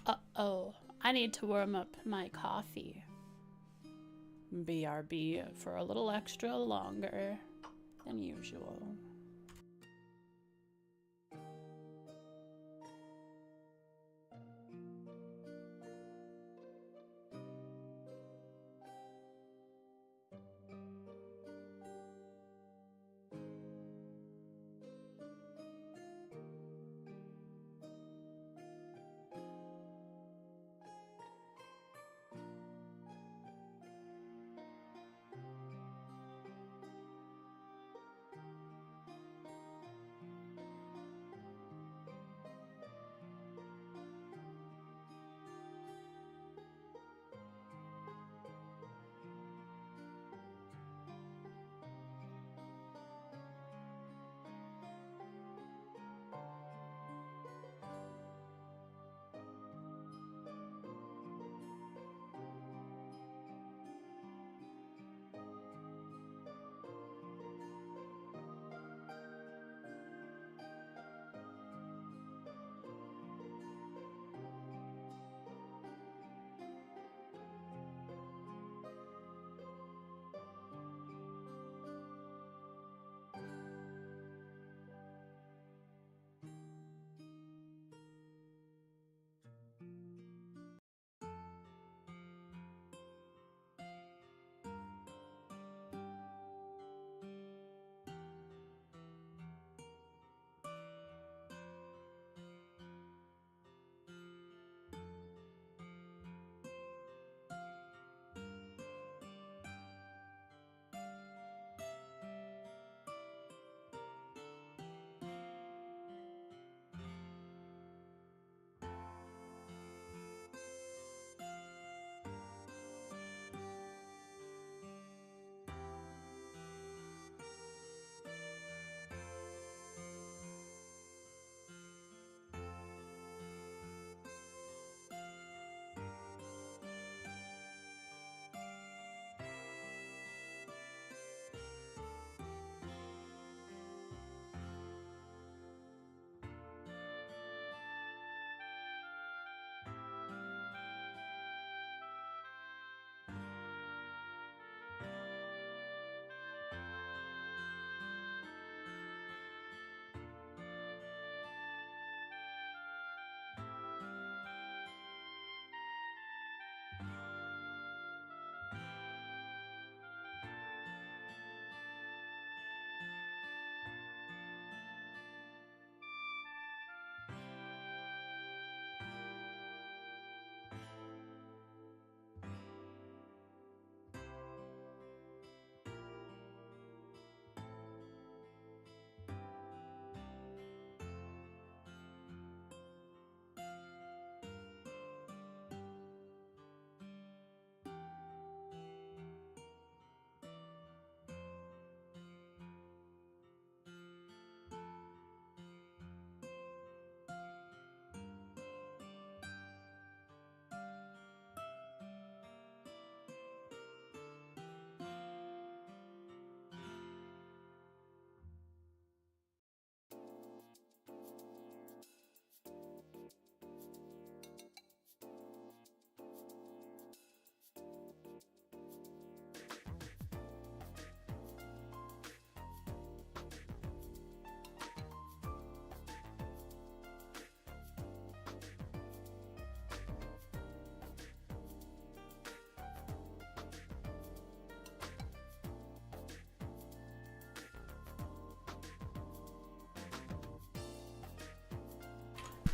Uh-oh, I need to warm up my coffee. BRB for a little extra longer than usual.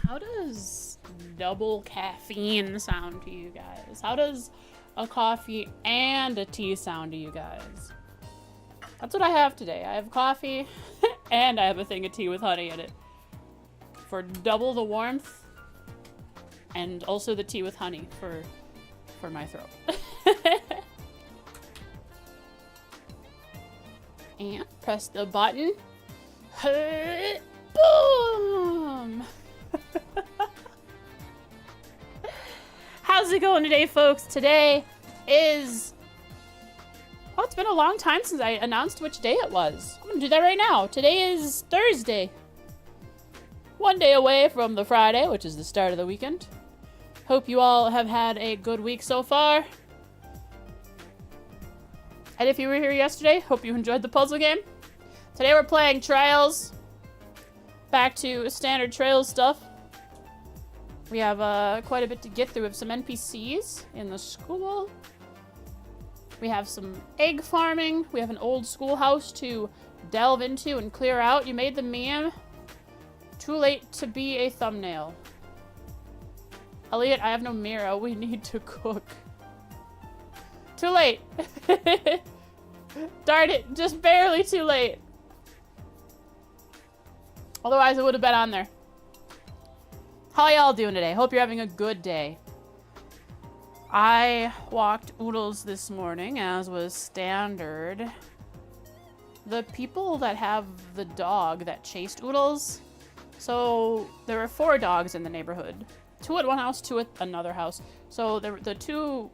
How does double caffeine sound to you guys? How does a coffee and a tea sound to you guys? That's what I have today. I have coffee and I have a thing of tea with honey in it. For double the warmth and also the tea with honey for my throat. And press the button. Boom! How's it going today, folks? Today is... Oh, it's been a long time since I announced which day it was. I'm gonna do that right now. Today is Thursday. One day away from the Friday, which is the start of the weekend. Hope you all have had a good week so far. And if you were here yesterday, hope you enjoyed the puzzle game. Today we're playing Trails. Back to standard Trails stuff. We have quite a bit to get through. We have some NPCs in the school. We have some egg farming. We have an old schoolhouse to delve into and clear out. You made the meme. Too late to be a thumbnail. Elliot, I have no mira. We need to cook. Too late. Darn it. Just barely too late. Otherwise, it would have been on there. How y'all doing today? Hope you're having a good day. I walked Oodles this morning, as was standard. The people that have the dog that chased Oodles, so there were 4 dogs in the neighborhood. 2 at one house, 2 at another house. So the 2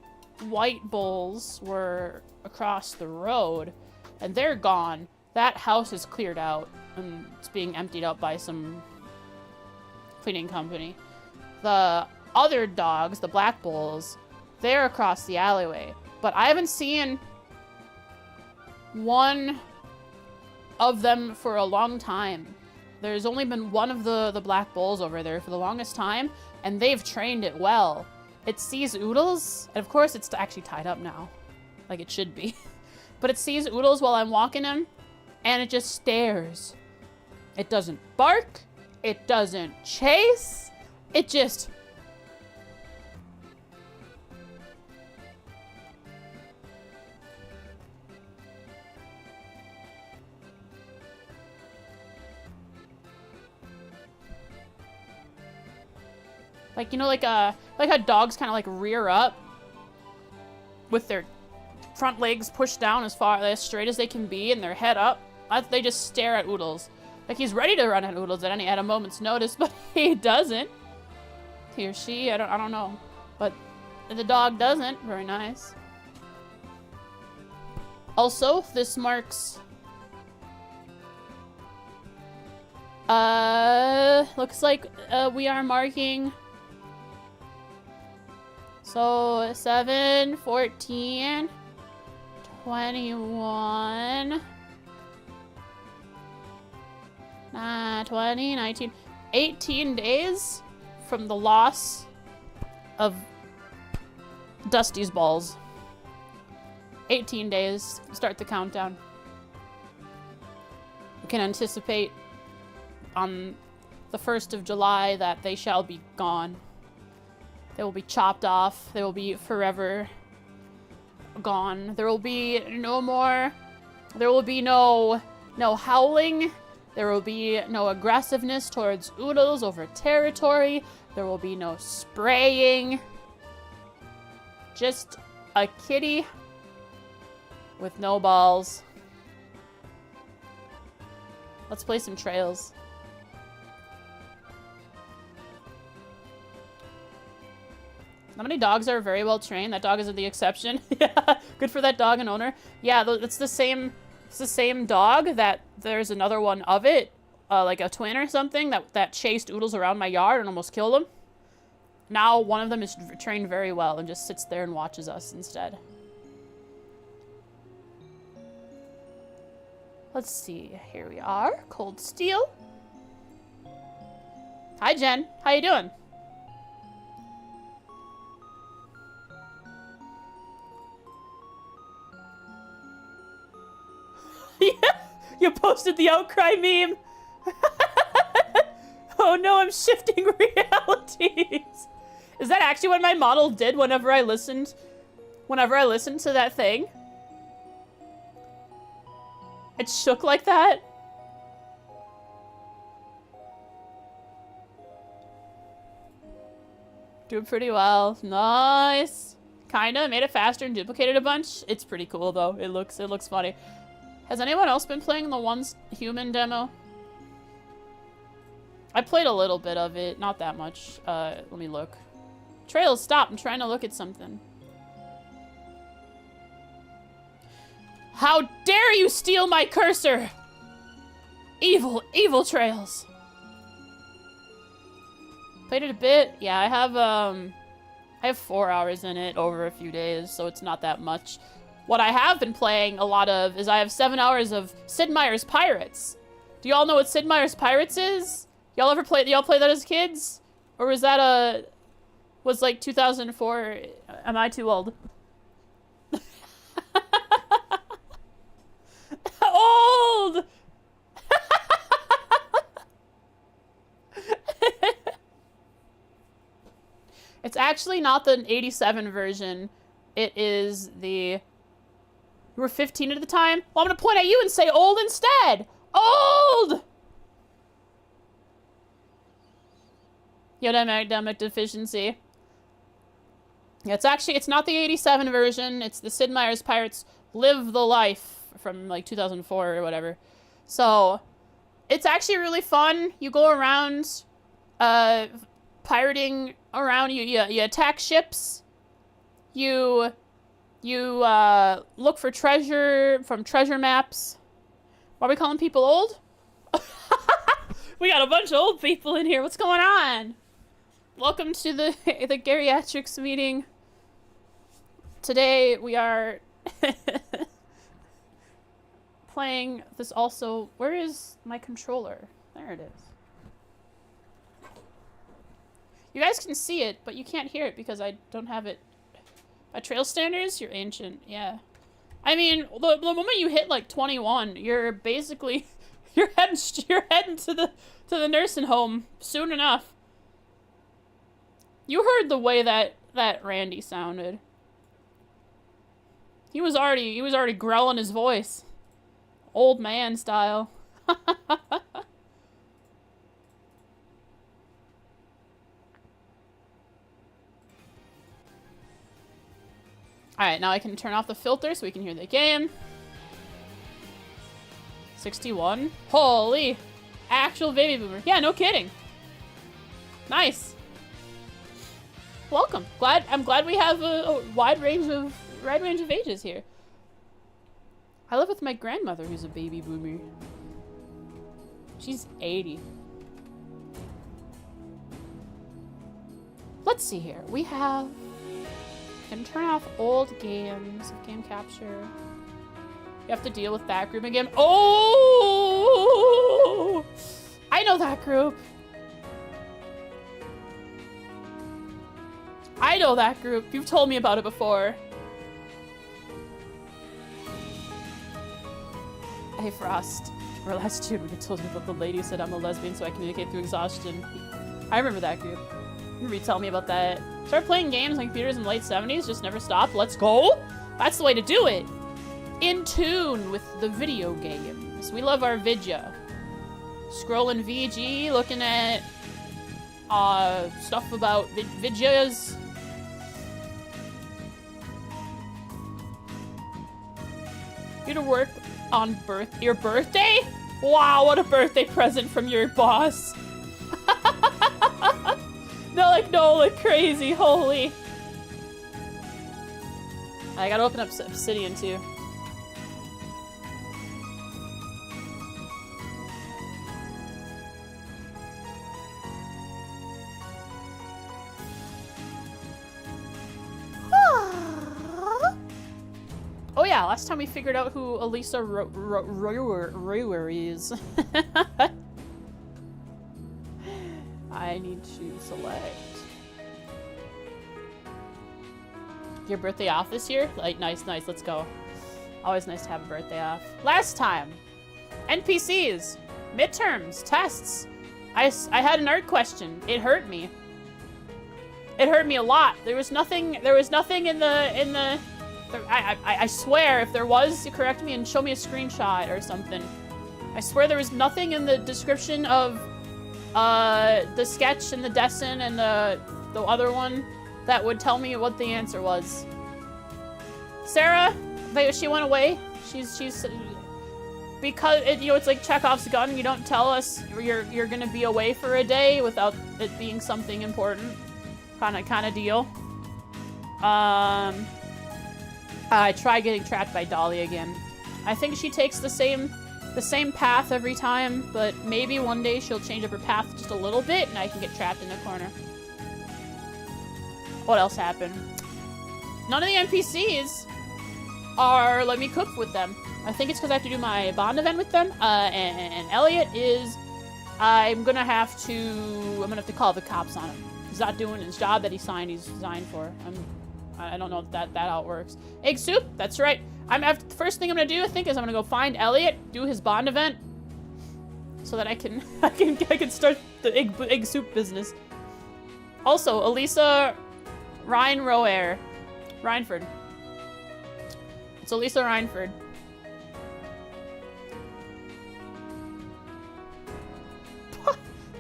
white bulls were across the road, and they're gone. That house is cleared out, and it's being emptied out by some cleaning company. The other dogs, the black bulls, they're across the alleyway. But I haven't seen one of them for a long time. There's only been one of the black bulls over there for the longest time, and they've trained it well. It sees Oodles, and of course it's actually tied up now, like it should be. But it sees Oodles while I'm walking him, and it just stares. It doesn't bark, it doesn't chase, it just... Like, you know, like how dogs kind of like rear up with their front legs pushed down as straight as they can be and their head up. They just stare at Oodles. Like he's ready to run at Oodles at a moment's notice, but he doesn't. He or she, I don't know. But the dog doesn't. Very nice. Also, this marks looks like we are marking. So 7, 14, 21, 20, 19, 18 days from the loss of Dusty's balls. 18 days, start the countdown. We can anticipate on the 1st of July that they shall be gone. They will be chopped off. They will be forever gone. There will be no more. There will be no howling. There will be no aggressiveness towards Oodles over territory. There will be no spraying. Just a kitty with no balls. Let's play some Trails. How many dogs are very well trained? That dog isn't the exception. Yeah, good for that dog and owner. Yeah, it's the same dog that there's another one of it, like a twin or something, that chased Oodles around my yard and almost killed him. Now one of them is trained very well and just sits there and watches us instead. Let's see. Here we are. Cold Steel. Hi, Jen. How you doing? Yeah, you posted the outcry meme. Oh no, I'm shifting realities. Is that actually what my model did whenever I listened to that thing? It shook like that? Doing pretty well. Nice. Kinda made it faster and duplicated a bunch. It's pretty cool though. It looks funny. Has anyone else been playing the One's Human demo? I played a little bit of it, not that much. Let me look. Trails, stop. I'm trying to look at something. How dare you steal my cursor! Evil, evil Trails. Played it a bit. Yeah, I have, I have 4 hours in it over a few days, so it's not that much. What I have been playing a lot of is I have 7 hours of Sid Meier's Pirates. Do y'all know what Sid Meier's Pirates is? Y'all play that as kids? Or was that was like 2004? Am I too old? Old! It's actually not the 87 version. It is the... You were 15 at the time? Well, I'm gonna point at you and say old instead! Old! You have academic deficiency. Yeah, it's not the 87 version. It's the Sid Meier's Pirates Live the Life from like 2004 or whatever. So, it's actually really fun. You go around, pirating around. You attack ships. You look for treasure from treasure maps. Why are we calling people old? We got a bunch of old people in here. What's going on? Welcome to the geriatrics meeting. Today we are playing this also. Where is my controller? There it is. You guys can see it, but you can't hear it because I don't have it. By trail standards, you're ancient. Yeah. I mean, the moment you hit like 21, you're basically you're heading to the nursing home soon enough. You heard the way that Randy sounded. He was already growling his voice. Old man style. Alright, now I can turn off the filter so we can hear the game. 61. Holy! Actual baby boomer. Yeah, no kidding. Nice. Welcome. I'm glad we have a wide range of ages here. I live with my grandmother who's a baby boomer. She's 80. Let's see here. We have... Can turn off old games of game capture. You have to deal with that group again. Oh! I know that group. I know that group. You've told me about it before. Hey, Frost. Our last year, we told you about the lady who said I'm a lesbian so I communicate through exhaustion. I remember that group. You tell me about that. Started playing games on computers in the late 70s, just never stopped. Let's go! That's the way to do it! In tune with the video games. We love our vidya. Scrolling VG, looking at stuff about vidyas. You to work on your birthday? Wow, what a birthday present from your boss. No, like crazy, holy. I gotta open up Obsidian too. Oh yeah, last time we figured out who Elisa Royer is. I need to select. Your birthday off this year? Like, nice, let's go. Always nice to have a birthday off. Last time, NPCs, midterms, tests. I had an art question. It hurt me. It hurt me a lot. There was nothing in the I swear, if there was, you correct me and show me a screenshot or something. I swear there was nothing in the description of the sketch and the Dessin and the other one that would tell me what the answer was. Sarah, she went away. She's because it's like Chekhov's gun. You don't tell us you're gonna be away for a day without it being something important, kind of deal. I tried getting trapped by Dolly again. I think she takes the same path every time, but maybe one day she'll change up her path just a little bit and I can get trapped in a corner. What else happened? None of the NPCs are let me cook with them. I think it's because I have to do my bond event with them. And Elliot is, I'm gonna have to call the cops on him. He's not doing his job that he's signed for. I don't know if that how it works. Egg soup, that's right. The first thing I'm gonna do, I think, is I'm gonna go find Elliot, do his bond event, so that I can start the egg soup business. Also, Elisa Reinford. It's Elisa Reinford.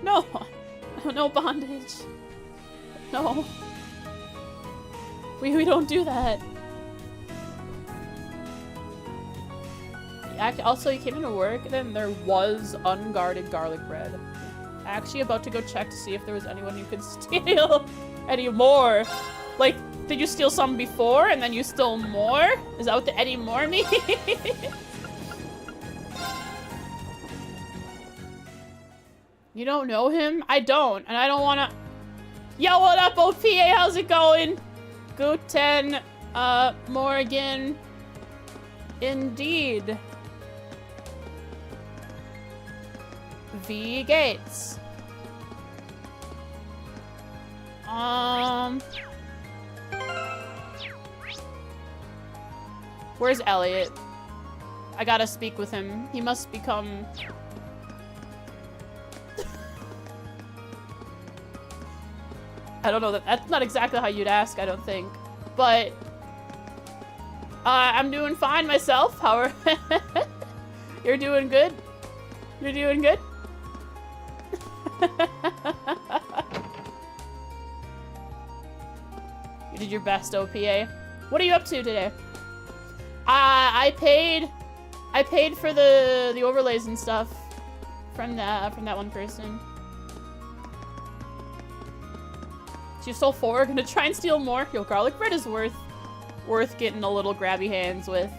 No, no bondage. No, we don't do that. Also, he came into work, and then there was unguarded garlic bread. Actually, about to go check to see if there was anyone who could steal any more. Like, did you steal some before, and then you stole more? Is that what the Eddie Moore means? You don't know him? I don't, and I don't wanna... Yo, what up, OPA? How's it going? Guten Morgen. Indeed. V Gates. Where's Elliot? I gotta speak with him. He must become... I don't know, that's not exactly how you'd ask, I don't think. But... I'm doing fine myself. How are... You're doing good? You're doing good? You did your best, OPA. What are you up to today? I paid for the overlays and stuff from that one person. So you stole 4, gonna try and steal more. Yo, garlic bread is worth getting a little grabby hands with.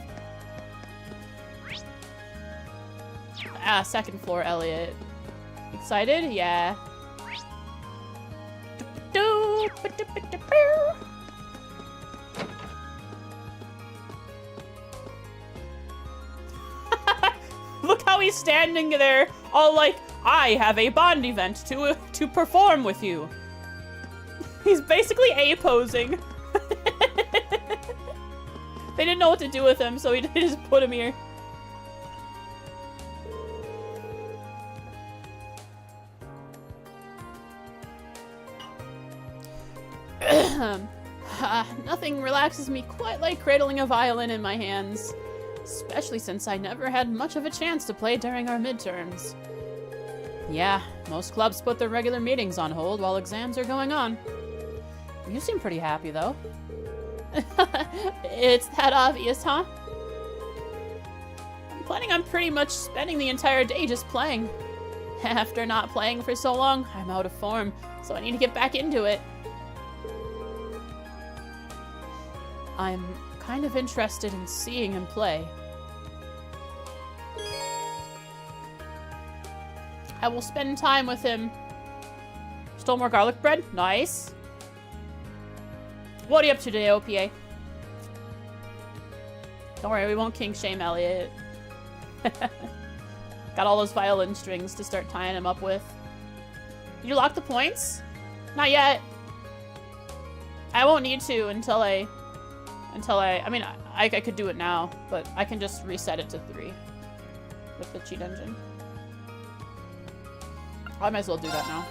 Second floor, Elliot. Excited? Yeah. Look how he's standing there, all like, I have a bond event to perform with you. He's basically A-posing. They didn't know what to do with him, so they just put him here. Nothing relaxes me quite like cradling a violin in my hands. Especially since I never had much of a chance to play during our midterms. Yeah, most clubs put their regular meetings on hold while exams are going on. You seem pretty happy, though. It's that obvious, huh? I'm planning on pretty much spending the entire day just playing. After not playing for so long, I'm out of form, so I need to get back into it. I'm kind of interested in seeing him play. I will spend time with him. Stole more garlic bread? Nice. What are you up to today, OPA? Don't worry, we won't kink shame Elliot. Got all those violin strings to start tying him up with. Did you lock the points? Not yet. I won't need to until I mean, I could do it now, but I can just reset it to 3 with the cheat engine. I might as well do that now.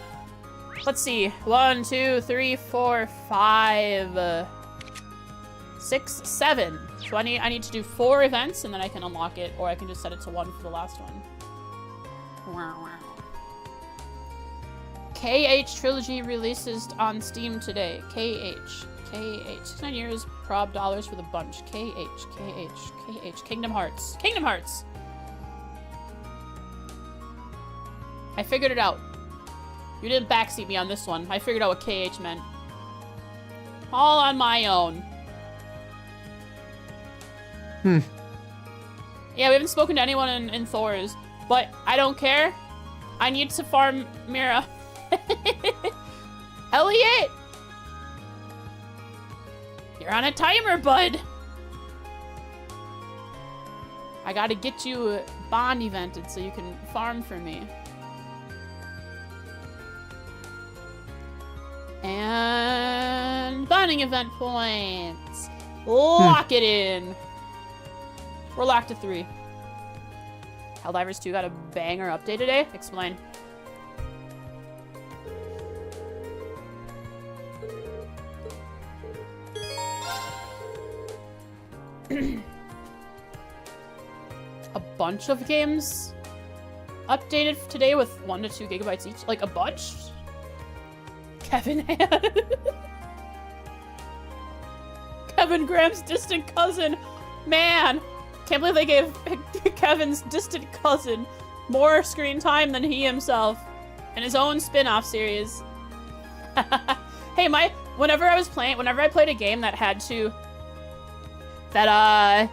Let's see. 1, 2, 3, 4, 5, 6, 7. So I need to do 4 events and then I can unlock it, or I can just set it to 1 for the last one. Wow. KH Trilogy releases on Steam today. KH. 69 years, prob dollars for the bunch. KH. Kingdom Hearts. Kingdom Hearts! I figured it out. You didn't backseat me on this one. I figured out what KH meant. All on my own. Yeah, we haven't spoken to anyone in Thor's, but I don't care. I need to farm Mira. Elliot! You're on a timer, bud. I gotta get you bond evented so you can farm for me. And bonding event points. Lock it in. We're locked to 3. Helldivers 2 got a banger update today. Explain. A bunch of games updated today with 1 to 2 gigabytes each. Like a bunch? Kevin had. Kevin Graham's distant cousin. Man, can't believe they gave Kevin's distant cousin more screen time than he himself in his own spin-off series. Hey, whenever I played a game that had to, that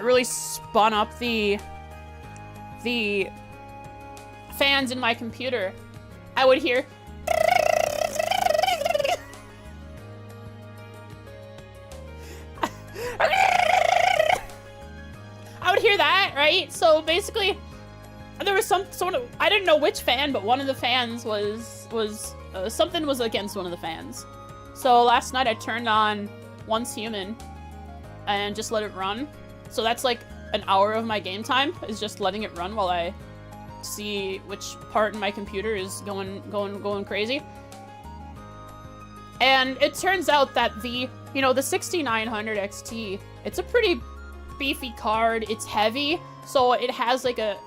really spun up the fans in my computer, I would hear that, right? So basically, there was some sort of, I didn't know which fan, but one of the fans was something was against one of the fans. So last night I turned on Once Human and just let it run. So that's like an hour of my game time is just letting it run while I see which part in my computer is going crazy. And it turns out that the 6900 XT, it's a pretty beefy card. It's heavy, so it has like it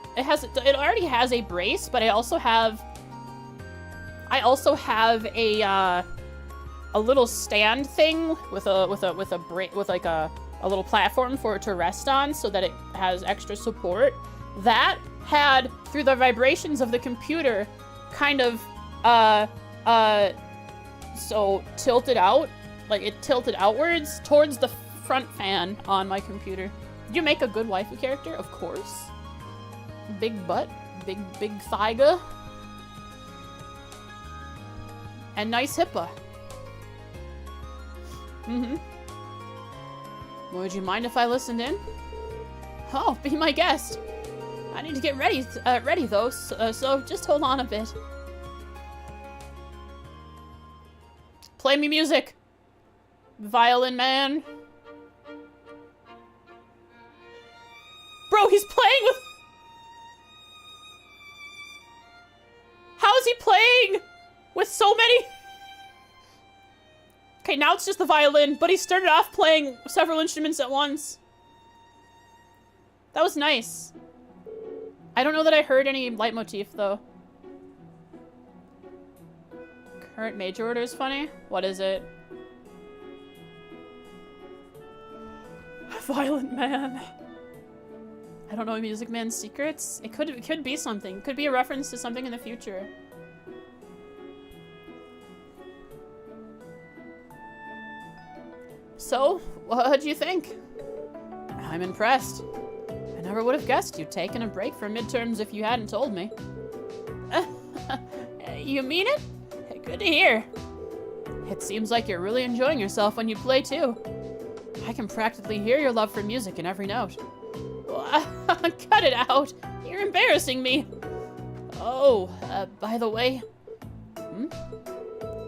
already has a brace, but I also have a little stand thing with a little platform for it to rest on, so that it has extra support. That had, through the vibrations of the computer, kind of so tilted out, like it tilted outwards towards the front fan on my computer. Did you make a good waifu character? Of course. Big butt, big thigh, and nice hippa. Would you mind if I listened in? Oh, be my guest. I need to get ready though, so just hold on a bit. Play me music, violin man. Bro, he's playing with... How is he playing with so many... Okay, now it's just the violin, but he started off playing several instruments at once. That was nice. I don't know that I heard any leitmotif, though. Current major order is funny? What is it? Violent man. I don't know Music Man's secrets. It could be something. It could be a reference to something in the future. So, what do you think? I'm impressed. I never would have guessed you'd taken a break from midterms if you hadn't told me. You mean it? Good to hear. It seems like you're really enjoying yourself when you play too. I can practically hear your love for music in every note. Cut it out. You're embarrassing me. Oh, by the way,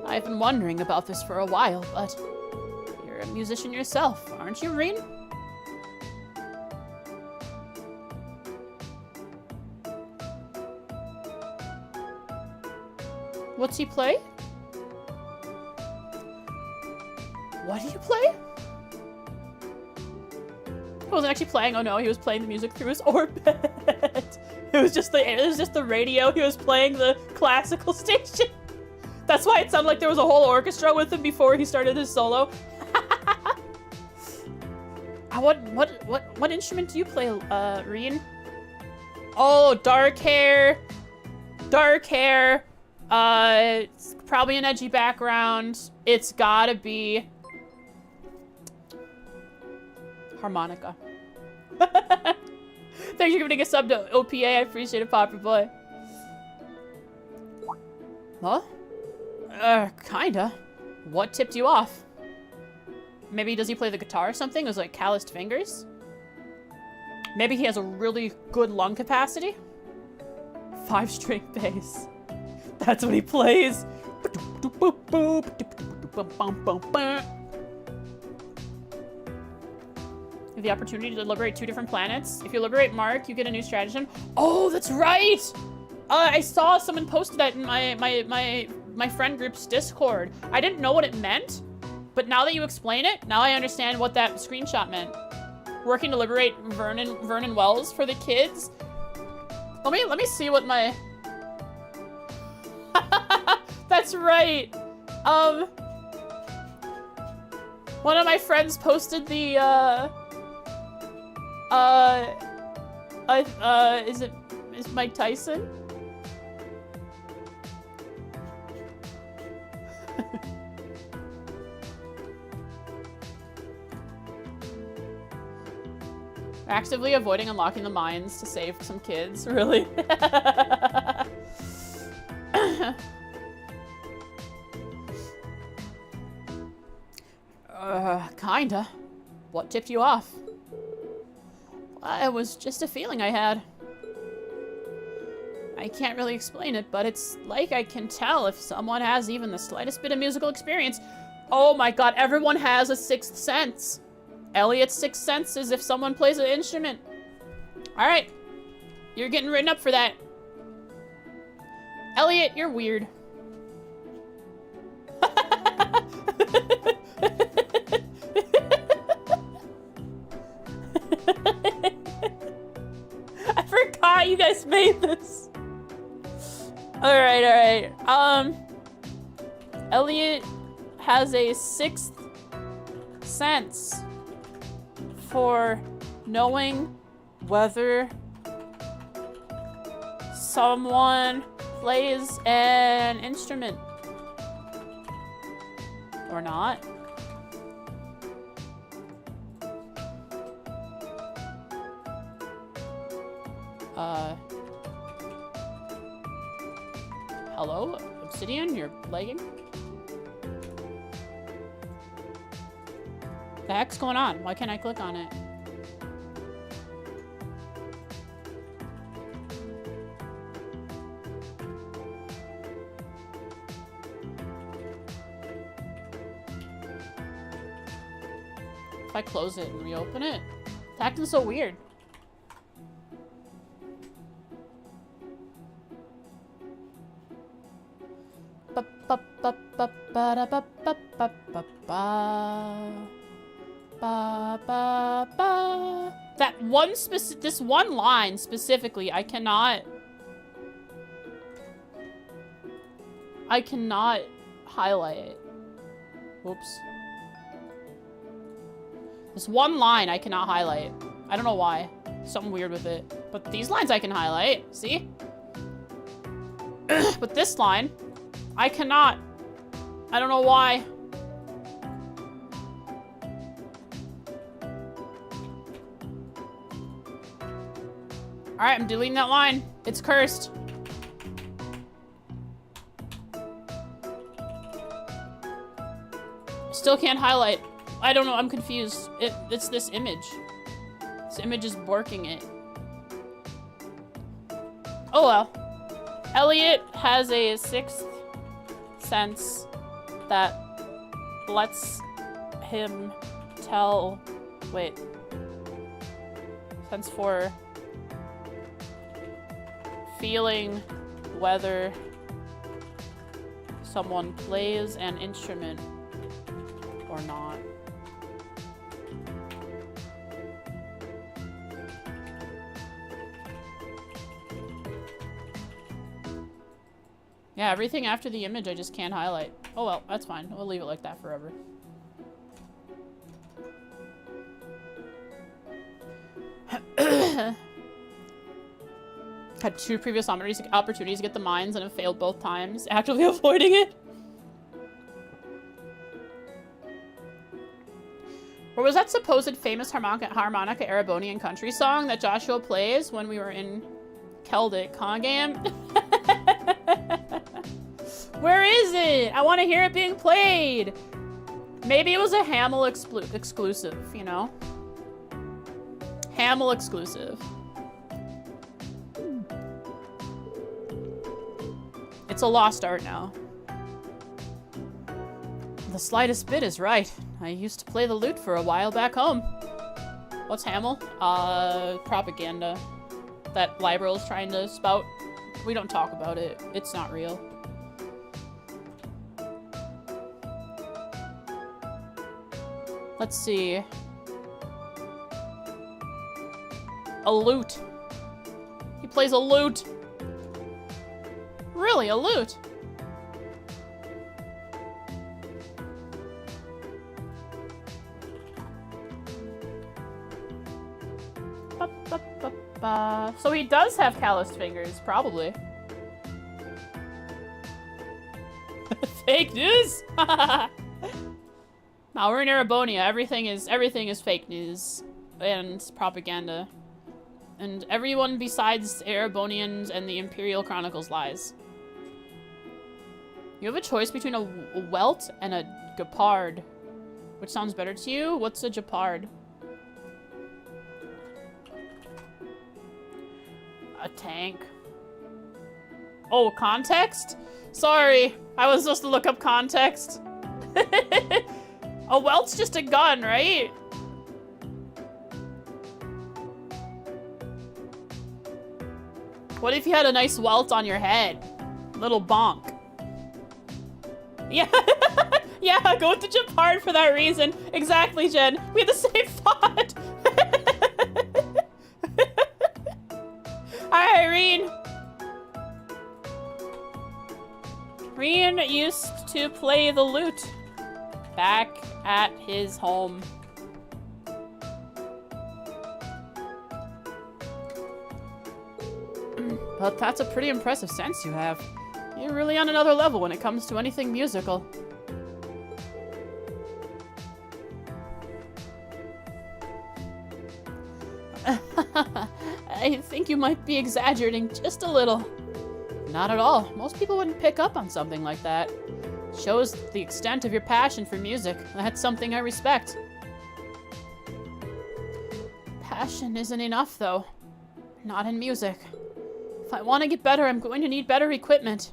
I've been wondering about this for a while, but you're a musician yourself, aren't you, Reen? What's he play? What do you play? He wasn't actually playing. Oh no, he was playing the music through his orbit. It was just the radio. He was playing the classical station. That's why it sounded like there was a whole orchestra with him before he started his solo. What instrument do you play, Reen? Oh, dark hair. Dark hair. It's probably an edgy background. It's gotta be harmonica. Thanks for giving a sub to OPA. I appreciate it, Popper Boy. Huh? Kinda. What tipped you off? Maybe does he play the guitar or something? It was like calloused fingers? Maybe he has a really good lung capacity? 5-string bass. That's what he plays. You have the opportunity to liberate 2 different planets. If you liberate Mark, you get a new stratagem. Oh, that's right! I saw someone posted that in my friend group's Discord. I didn't know what it meant, but now that you explain it, now I understand what that screenshot meant. Working to liberate Vernon Wells for the kids. Let me see what my... That's right. One of my friends posted the, is Mike Tyson? Actively avoiding unlocking the mines to save some kids, really? Kinda. What tipped you off? It was just a feeling I had. I can't really explain it, but it's like I can tell if someone has even the slightest bit of musical experience. Oh my god, everyone has a 6th sense. Elliot's 6th sense is if someone plays an instrument. Alright. You're getting written up for that. Elliot, you're weird. I forgot you guys made this. Alright. Elliot has a 6th sense for knowing whether someone plays an instrument or not. Hello? Obsidian, you're lagging? The heck's going on? Why can't I click on it? If I close it and reopen it, it's acting so weird. That one this one line specifically, I cannot highlight it. Whoops. This one line I cannot highlight. I don't know why. Something weird with it. But these lines I can highlight. See? But this line, I cannot. I don't know why. Alright, I'm deleting that line. It's cursed. Still can't highlight. I don't know, I'm confused. It's this image. This image is borking it. Oh well. Elliot has a 6th sense that lets him tell... Wait. Sense for... feeling whether someone plays an instrument or not. Yeah, everything after the image I just can't highlight. Oh well, that's fine. We'll leave it like that forever. Had 2 previous opportunities to get the mines and have failed both times, actively avoiding it. Or was that supposed famous harmonica Erebonian country song that Joshua plays when we were in Celtic Con-Game? Where is it? I want to hear it being played. Maybe it was a Hamel exclusive, you know? Hamel exclusive. It's a lost art now. The slightest bit is right. I used to play the lute for a while back home. What's Hamel? Propaganda. That Liberal's trying to spout. We don't talk about it. It's not real. Let's see. A lute. He plays a lute. Really, a lute? Ba, ba, ba, ba. So he does have calloused fingers, probably. Fake news? Now we're in Erebonia. Everything is fake news and propaganda. And everyone besides Erebonians and the Imperial Chronicles lies. You have a choice between a welt and a gepard. Which sounds better to you? What's a gepard? A tank. Oh, context? Sorry, I was supposed to look up context. A welt's just a gun, right? What if you had a nice welt on your head? Little bonk. Yeah, yeah, go with the Japard for that reason. Exactly, Jen. We had the same thought. Alright, Reen. Reen used to play the lute back at his home. But that's a pretty impressive sense you have. You're really on another level when it comes to anything musical. I think you might be exaggerating just a little. Not at all. Most people wouldn't pick up on something like that. Shows the extent of your passion for music. That's something I respect. Passion isn't enough, though. Not in music. If I want to get better, I'm going to need better equipment.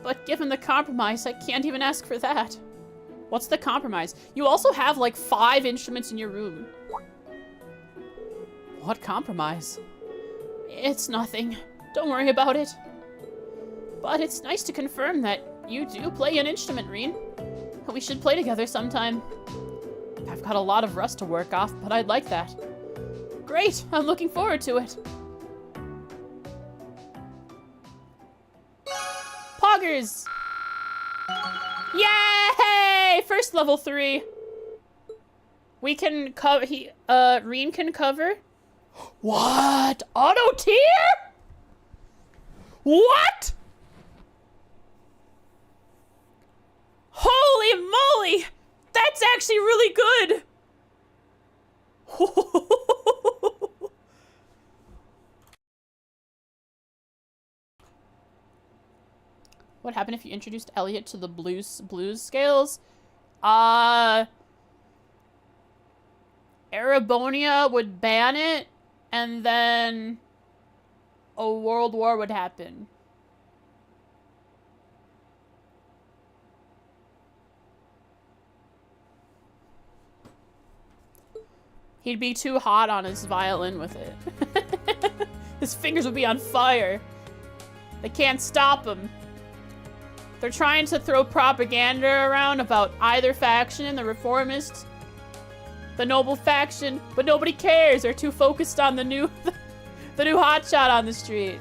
But given the compromise, I can't even ask for that. What's the compromise? You also have like 5 instruments in your room. What compromise? It's nothing. Don't worry about it. But it's nice to confirm that you do play an instrument, Reen. We should play together sometime. I've got a lot of rust to work off, but I'd like that. Great! I'm looking forward to it. Poggers! Yay! First level 3. We can cover. Reen can cover. What? Auto tier? What? Holy moly! That's actually really good! What happened if you introduced Elliot to the blues scales? Erebonia would ban it, and then a world war would happen. He'd be too hot on his violin with it. His fingers would be on fire. They can't stop him. They're trying to throw propaganda around about either faction, the reformists, the noble faction, but nobody cares. They're too focused on the new hotshot on the street.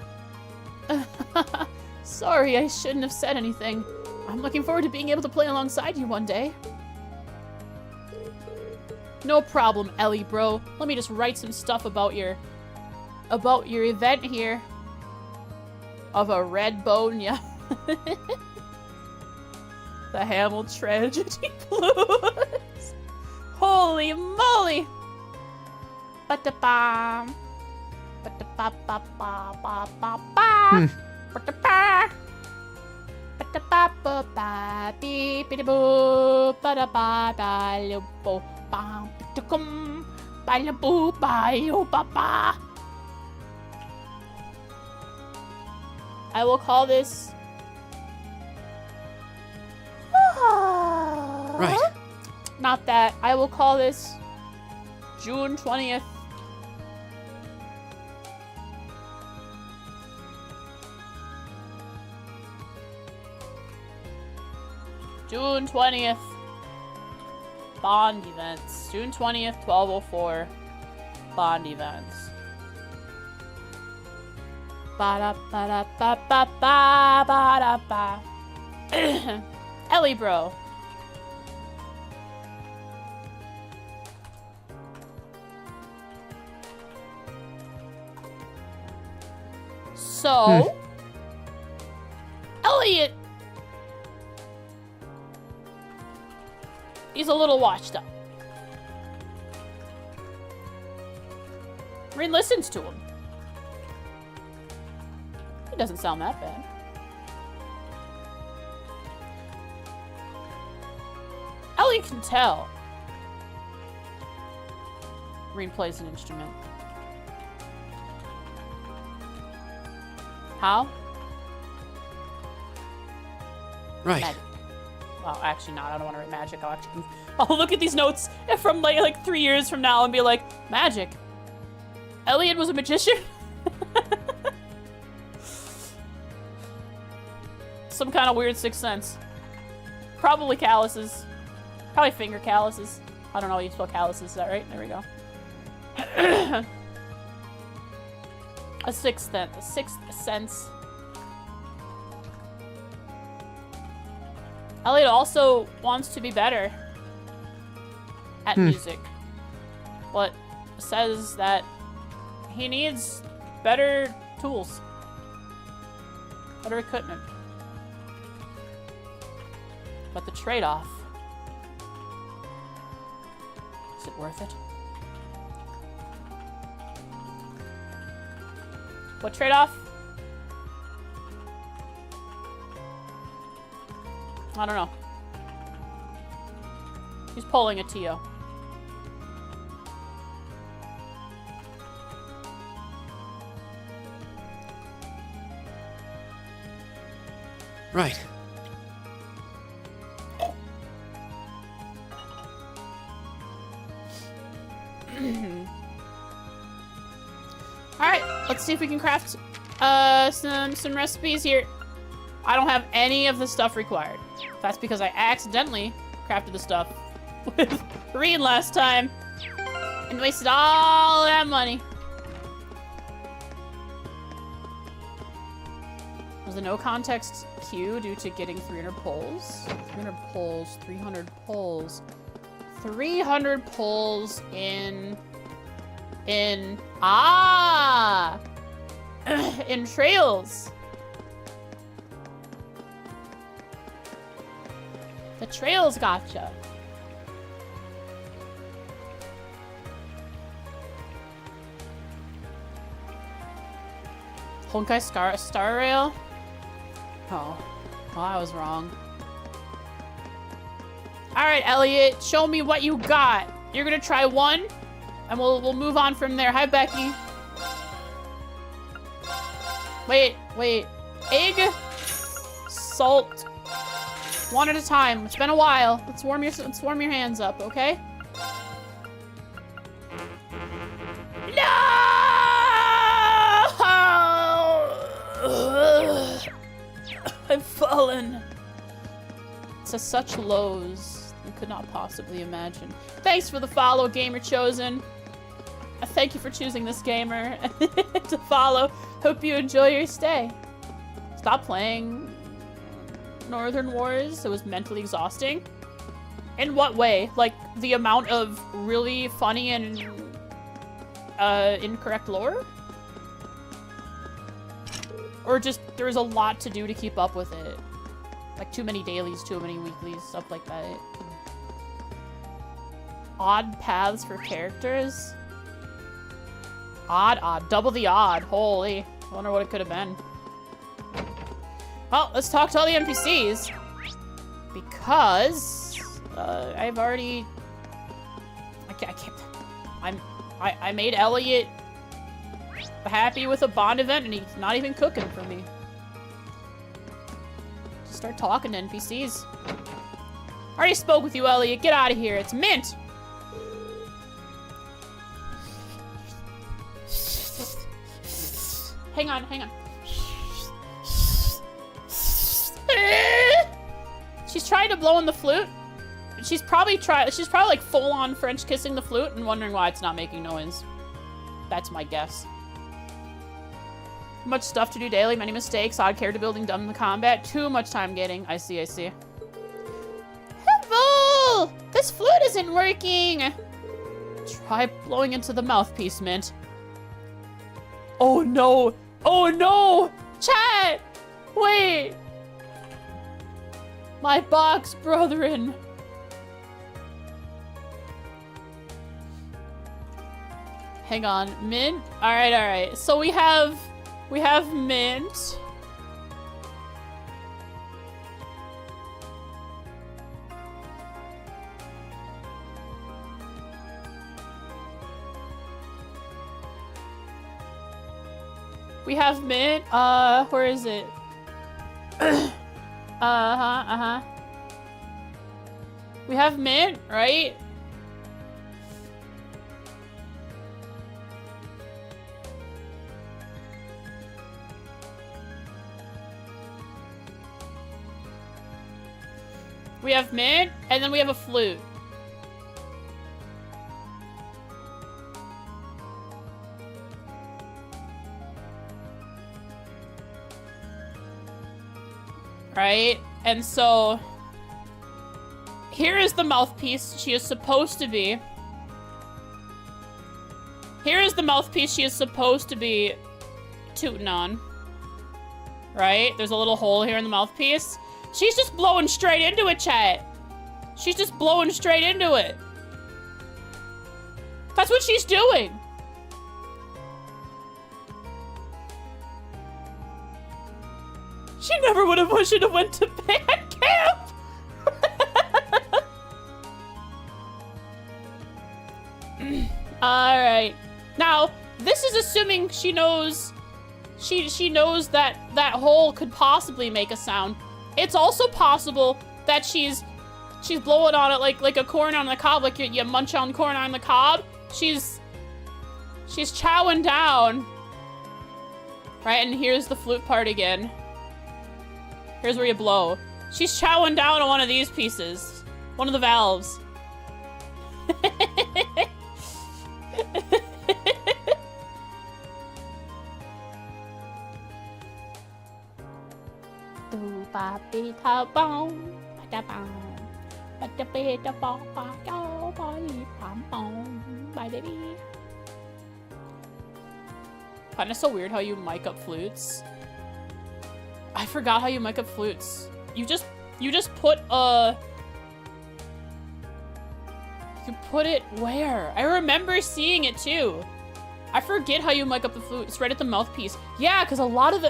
Sorry, I shouldn't have said anything. I'm looking forward to being able to play alongside you one day. No problem, Ellie, bro. Let me just write some stuff about your event here. Of a red bone, yeah. The Hamel Tragedy Blues. Holy moly! Ba-da-bam. Ba-da-bam. I will call this. Right. Not that. I will call this June 20th. June 20th. Bond events. June 20th, 1204. Bond events. Ba-da-ba-da-ba-ba-ba-ba-da-ba. Ellie, bro. So, Elliot, he's a little washed up. Rin listens to him. He doesn't sound that bad. Elliot can tell. Rin plays an instrument. How? Right. Magic. Well, actually not. I don't want to write magic. I'll look at these notes from like 3 years from now and be like, magic. Elliot was a magician? Some kind of weird sixth sense. Probably calluses. Probably finger calluses. I don't know how you spell calluses. Is that right? There we go. A sixth sense. Elliot also wants to be better at music, but says that he needs better tools, better equipment. But the trade-off, is it worth it? What trade-off? I don't know. He's pulling a Tio. Right. Alright, let's see if we can craft some recipes here. I don't have any of the stuff required. That's because I accidentally crafted the stuff with Reen last time and wasted all that money. Was the no context queue due to getting 300 polls? 300 polls, 300 polls. 300 polls in trails. The trails gotcha. Honkai Star Rail? Oh, well, I was wrong. Alright, Elliot, show me what you got. You're gonna try one, and we'll move on from there. Hi, Becky. Wait. Egg, salt, one at a time. It's been a while. Let's warm your hands up, okay? No! I've fallen to such lows you could not possibly imagine. Thanks for the follow, Gamer Chosen. Thank you for choosing this gamer to follow. Hope you enjoy your stay. Stop playing Northern Wars. It was mentally exhausting. In what way? Like the amount of really funny and incorrect lore? Or just there was a lot to do to keep up with it. Like too many dailies, too many weeklies, stuff like that. Odd paths for characters. Odd. Double the odd. Holy. I wonder what it could have been. Well, let's talk to all the NPCs. Because I've already... I made Elliot happy with a bond event, and he's not even cooking for me. Just start talking to NPCs. Already spoke with you, Elliot. Get out of here. It's Mint. Hang on. She's trying to blow in the flute. She's probably like full-on French kissing the flute and wondering why it's not making noise. That's my guess. Much stuff to do daily, many mistakes, odd character building, dumb in the combat, too much time getting. I see. Hello! This flute isn't working! Try blowing into the mouthpiece, Mint. Oh no! Chat! Wait! My box brethren! Hang on, Mint? Alright. So we have Mint. We have Mint. Where is it? We have Mint, right? We have Mint, and then we have a flute. Right? And so, here is the mouthpiece she is supposed to be. Here is the mouthpiece she is supposed to be tooting on. Right? There's a little hole here in the mouthpiece. She's just blowing straight into it, chat. She's just blowing straight into it. That's what she's doing. She never would have wished have went to band camp. All right. Now, this is assuming she knows that that hole could possibly make a sound. It's also possible that she's blowing on it like a corn on the cob, like you munch on corn on the cob. She's chowing down. Right, and here's the flute part again. Here's where you blow. She's chowing down on one of these pieces. One of the valves. Kinda so weird how you mic up flutes. I forgot how you mic up flutes. You just put you put it where? I remember seeing it too. I forget how you mic up the flute. It's right at the mouthpiece. Yeah, because a lot of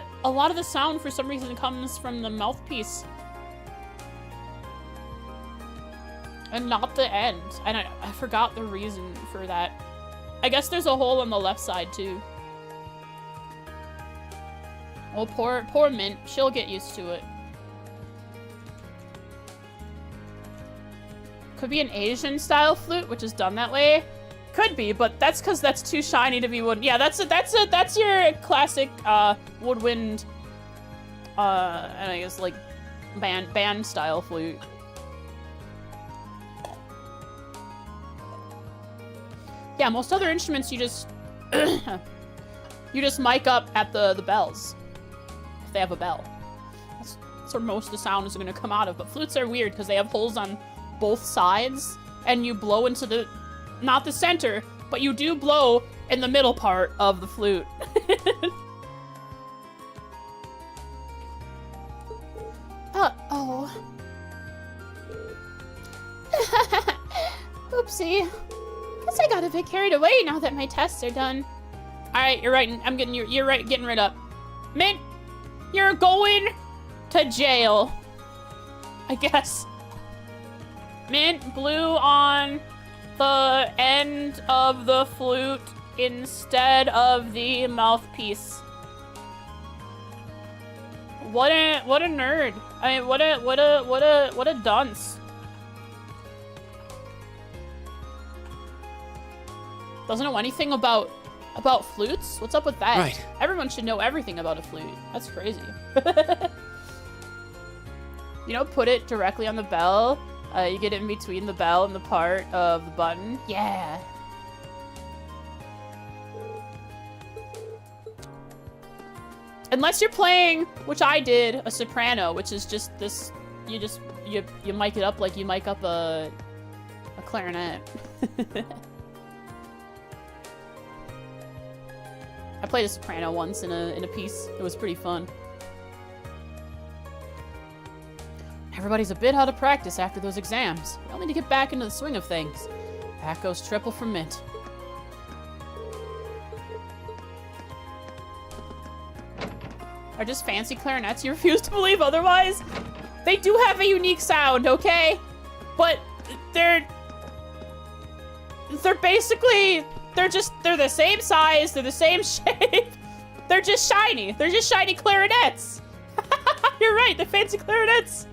the sound for some reason comes from the mouthpiece. And not the end. And I forgot the reason for that. I guess there's a hole on the left side too. Oh, poor Mint. She'll get used to it. Could be an Asian style flute, which is done that way. Could be, but that's because that's too shiny to be wood. Yeah, that's your classic woodwind. And I guess like band style flute. Yeah, most other instruments you just you just mic up at the bells. If they have a bell. That's where most of the sound is gonna come out of. But flutes are weird because they have holes on both sides and you blow into the, not the center, but you do blow in the middle part of the flute. Uh-oh. Oopsie. Guess I got a bit carried away now that my tests are done. Alright, you're right. I'm getting you're right, getting rid up. Mint, you're going to jail. I guess. Mint, blue on the end of the flute instead of the mouthpiece. What a nerd. I mean, what a dunce. Doesn't know anything about flutes? What's up with that? Right. Everyone should know everything about a flute. That's crazy. You know, put it directly on the bell. You get it in between the bell and the part of the button. Yeah. Unless you're playing, which I did, a soprano, which is just this, you mic it up like you mic up a clarinet. I played a soprano once in a piece. It was pretty fun. Everybody's a bit out of practice after those exams. We all need to get back into the swing of things. That goes triple for Mint. Are just fancy clarinets. You refuse to believe otherwise? They do have a unique sound, okay? But they're basically, they're the same size, they're the same shape. They're just shiny. They're just shiny clarinets. You're right, they're fancy clarinets.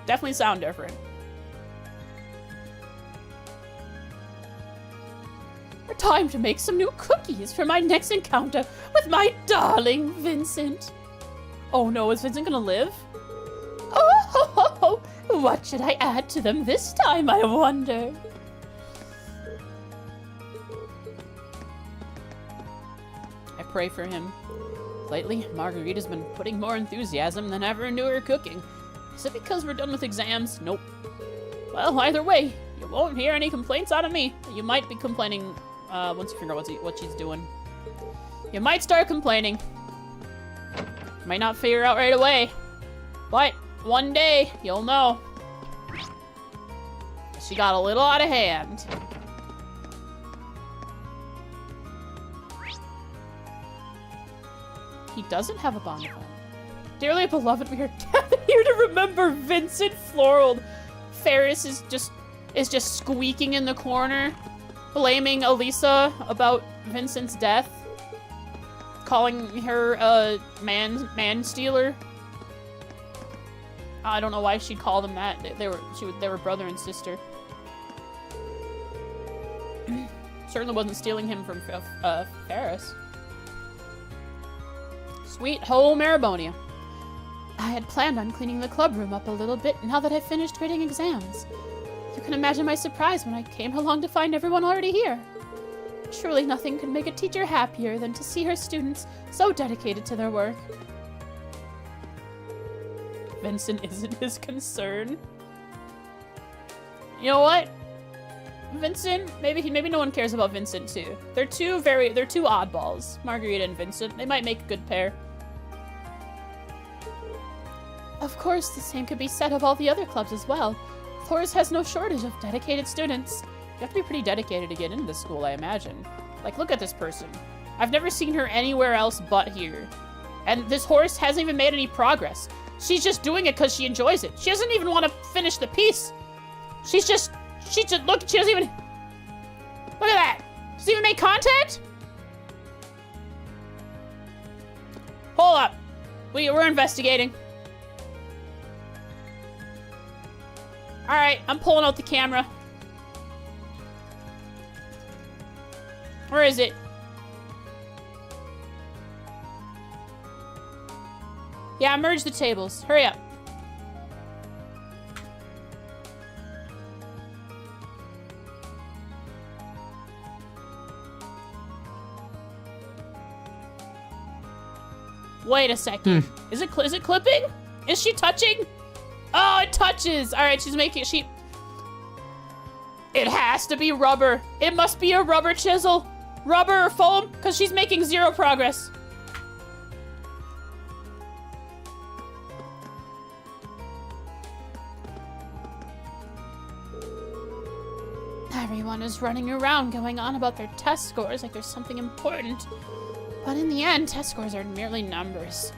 Definitely sound different. Time to make some new cookies for my next encounter with my darling Vincent. Oh no, is Vincent gonna live? Oh, what should I add to them this time, I wonder? I pray for him. Lately, Marguerite's been putting more enthusiasm than ever into her cooking. Is it because we're done with exams? Nope. Well, either way, you won't hear any complaints out of me. You might be complaining once you figure out what she's doing. You might start complaining. Might not figure out right away. But one day, you'll know. She got a little out of hand. He doesn't have a bonfire. Dearly beloved, we are gathered here to remember Vincent Floral. Ferris is just squeaking in the corner, blaming Elisa about Vincent's death, calling her a man stealer. I don't know why she'd call them that. They were brother and sister. Certainly wasn't stealing him from Ferris. Sweet home Marabonia. I had planned on cleaning the club room up a little bit now that I've finished grading exams. You can imagine my surprise when I came along to find everyone already here. Surely nothing could make a teacher happier than to see her students so dedicated to their work. Vincent isn't his concern. You know what? Vincent, maybe no one cares about Vincent too. They're two oddballs. Margarita and Vincent. They might make a good pair. Of course, the same could be said of all the other clubs as well. Thor's has no shortage of dedicated students. You have to be pretty dedicated to get into this school, I imagine. Like, look at this person. I've never seen her anywhere else but here. And this horse hasn't even made any progress. She's just doing it because she enjoys it. She doesn't even want to finish the piece. Look, she doesn't even, look at that. Doesn't even make contact? Hold up. We're investigating. Alright, I'm pulling out the camera. Where is it? Yeah, merge the tables. Hurry up. Wait a second. Is it clipping? Is she touching? Oh, it touches. All right, she's making It has to be rubber. It must be a rubber chisel. Rubber or foam, because she's making zero progress. Everyone is running around going on about their test scores like there's something important. But in the end, test scores are merely numbers.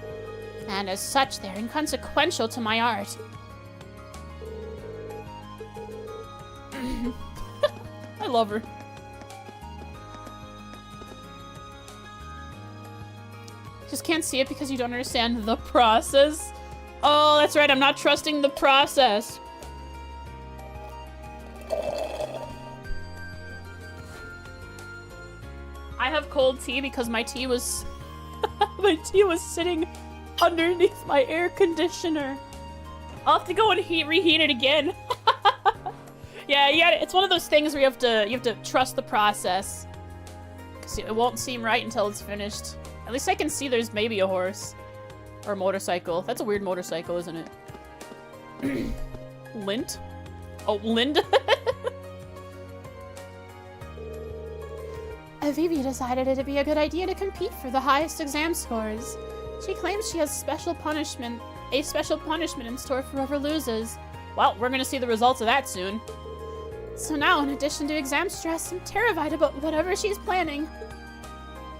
And as such, they're inconsequential to my art. I love her. Just can't see it because you don't understand the process. Oh, that's right, I'm not trusting the process. I have cold tea because my tea was my tea was sitting underneath my air conditioner. I'll have to go and reheat it again. Yeah, it's one of those things where you have to trust the process. 'Cause it won't seem right until it's finished. At least I can see there's maybe a horse. Or a motorcycle. That's a weird motorcycle, isn't it? Lint? Oh, Linda? Vivi decided it'd be a good idea to compete for the highest exam scores. She claims she has a special punishment in store for whoever loses. Well, we're gonna see the results of that soon. So now, in addition to exam stress, I'm terrified about whatever she's planning.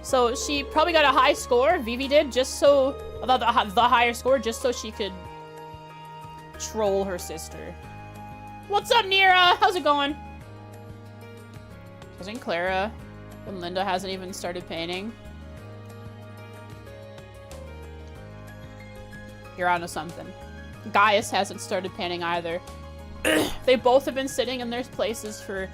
So she probably got a high score, Vivi did, just so, about the higher score, just so she could troll her sister. What's up, Nira? How's it going? Isn't Clara when Linda hasn't even started painting? You're onto something. Gaius hasn't started painting either. They both have been sitting in their places for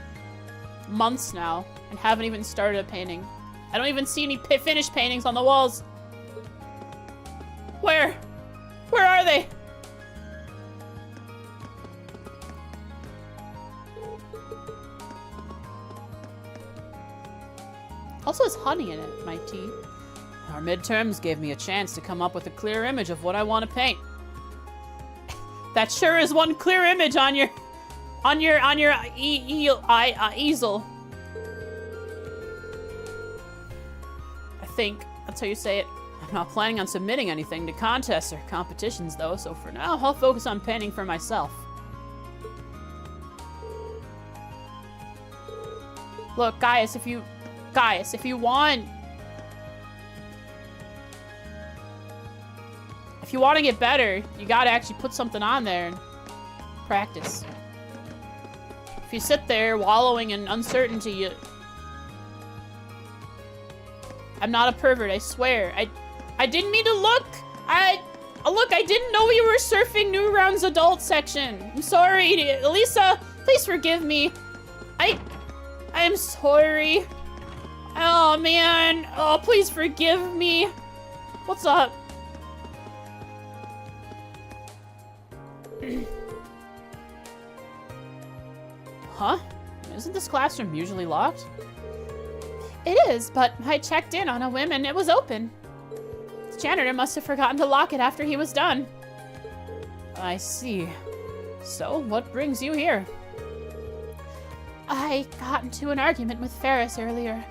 months now and haven't even started painting. I don't even see any finished paintings on the walls. Where? Where are they? Also has honey in it, my tea. Our midterms gave me a chance to come up with a clear image of what I want to paint. That sure is one clear image on your easel. I think that's how you say it. I'm not planning on submitting anything to contests or competitions though, so for now I'll focus on painting for myself. Look, Gaius, if you want to get better, you gotta actually put something on there and practice. If you sit there wallowing in uncertainty, I'm not a pervert, I swear. I didn't mean to look. Look, I didn't know you were surfing New Round's adult section. I'm sorry, Elisa. Please forgive me. I am sorry. Oh man. Oh, please forgive me. What's up? Huh? Isn't this classroom usually locked? It is, but I checked in on a whim and it was open. The janitor must have forgotten to lock it after he was done. I see. So, what brings you here? I got into an argument with Ferris earlier.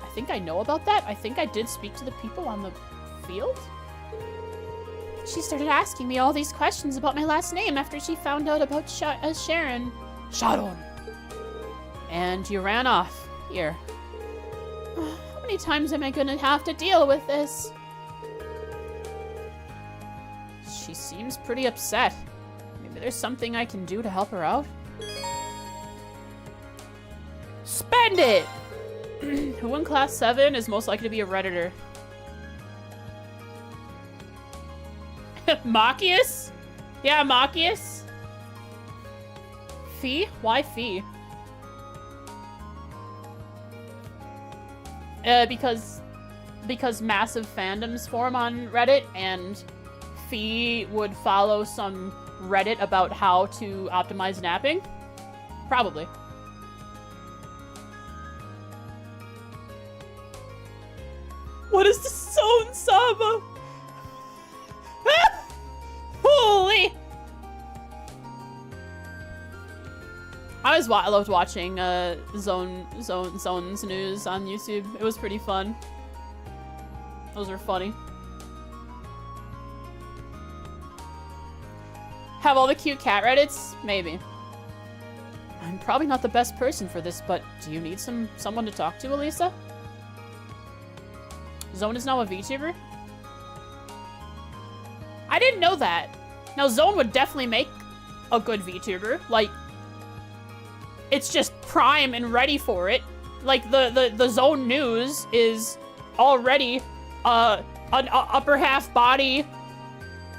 I think I know about that. I think I did speak to the people on the field. She started asking me all these questions about my last name after she found out about Sharon. Sharon. And you ran off. Here. How many times am I gonna have to deal with this? She seems pretty upset. Maybe there's something I can do to help her out? Spend it! Who in class 7 is most likely to be a Redditor? Machias? Yeah, Machias. Fee? Why Fee? Because massive fandoms form on Reddit, and Fee would follow some Reddit about how to optimize napping? Probably. What is the Soun Saba? Holy! I loved watching Zone's news on YouTube. It was pretty fun. Those were funny. Have all the cute cat Reddits? Maybe. I'm probably not the best person for this, but do you need someone to talk to, Elisa? Zone is now a VTuber? I didn't know that. Now, Zone would definitely make a good VTuber. Like, it's just prime and ready for it. Like, the Zone news is already an upper half body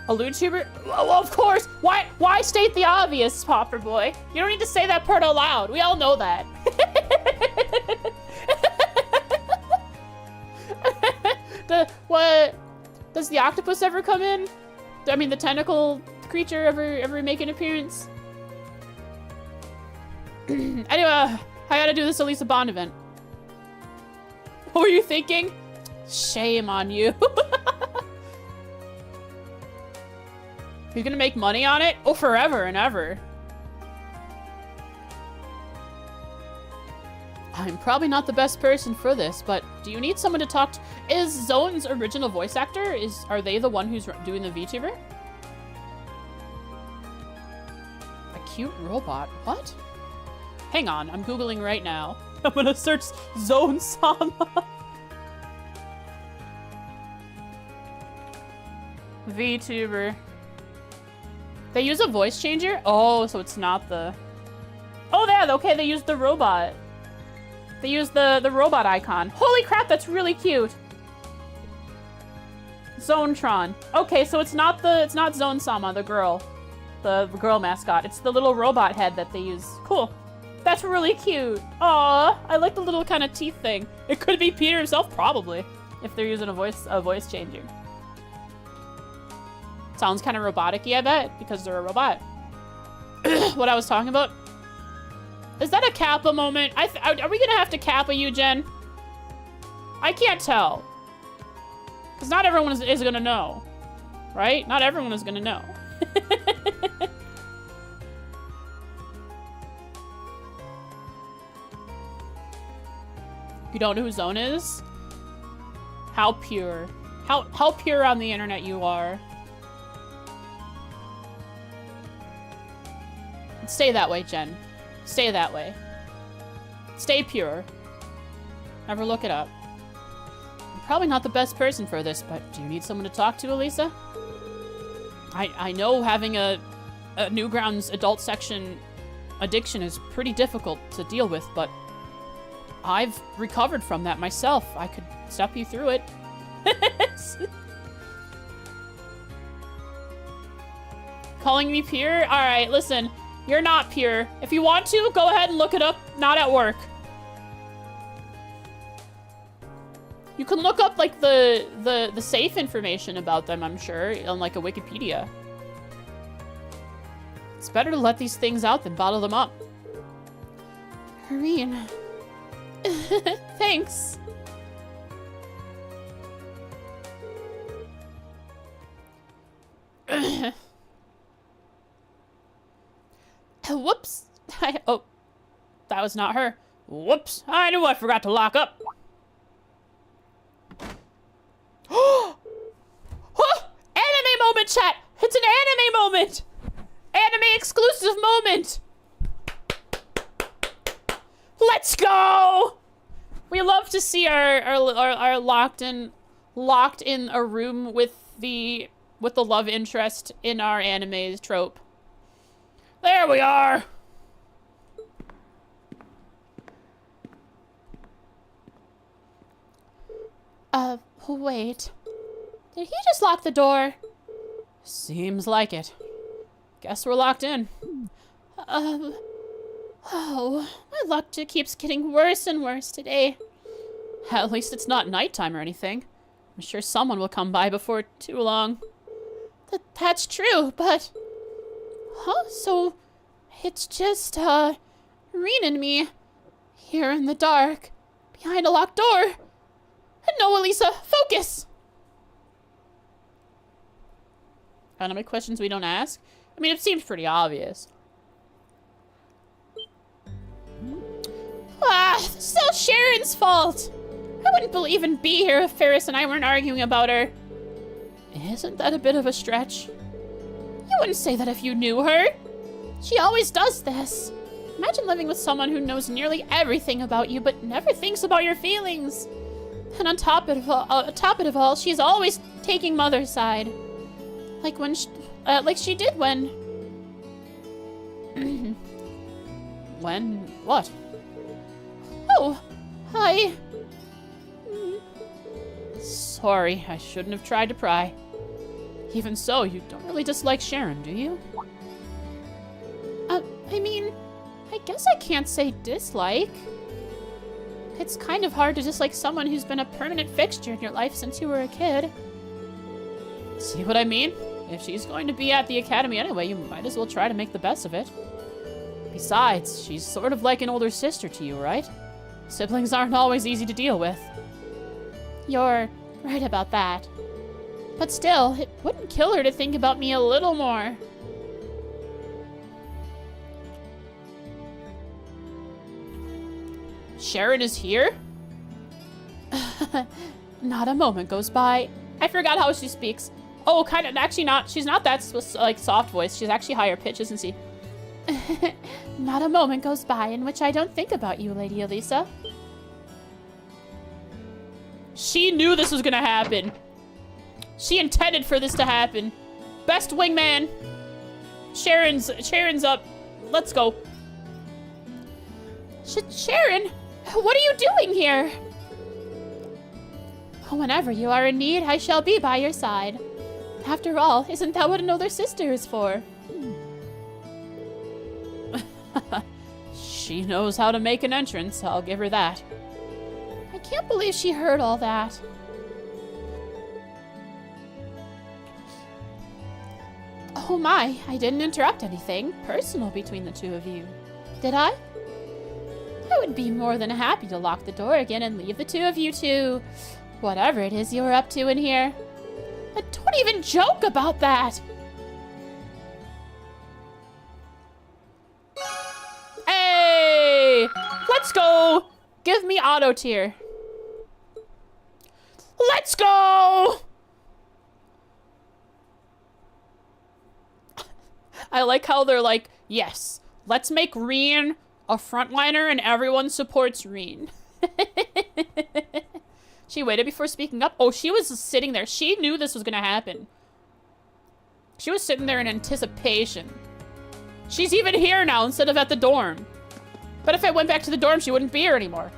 a YouTuber? Well, of course. Why state the obvious, Popper Boy? You don't need to say that part out loud. We all know that. What? Does the octopus ever come in? I mean, the tentacle creature ever make an appearance? Anyway, I gotta do this Elisa Bond event. What were you thinking? Shame on you. He's gonna make money on it? Oh, forever and ever. I'm probably not the best person for this, but do you need someone to talk to? Is Zone's original voice actor, are they the one who's doing the VTuber? A cute robot, what? Hang on, I'm Googling right now. I'm gonna search Zone Sama. VTuber. They use a voice changer? Oh, so it's not the... Oh, yeah, okay, they used the robot. They used the robot icon. Holy crap, that's really cute. Zonetron. Okay, so it's not Zone Sama, the girl mascot. It's the little robot head that they use. Cool. That's really cute. Aw, I like the little kind of teeth thing. It could be Peter himself, probably, if they're using a voice changer. Sounds kind of robotic-y, I bet, because they're a robot. What I was talking about. Is that a Kappa moment? Are we gonna have to Kappa you, Jen? I can't tell. Because not everyone is gonna know. Right? Not everyone is gonna know. You don't know who Zone is? How pure. How pure on the internet you are. Stay that way, Jen. Stay that way. Stay pure. Never look it up. I'm probably not the best person for this, but do you need someone to talk to, Elisa? I know having a Newgrounds adult section addiction is pretty difficult to deal with, but I've recovered from that myself. I could step you through it. Calling me pure? Alright, listen. You're not pure. If you want to, go ahead and look it up. Not at work. You can look up, like, the safe information about them, I'm sure, on, like, a Wikipedia. It's better to let these things out than bottle them up. Hareen. Thanks. Whoops. Oh, that was not her. Whoops. I knew I forgot to lock up. Anime moment, chat. It's an anime moment. Anime exclusive moment. Let's go. We love to see our locked in a room with the love interest in our anime trope. There we are. Wait. Did he just lock the door? Seems like it. Guess we're locked in. Oh, my luck just keeps getting worse and worse today. At least it's not nighttime or anything. I'm sure someone will come by before too long. That's true, but... Huh? So, it's just, Reen and me, here in the dark, behind a locked door. No, Elisa, focus! Anime questions we don't ask? I mean, it seems pretty obvious. This is all Sharon's fault. I wouldn't even be here if Ferris and I weren't arguing about her. Isn't that a bit of a stretch? You wouldn't say that if you knew her. She always does this. Imagine living with someone who knows nearly everything about you, but never thinks about your feelings. And on top of it all, she's always taking Mother's side. Like like she did when... When? What? Oh, hi. Sorry, I shouldn't have tried to pry. Even so, you don't really dislike Sharon, do you? I mean, I guess I can't say dislike. It's kind of hard to dislike someone who's been a permanent fixture in your life since you were a kid. See what I mean? If she's going to be at the academy anyway, you might as well try to make the best of it. Besides, she's sort of like an older sister to you, right? Siblings aren't always easy to deal with. You're right about that. But still, it wouldn't kill her to think about me a little more. Sharon is here? Not a moment goes by. I forgot how she speaks. Oh, kind of, actually not. She's not that, like, soft voice. She's actually higher pitch, isn't she? Not a moment goes by in which I don't think about you, Lady Elisa. She knew this was gonna happen. She intended for this to happen. Best wingman. Sharon's up. Let's go. Sharon, what are you doing here? Whenever you are in need, I shall be by your side. After all, isn't that what an older sister is for? She knows how to make an entrance, I'll give her that. I can't believe she heard all that. Oh my, I didn't interrupt anything personal between the two of you. Did I? I would be more than happy to lock the door again and leave the two of you to whatever it is you're up to in here. But don't even joke about that! Hey! Let's go! Give me auto tier. Let's go! I like how they're like, yes, let's make Reen a frontliner and everyone supports Reen. She waited before speaking up. Oh, she was sitting there. She knew this was gonna happen. She was sitting there in anticipation. She's even here now instead of at the dorm. But if I went back to the dorm, she wouldn't be here anymore.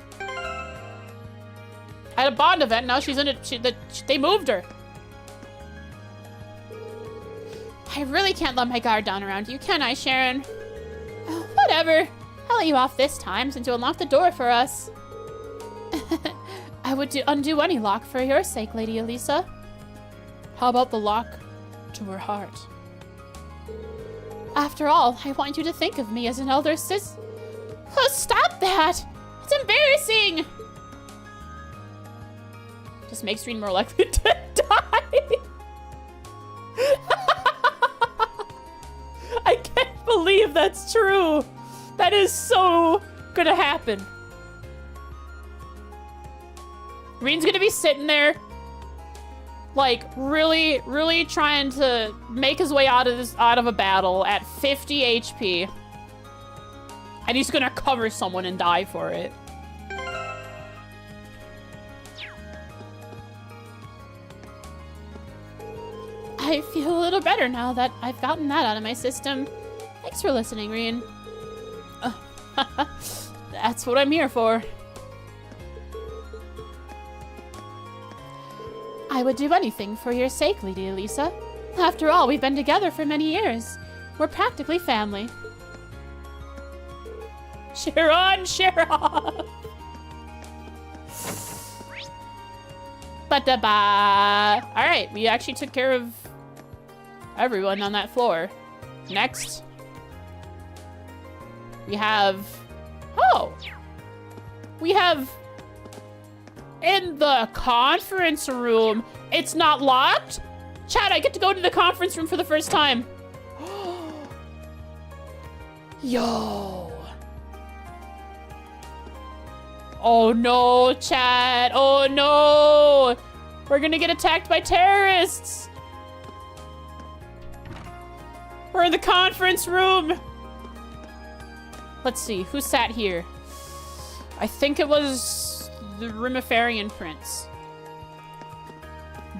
At a bond event, now she's in it. They moved her. I really can't let my guard down around you, can I, Sharon? Oh, whatever. I'll let you off this time since you unlocked the door for us. I would undo any lock for your sake, Lady Elisa. How about the lock to her heart? After all, I want you to think of me as an elder sis. Oh, stop that! It's embarrassing! Just makes Reen more likely to die. I can't believe that's true. That is so gonna happen. Reen's gonna be sitting there, like, really, really trying to make his way out of a battle at 50 HP. And he's gonna cover someone and die for it. I feel a little better now that I've gotten that out of my system. Thanks for listening, Reen. That's what I'm here for. I would do anything for your sake, Lady Elisa. After all, we've been together for many years. We're practically family. Cheer on, cheer off. Ba-da-ba. Alright, we actually took care of everyone on that floor. Next, we have... Oh! We have... In the conference room. It's not locked? Chat, I get to go to the conference room for the first time. Yo. Oh no, chat. Oh no. We're gonna get attacked by terrorists. We're in the conference room. Let's see, who sat here? I think it was the Rimifarian Prince.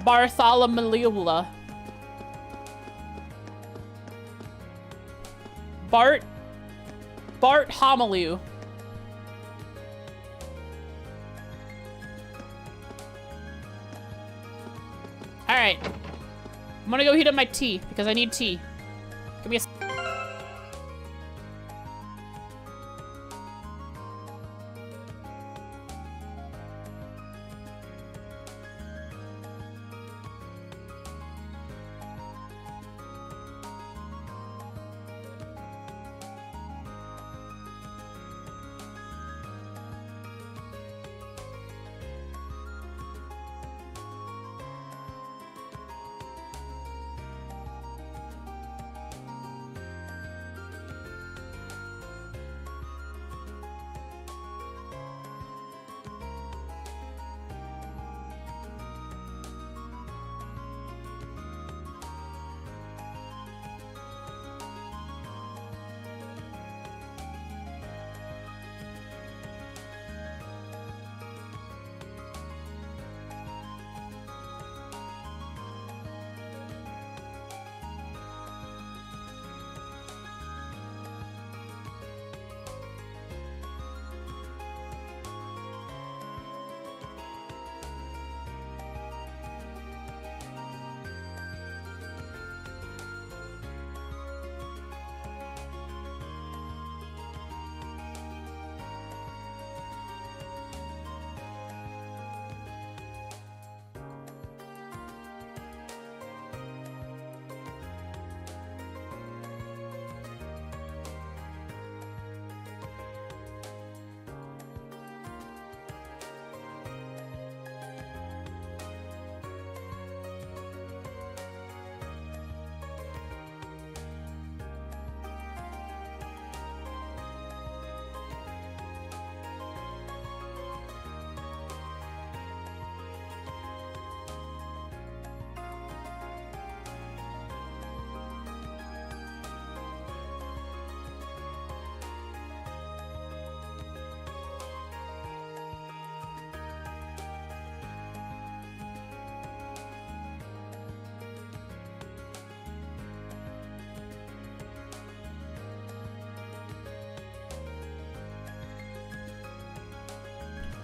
Bartholomew. Bart Homilue. Alright. I'm gonna go heat up my tea, because I need tea. Give me a...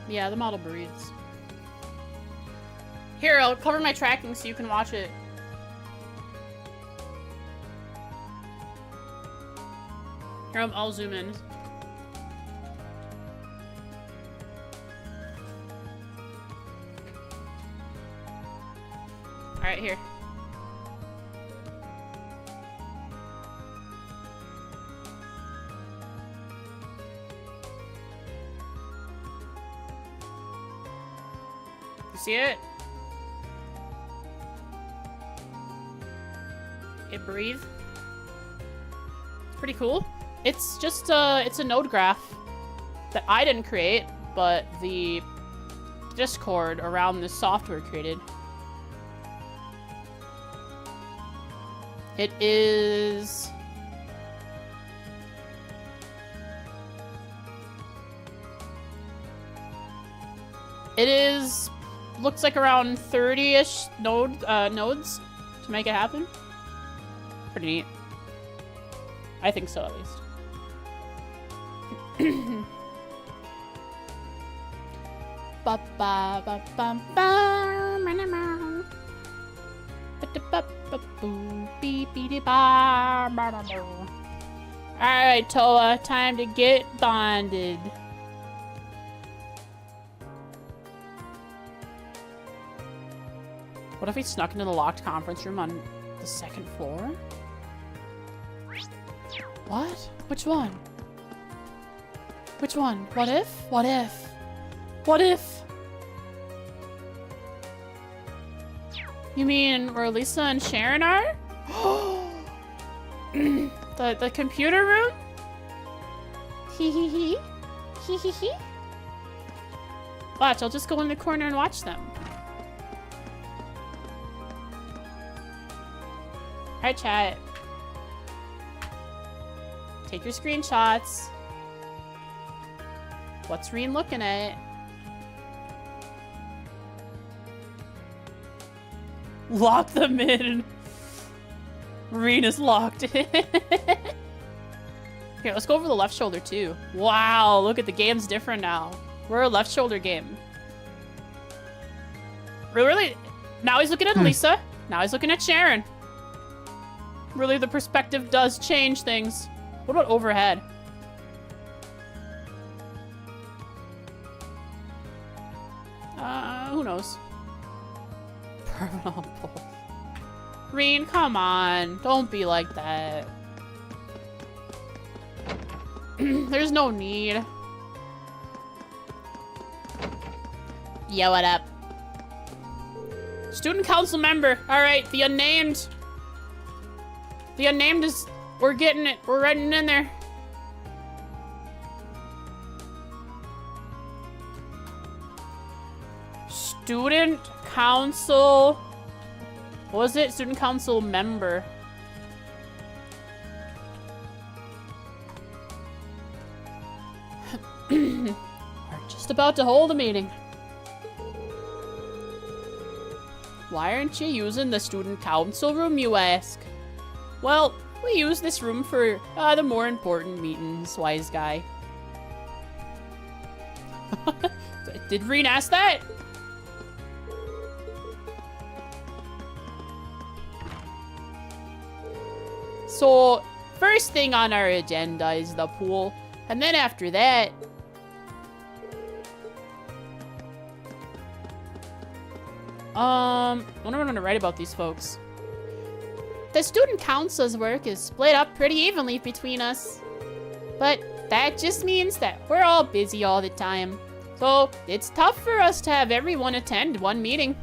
Yeah, the model breathes. Here, I'll cover my tracking so you can watch it. Here, I'll zoom in. Alright, here. You see it? It breathes. It's pretty cool. It's just it's a node graph that I didn't create, but the Discord around this software created. It is... looks like around 30-ish nodes to make it happen. Pretty neat. I think so, at least. Alright, Toa, time to get bonded. What if we snuck into the locked conference room on the second floor? What? Which one? Which one? What if? What if? What if? You mean where Lisa and Sharon are? the computer room? Hee hee hee. Hee hee hee. Watch, I'll just go in the corner and watch them. Alright, chat. Take your screenshots. What's Reen looking at? Lock them in. Reen is locked in. Here, let's go over the left shoulder too. Wow, look at the game's different now. We're a left shoulder game. Really? Now he's looking at Lisa. Now he's looking at Sharon. Really, the perspective does change things. What about overhead? Who knows? Purple. Reen, come on. Don't be like that. There's no need. Yeah, what up? Student council member. All right, the unnamed. The unnamed is... We're getting it. We're writing it in there. Student council... What was it? Student council member. We're just about to hold a meeting. Why aren't you using the student council room, you ask? Well, we use this room for the more important meetings, wise guy. Did Reen ask that? So, first thing on our agenda is the pool. And then after that... I wonder what I'm gonna write about these folks. The student council's work is split up pretty evenly between us. But that just means that we're all busy all the time. So, it's tough for us to have everyone attend one meeting.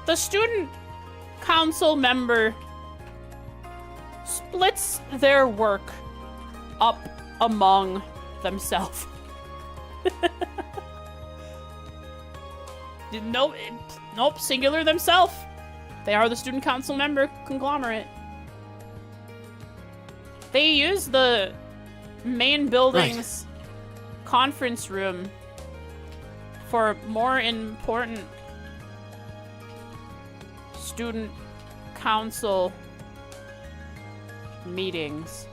The student council member splits their work up among themselves. Nope, singular themselves. They are the student council member conglomerate. They use the main building's conference room for more important student council meetings.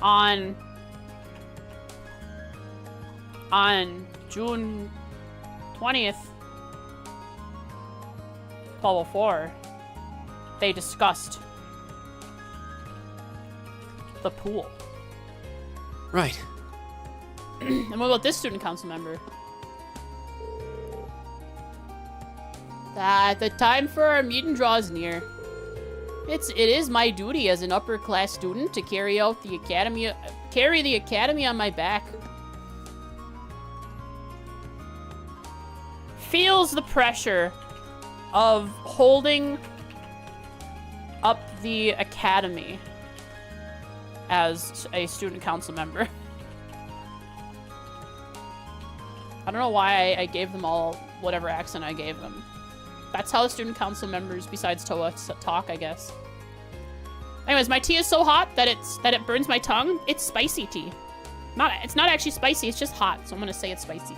On June 20th, 1204, they discussed the pool. Right. And what about this student council member? The time for our meeting draws near. It is my duty as an upper class student to carry the academy on my back. Feels the pressure of holding up the academy as a student council member. I don't know why I gave them all whatever accent I gave them. That's how the student council members, besides Toa, talk, I guess. Anyways, my tea is so hot that it burns my tongue. It's spicy tea. It's not actually spicy, it's just hot, so I'm gonna say it's spicy.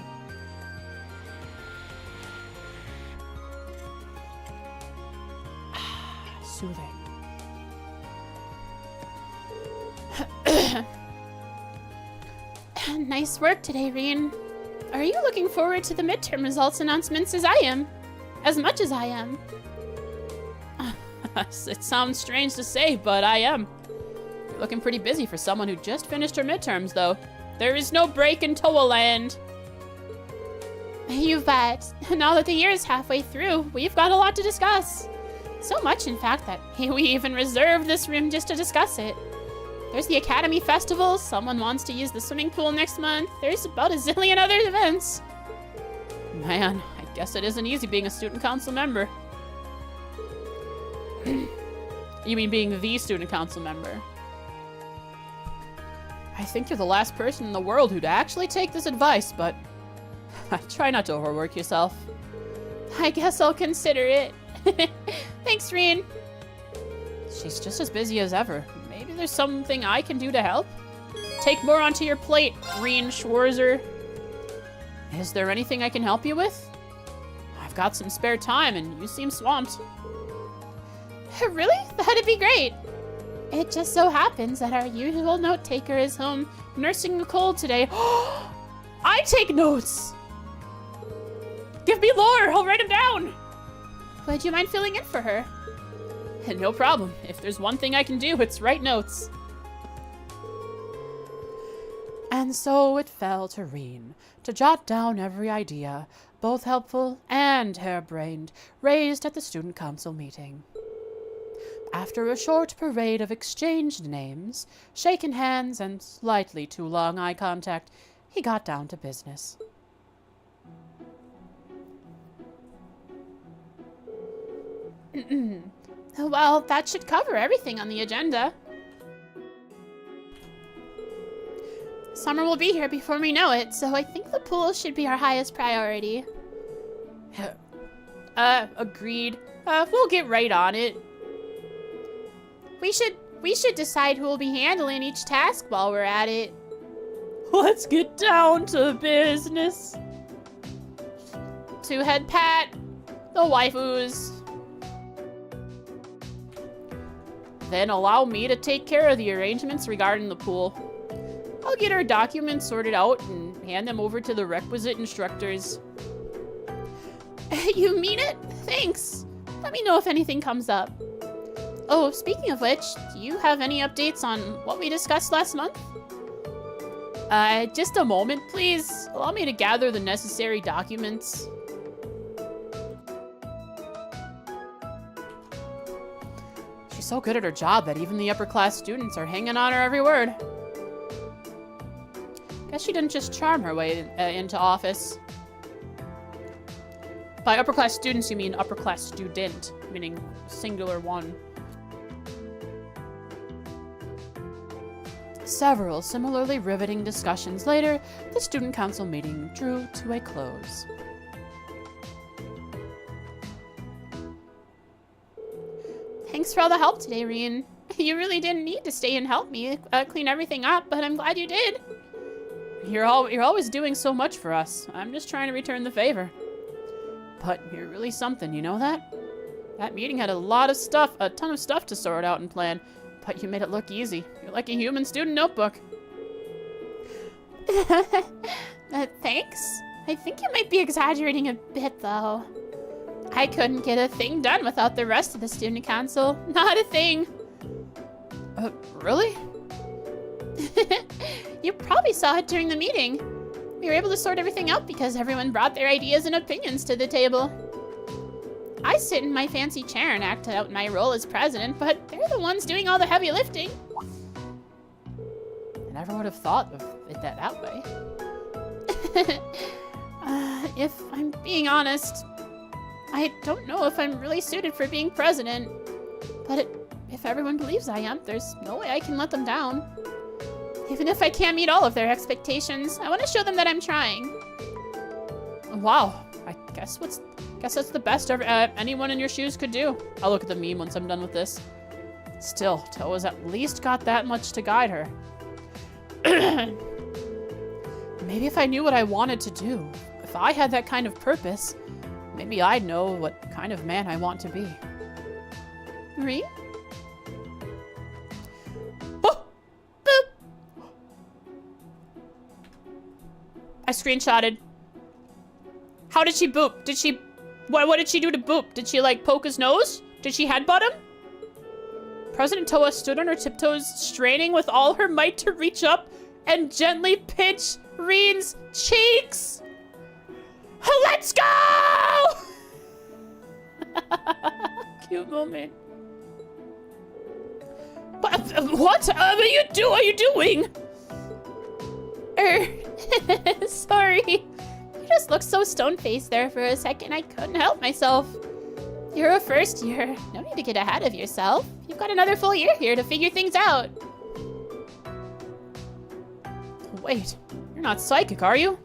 Soothing. Nice work today, Reen. Are you looking forward to the midterm results announcements as I am? As much as I am. It sounds strange to say, but I am. You're looking pretty busy for someone who just finished her midterms, though. There is no break in Toa Land. You bet. Now that the year is halfway through, we've got a lot to discuss. So much, in fact, that we even reserved this room just to discuss it. There's the Academy Festival, someone wants to use the swimming pool next month, there's about a zillion other events. Man, I guess it isn't easy being a student council member. You mean being the student council member? I think you're the last person in the world who'd actually take this advice, but Try not to overwork yourself. I guess I'll consider it. Thanks, Reen. She's just as busy as ever. Maybe there's something I can do to help? Take more onto your plate, Reen Schwarzer. Is there anything I can help you with? I've got some spare time and you seem swamped. Really? That'd be great. It just so happens that our usual note taker is home nursing a cold today. I take notes! Give me lore, I'll write them down! Would you mind filling in for her? No problem. If there's one thing I can do, it's write notes. And so it fell to Reen to jot down every idea, both helpful and harebrained, raised at the student council meeting. After a short parade of exchanged names, shaken hands, and slightly too long eye contact, he got down to business. Well, that should cover everything on the agenda. Summer will be here before we know it, so I think the pool should be our highest priority. Agreed. We'll get right on it. We should decide who will be handling each task while we're at it. Let's get down to business. Two-head pat, the waifus. Then allow me to take care of the arrangements regarding the pool. I'll get our documents sorted out and hand them over to the requisite instructors. You mean it? Thanks. Let me know if anything comes up. Oh, speaking of which, do you have any updates on what we discussed last month? Just a moment, please. Allow me to gather the necessary documents. She's so good at her job that even the upper-class students are hanging on her every word. Guess she didn't just charm her way into office. By upper-class students, you mean upper-class student, meaning singular one. Several similarly riveting discussions later, the student council meeting drew to a close. Thanks for all the help today, Reen. You really didn't need to stay and help me clean everything up, but I'm glad you did. You're always doing so much for us. I'm just trying to return the favor. But you're really something, you know that? That meeting had a ton of stuff to sort out and plan, but you made it look easy. You're like a human student notebook. Thanks? I think you might be exaggerating a bit, though. I couldn't get a thing done without the rest of the student council. Not a thing. Really? You probably saw it during the meeting. We were able to sort everything out because everyone brought their ideas and opinions to the table. I sit in my fancy chair and act out my role as president, but they're the ones doing all the heavy lifting. I never would have thought of it that way. If I'm being honest, I don't know if I'm really suited for being president, but if everyone believes I am, there's no way I can let them down. Even if I can't meet all of their expectations, I want to show them that I'm trying. Wow, I guess that's the best anyone in your shoes could do. I'll look at the meme once I'm done with this. Still, Toa's at least got that much to guide her. Maybe if I knew what I wanted to do, if I had that kind of purpose, maybe I'd know what kind of man I want to be. Marie? Oh! Boop! I screenshotted. How did she boop? Did she... What did she do to boop? Did she, like, poke his nose? Did she headbutt him? President Toa stood on her tiptoes, straining with all her might to reach up and gently pinch Reen's cheeks. Let's go! Cute moment. What are you doing? Sorry. You just looked so stone-faced there for a second, I couldn't help myself. You're a first year. No need to get ahead of yourself. You've got another full year here to figure things out. Wait, you're not psychic, are you?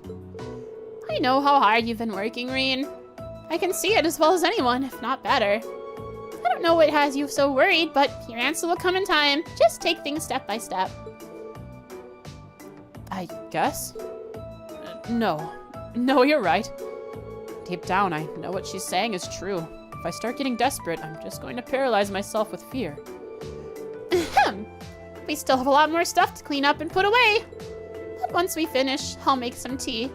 I know how hard you've been working, Reen. I can see it as well as anyone, if not better. I don't know what has you so worried, but your answer will come in time. Just take things step by step. I guess? No. No, you're right. Deep down, I know what she's saying is true. If I start getting desperate, I'm just going to paralyze myself with fear. We still have a lot more stuff to clean up and put away. But once we finish, I'll make some tea.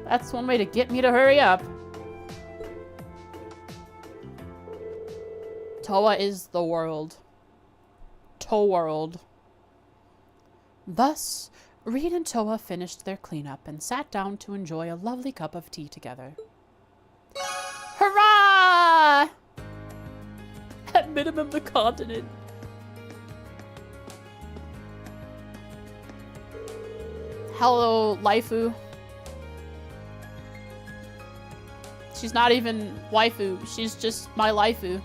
That's one way to get me to hurry up. Toa is the world. To-world. Thus, Reed and Toa finished their cleanup and sat down to enjoy a lovely cup of tea together. Hurrah! At minimum, the continent. Hello, Laifu. She's not even waifu. She's just my Laifu.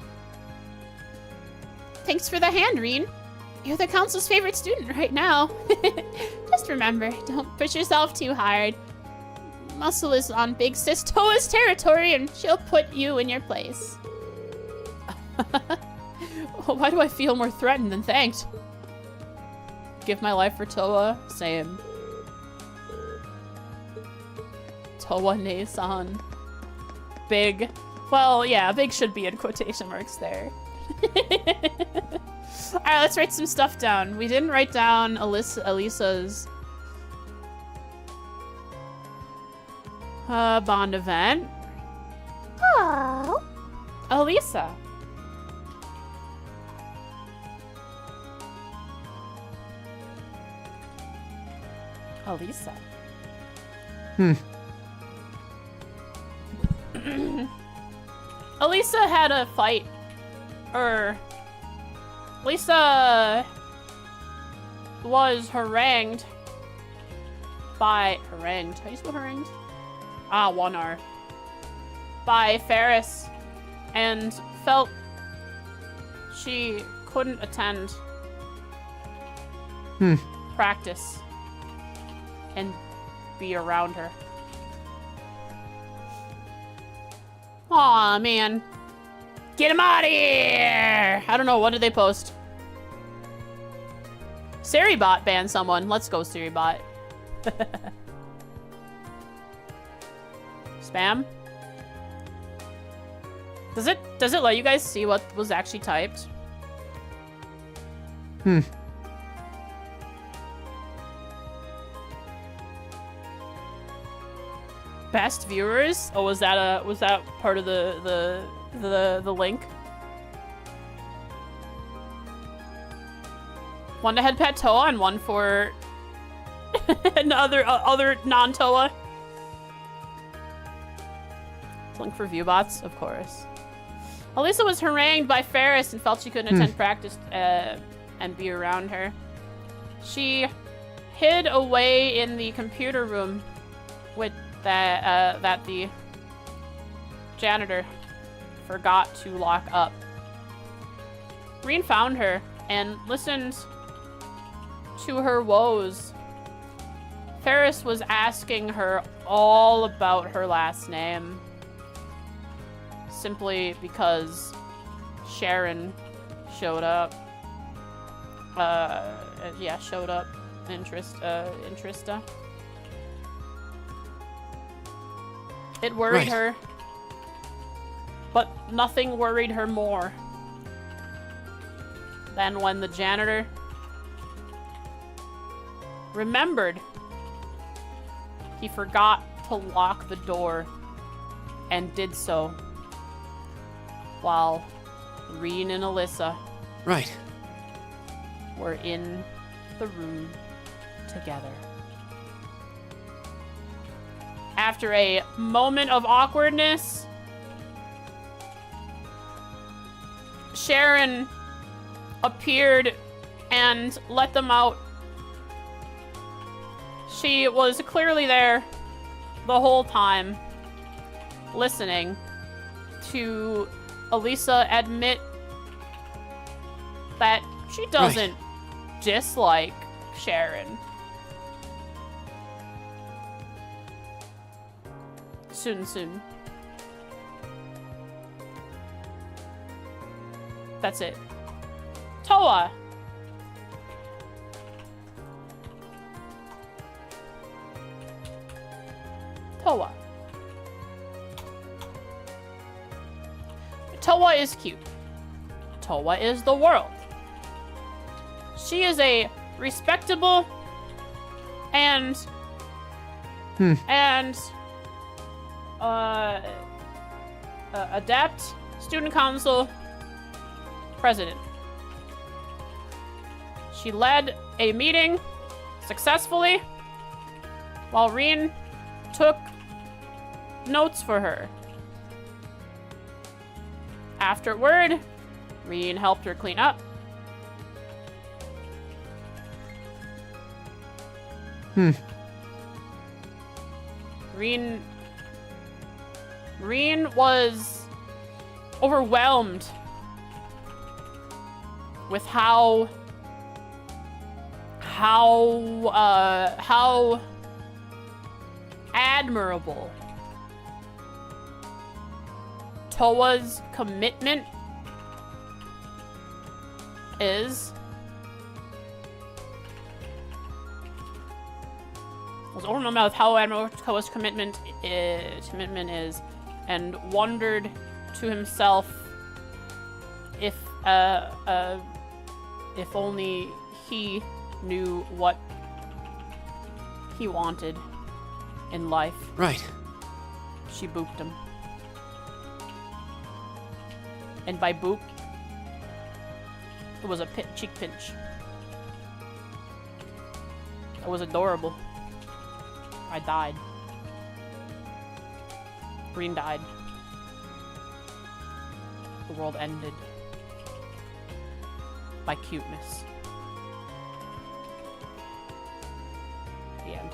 Thanks for the hand, Reen. You're the council's favorite student right now. Just remember, don't push yourself too hard. Muscle is on Big Sis Toa's territory, and she'll put you in your place. Why do I feel more threatened than thanked? Give my life for Toa? Same. Toa ne-san. Big. Well, yeah, big should be in quotation marks there. Alright, let's write some stuff down. We didn't write down Elisa's bond event. Oh. Elisa. Elisa. Elisa had a fight. Lisa was harangued by harangued. How do you spell harangued? Ah, one R. By Ferris, and felt she couldn't attend practice and be around her. Aw, man. Get him out of here! I don't know, what did they post? Seribot banned someone. Let's go, Seribot. Spam? Does it let you guys see what was actually typed? Best viewers? Oh, was that part of the link? One to head pet Toa and one for other non-Toa. Link for viewbots, of course. Elisa was harangued by Ferris and felt she couldn't attend practice and be around her. She hid away in the computer room with that the janitor forgot to lock up. Reen found her and listened to her woes. Ferris was asking her all about her last name, simply because Sharon showed up. Yeah, showed up. Interesta. It worried her, but nothing worried her more than when the janitor remembered he forgot to lock the door and did so while Reen and Alyssa were in the room together. After a moment of awkwardness, Sharon appeared and let them out. She was clearly there the whole time, listening to Elisa admit that she doesn't dislike Sharon. Soon. That's it. Toa. Toa. Toa is cute. Toa is the world. She is a respectable and adept student council president. She led a meeting successfully while Reen took notes for her. Afterward, Reen helped her clean up. Reen was overwhelmed with how admirable Toa's commitment is. Was overwhelmed with how admirable Toa's commitment is, and wondered to himself if only he knew what he wanted in life. Right. She booped him. And by boop, it was a cheek pinch. It was adorable. I died. Green died. The world ended. By cuteness. The end.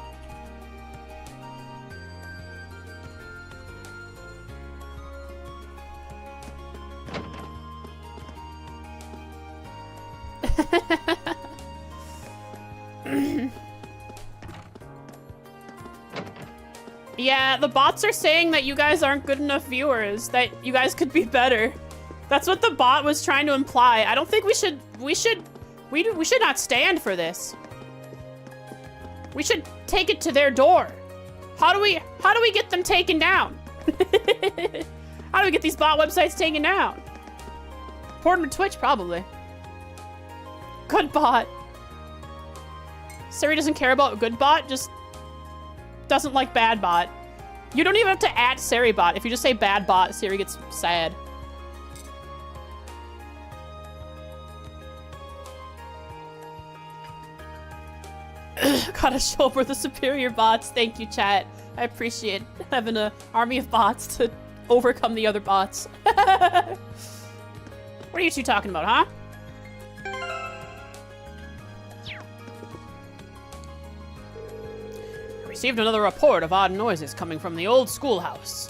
Yeah, the bots are saying that you guys aren't good enough viewers, that you guys could be better. That's what the bot was trying to imply. I don't think we should not stand for this. We should take it to their door. How do we get them taken down? How do we get these bot websites taken down? Port them to Twitch, probably. Good bot. Siri doesn't care about good bot, just doesn't like bad bot. You don't even have to add Siri bot. If you just say bad bot, Siri gets sad. Gotta show up for the superior bots. Thank you, chat. I appreciate having an army of bots to overcome the other bots. What are you two talking about, huh? Received another report of odd noises coming from the old schoolhouse.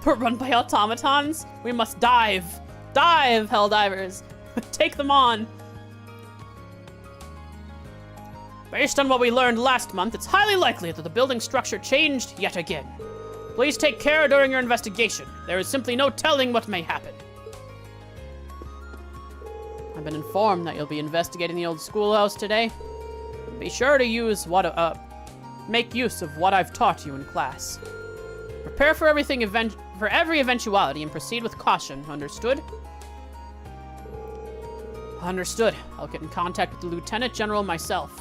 We're run by automatons? We must dive. Dive, Helldivers. Take them on. Based on what we learned last month, it's highly likely that the building structure changed yet again. Please take care during your investigation. There is simply no telling what may happen. I've been informed that you'll be investigating the old schoolhouse today. Be sure to make use of what I've taught you in class. Prepare for every eventuality and proceed with caution. Understood? Understood. I'll get in contact with the Lieutenant General myself.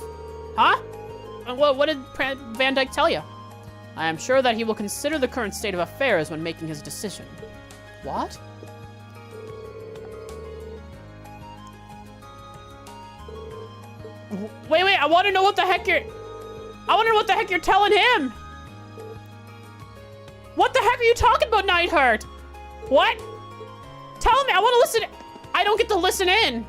Huh? What did Van Dyke tell you? I am sure that he will consider the current state of affairs when making his decision. What? Wait, I want to know what the heck you're telling him. What the heck are you talking about, Nightheart? What? Tell me, I want to listen. I don't get to listen in.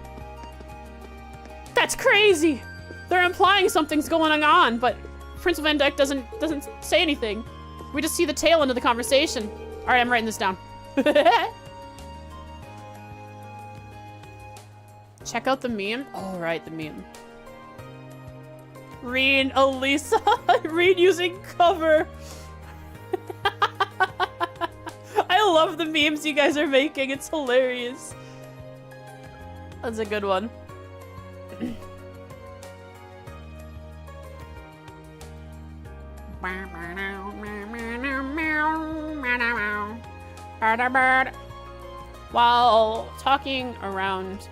That's crazy. They're implying something's going on, but Prince Van Dyke doesn't say anything. We just see the tail end of the conversation. All right, I'm writing this down. Check out the meme. All right, the meme. Reen, Elisa, Reen using cover. I love the memes you guys are making. It's hilarious. That's a good one. While talking around,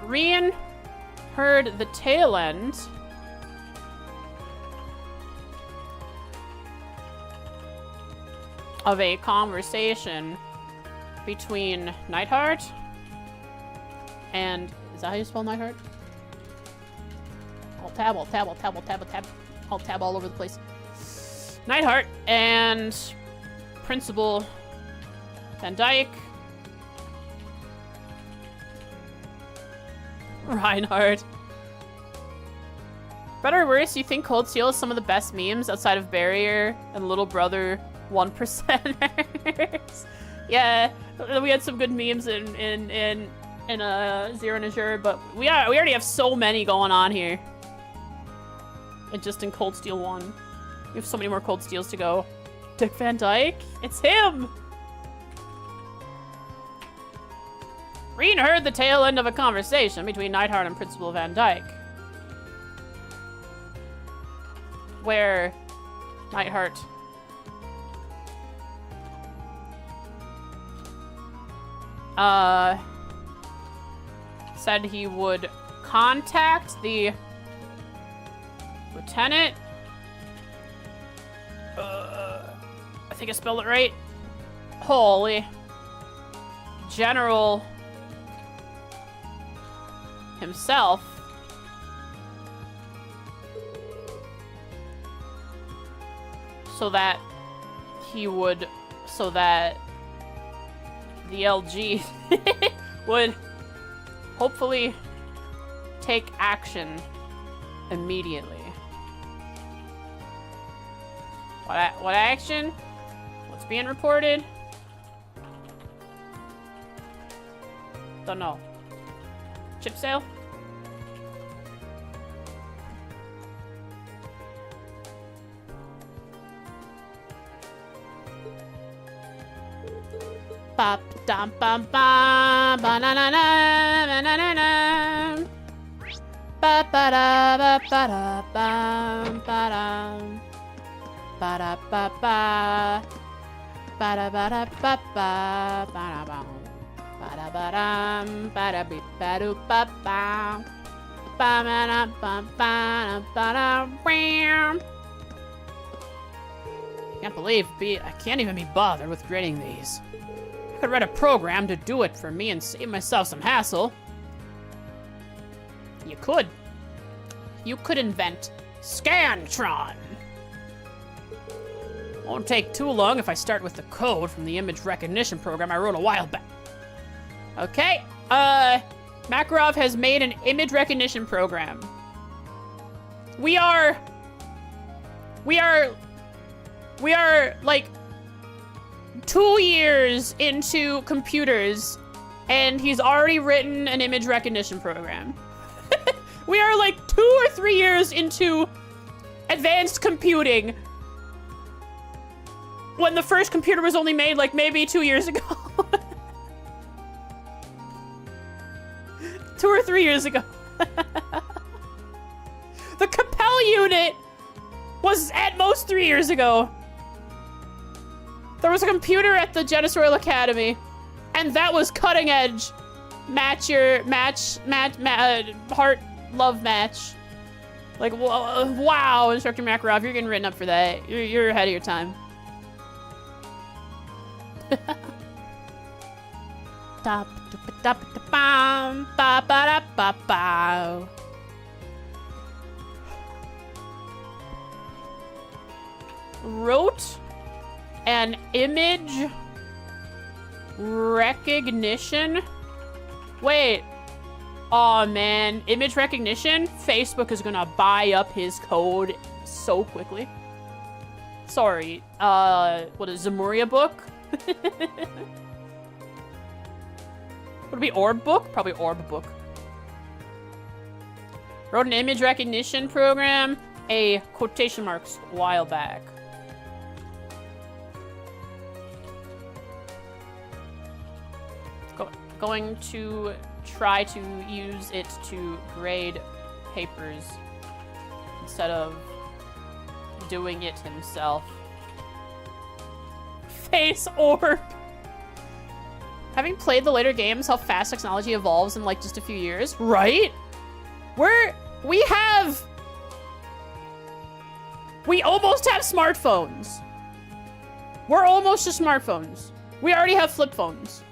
Reen heard the tail end of a conversation between Nightheart and, is that how you spell Nightheart? I'll tab all over the place. Nightheart and Principal Van Dyke. Reinhardt. Better or worse, you think Cold Steel is some of the best memes outside of Barrier and Little Brother 1%ers? Yeah, we had some good memes in Zero and Azure, but we already have so many going on here. And just in Cold Steel 1. We have so many more Cold Steels to go. Dick Van Dyke? It's him! Reen heard the tail end of a conversation between Nightheart and Principal Van Dyke. Where Nightheart said he would contact the lieutenant. I think I spelled it right. Holy. General himself. So that the LG would hopefully take action immediately. What action? What's being reported? Don't know. Chip sale? Bop dum bum bum ba na na na na na na na ba ba da ba ba da bum ba dum ba da ba ba ba da ba da ba ba ba da bum ba da ba dum ba da bi ba do ba ba ba ba da ba ba ba da bam. Can't believe I can't even be bothered with grading these. I could write a program to do it for me and save myself some hassle. You could. You could invent Scantron. Won't take too long if I start with the code from the image recognition program I wrote a while back. Okay, Makarov has made an image recognition program. We are like 2 years into computers, and he's already written an image recognition program. We are like 2 or 3 years into advanced computing, when the first computer was only made like maybe 2 years ago. 2 or 3 years ago. The Capel unit was at most 3 years ago. There was a computer at the Genesis Royal Academy, and that was cutting edge. Heart love match. Like, wow, Instructor Makarov, you're getting written up for that. You're ahead of your time. Wrote an image recognition. Wait. Aw, man. Image recognition? Facebook is gonna buy up his code so quickly. Sorry. What is Zemuria book? Would it be Orb book? Probably Orb book. Wrote an image recognition program, a quotation marks, a while back. Going to try to use it to grade papers instead of doing it himself. Face orb. Having played the later games, how fast technology evolves in like just a few years, right? We almost have smartphones. We're almost to smartphones. We already have flip phones.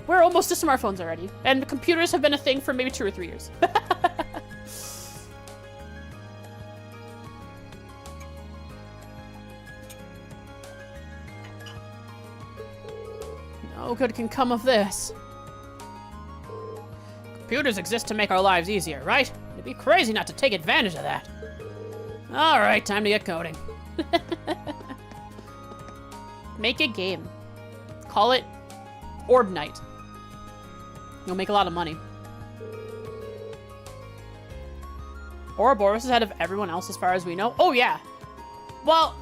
We're almost to smartphones already. And computers have been a thing for maybe 2 or 3 years. No good can come of this. Computers exist to make our lives easier, right? It'd be crazy not to take advantage of that. All right, time to get coding. Make a game. Call it Orb Night. You'll make a lot of money. Ouroboros is ahead of everyone else as far as we know. Oh, yeah. Well,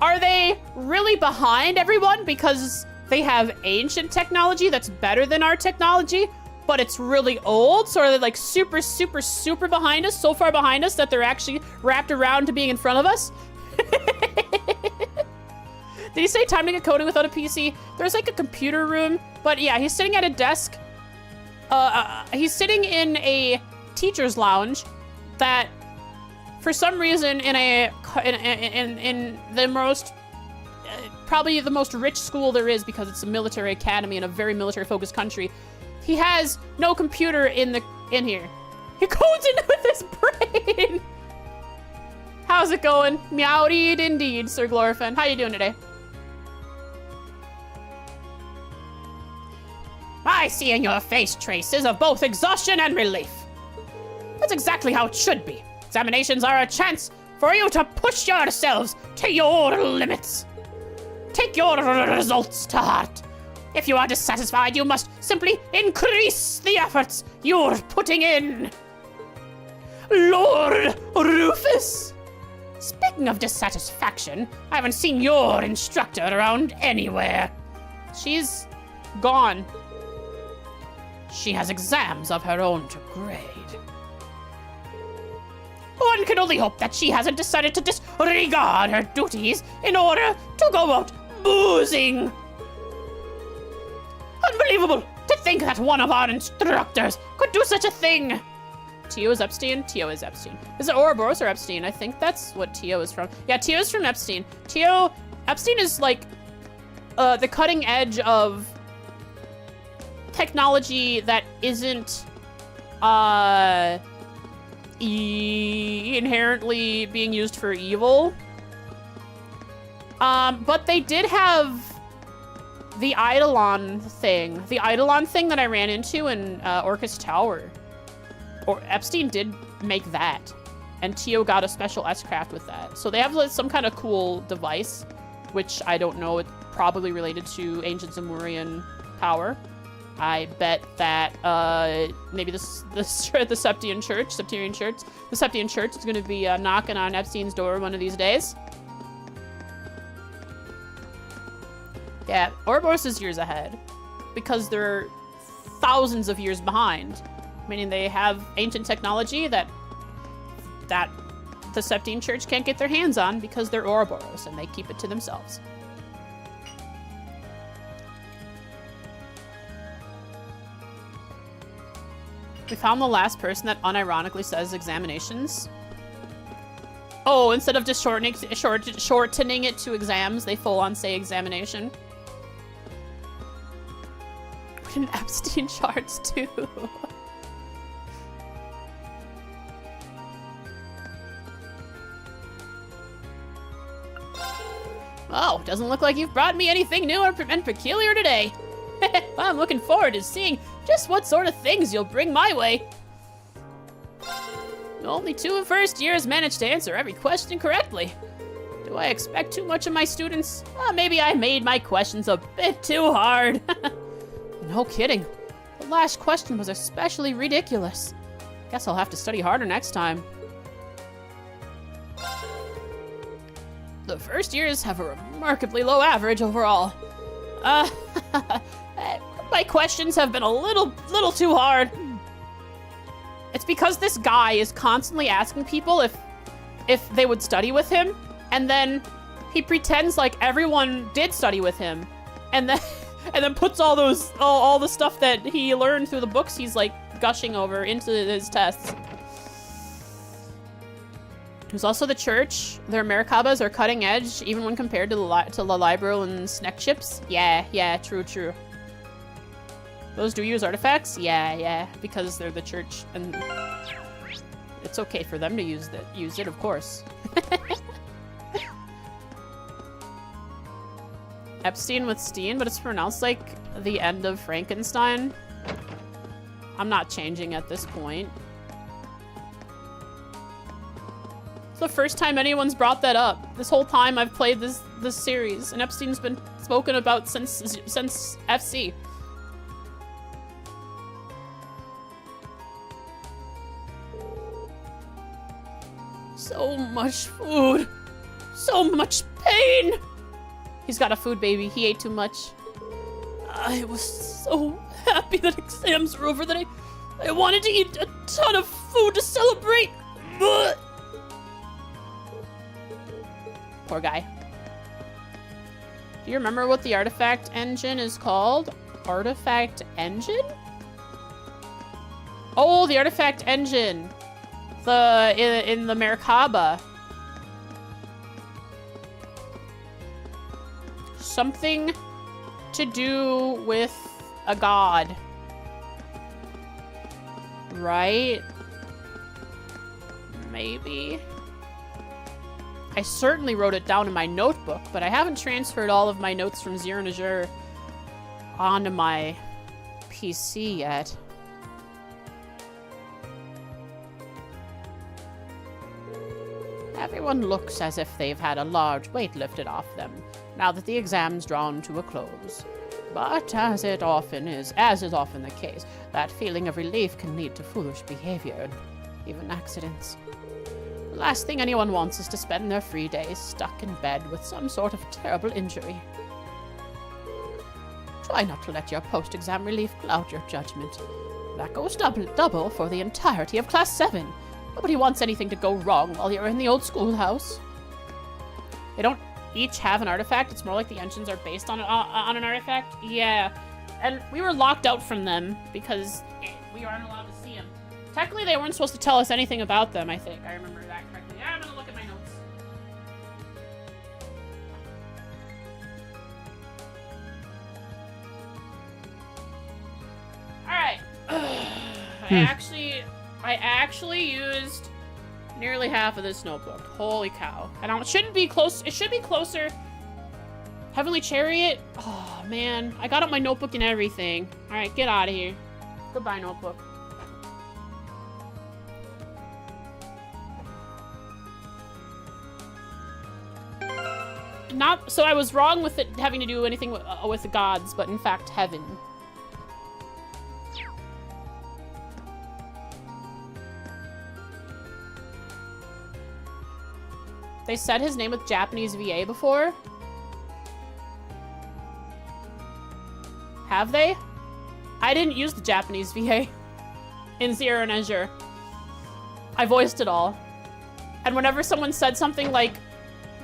are they really behind everyone because they have ancient technology that's better than our technology, but it's really old? So are they like super, super, super behind us? So far behind us that they're actually wrapped around to being in front of us? Did he say time to get coding without a PC? There's like a computer room, but yeah, he's sitting at a desk. He's sitting in a teacher's lounge that, for some reason, in the most, probably the most rich school there is because it's a military academy in a very military-focused country, he has no computer in here. He codes in with his brain. How's it going? Meowed indeed, Sir Glorifin. How you doing today? I see in your face traces of both exhaustion and relief. That's exactly how it should be. Examinations are a chance for you to push yourselves to your limits. Take your results to heart. If you are dissatisfied, you must simply increase the efforts you're putting in. Lord Rufus! Speaking of dissatisfaction, I haven't seen your instructor around anywhere. She's gone. She has exams of her own to grade. One can only hope that she hasn't decided to disregard her duties in order to go out boozing. Unbelievable to think that one of our instructors could do such a thing. Tio is Epstein? Tio is Epstein. Is it Ouroboros or Epstein? I think that's what Tio is from. Yeah, Tio is from Epstein. Epstein is like the cutting edge of technology that isn't inherently being used for evil. But they did have the Eidolon thing. The Eidolon thing that I ran into in Orcus Tower. Or Epstein did make that. And Tio got a special S-craft with that. So they have like, some kind of cool device, which I don't know. It's probably related to ancient Zemurian power. I bet that maybe the Septian Church is going to be knocking on Epstein's door one of these days. Yeah, Ouroboros is years ahead because they're thousands of years behind, meaning they have ancient technology that the Septian Church can't get their hands on because they're Ouroboros and they keep it to themselves. We found the last person that unironically says examinations. Oh, instead of just shortening it to exams, they full on say examination. In Epstein charts too. Oh, doesn't look like you've brought me anything new and peculiar today. I'm looking forward to seeing just what sort of things you'll bring my way. Only 2 first years managed to answer every question correctly. Do I expect too much of my students? Maybe I made my questions a bit too hard. No kidding. The last question was especially ridiculous. Guess I'll have to study harder next time. The first years have a remarkably low average overall. My questions have been a little too hard. It's because this guy is constantly asking people if they would study with him, and then he pretends like everyone did study with him, and then puts all the stuff that he learned through the books he's like gushing over into his tests. There's also the church. Their Merkabas are cutting edge, even when compared to the Libro and Snack chips. Yeah, true. Those do use artifacts? Yeah, because they're the church, and it's okay for them to use it, of course. Epstein with Steen, but it's pronounced like the end of Frankenstein. I'm not changing at this point. It's the first time anyone's brought that up. This whole time I've played this series, and Epstein's been spoken about since FC. So much food. So much pain. He's got a food baby. He ate too much. I was so happy that exams were over that I wanted to eat a ton of food to celebrate. But... Poor guy. Do you remember what the artifact engine is called? Artifact engine? Oh, the artifact engine. In the Merkaba. Something to do with a god. Right? Maybe. I certainly wrote it down in my notebook, but I haven't transferred all of my notes from Zero Najur onto my PC yet. Everyone looks as if they've had a large weight lifted off them, now that the exam's drawn to a close. But as is often the case, that feeling of relief can lead to foolish behavior and even accidents. The last thing anyone wants is to spend their free days stuck in bed with some sort of terrible injury. Try not to let your post-exam relief cloud your judgment. That goes double for the entirety of Class 7. Nobody wants anything to go wrong while you're in the old schoolhouse. They don't each have an artifact. It's more like the engines are based on an artifact. Yeah, and we were locked out from them because we aren't allowed to see them. Technically, they weren't supposed to tell us anything about them, I think. I remember that correctly. I'm gonna look at my notes. Alright. I actually used nearly half of this notebook. Holy cow. And it shouldn't be close. It should be closer. Heavenly Chariot. Oh, man. I got up my notebook and everything. All right, get out of here. Goodbye, notebook. So I was wrong with it having to do anything with the gods, but in fact, heaven. They said his name with Japanese VA before. Have they? I didn't use the Japanese VA in Zero Najur. I voiced it all. And whenever someone said something like,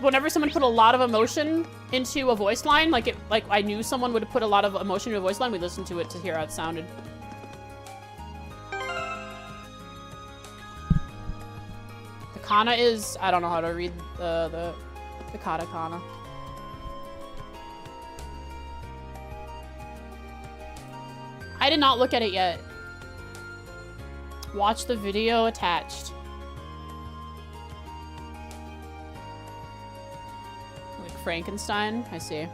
whenever someone put a lot of emotion into a voice line, like I knew someone would put a lot of emotion into a voice line, we listened to it to hear how it sounded. Kana is, I don't know how to read the katakana. I did not look at it yet. Watch the video attached. Like Frankenstein, I see.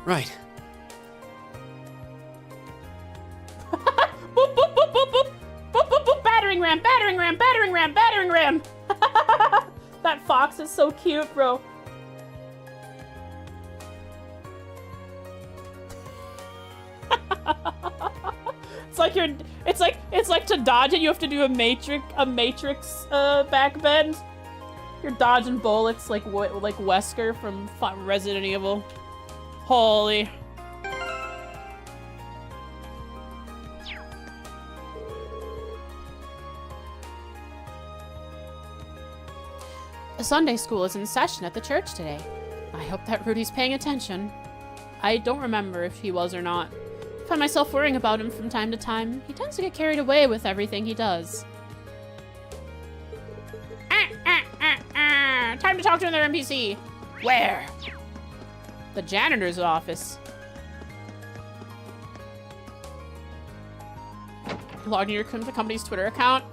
Right. Boop, boop, boop, boop, boop. Boop, boop, boop, battering ram, battering ram, battering ram, battering ram. That fox is so cute, bro. It's it's like to dodge it, you have to do a matrix back bend. You're dodging bullets like Wesker from Resident Evil. Holy. Sunday school is in session at the church today. I hope that Rudy's paying attention. I don't remember if he was or not. I find myself worrying about him from time to time. He tends to get carried away with everything he does. Time to talk to another NPC. Where? The janitor's office. Logged in your company's Twitter account.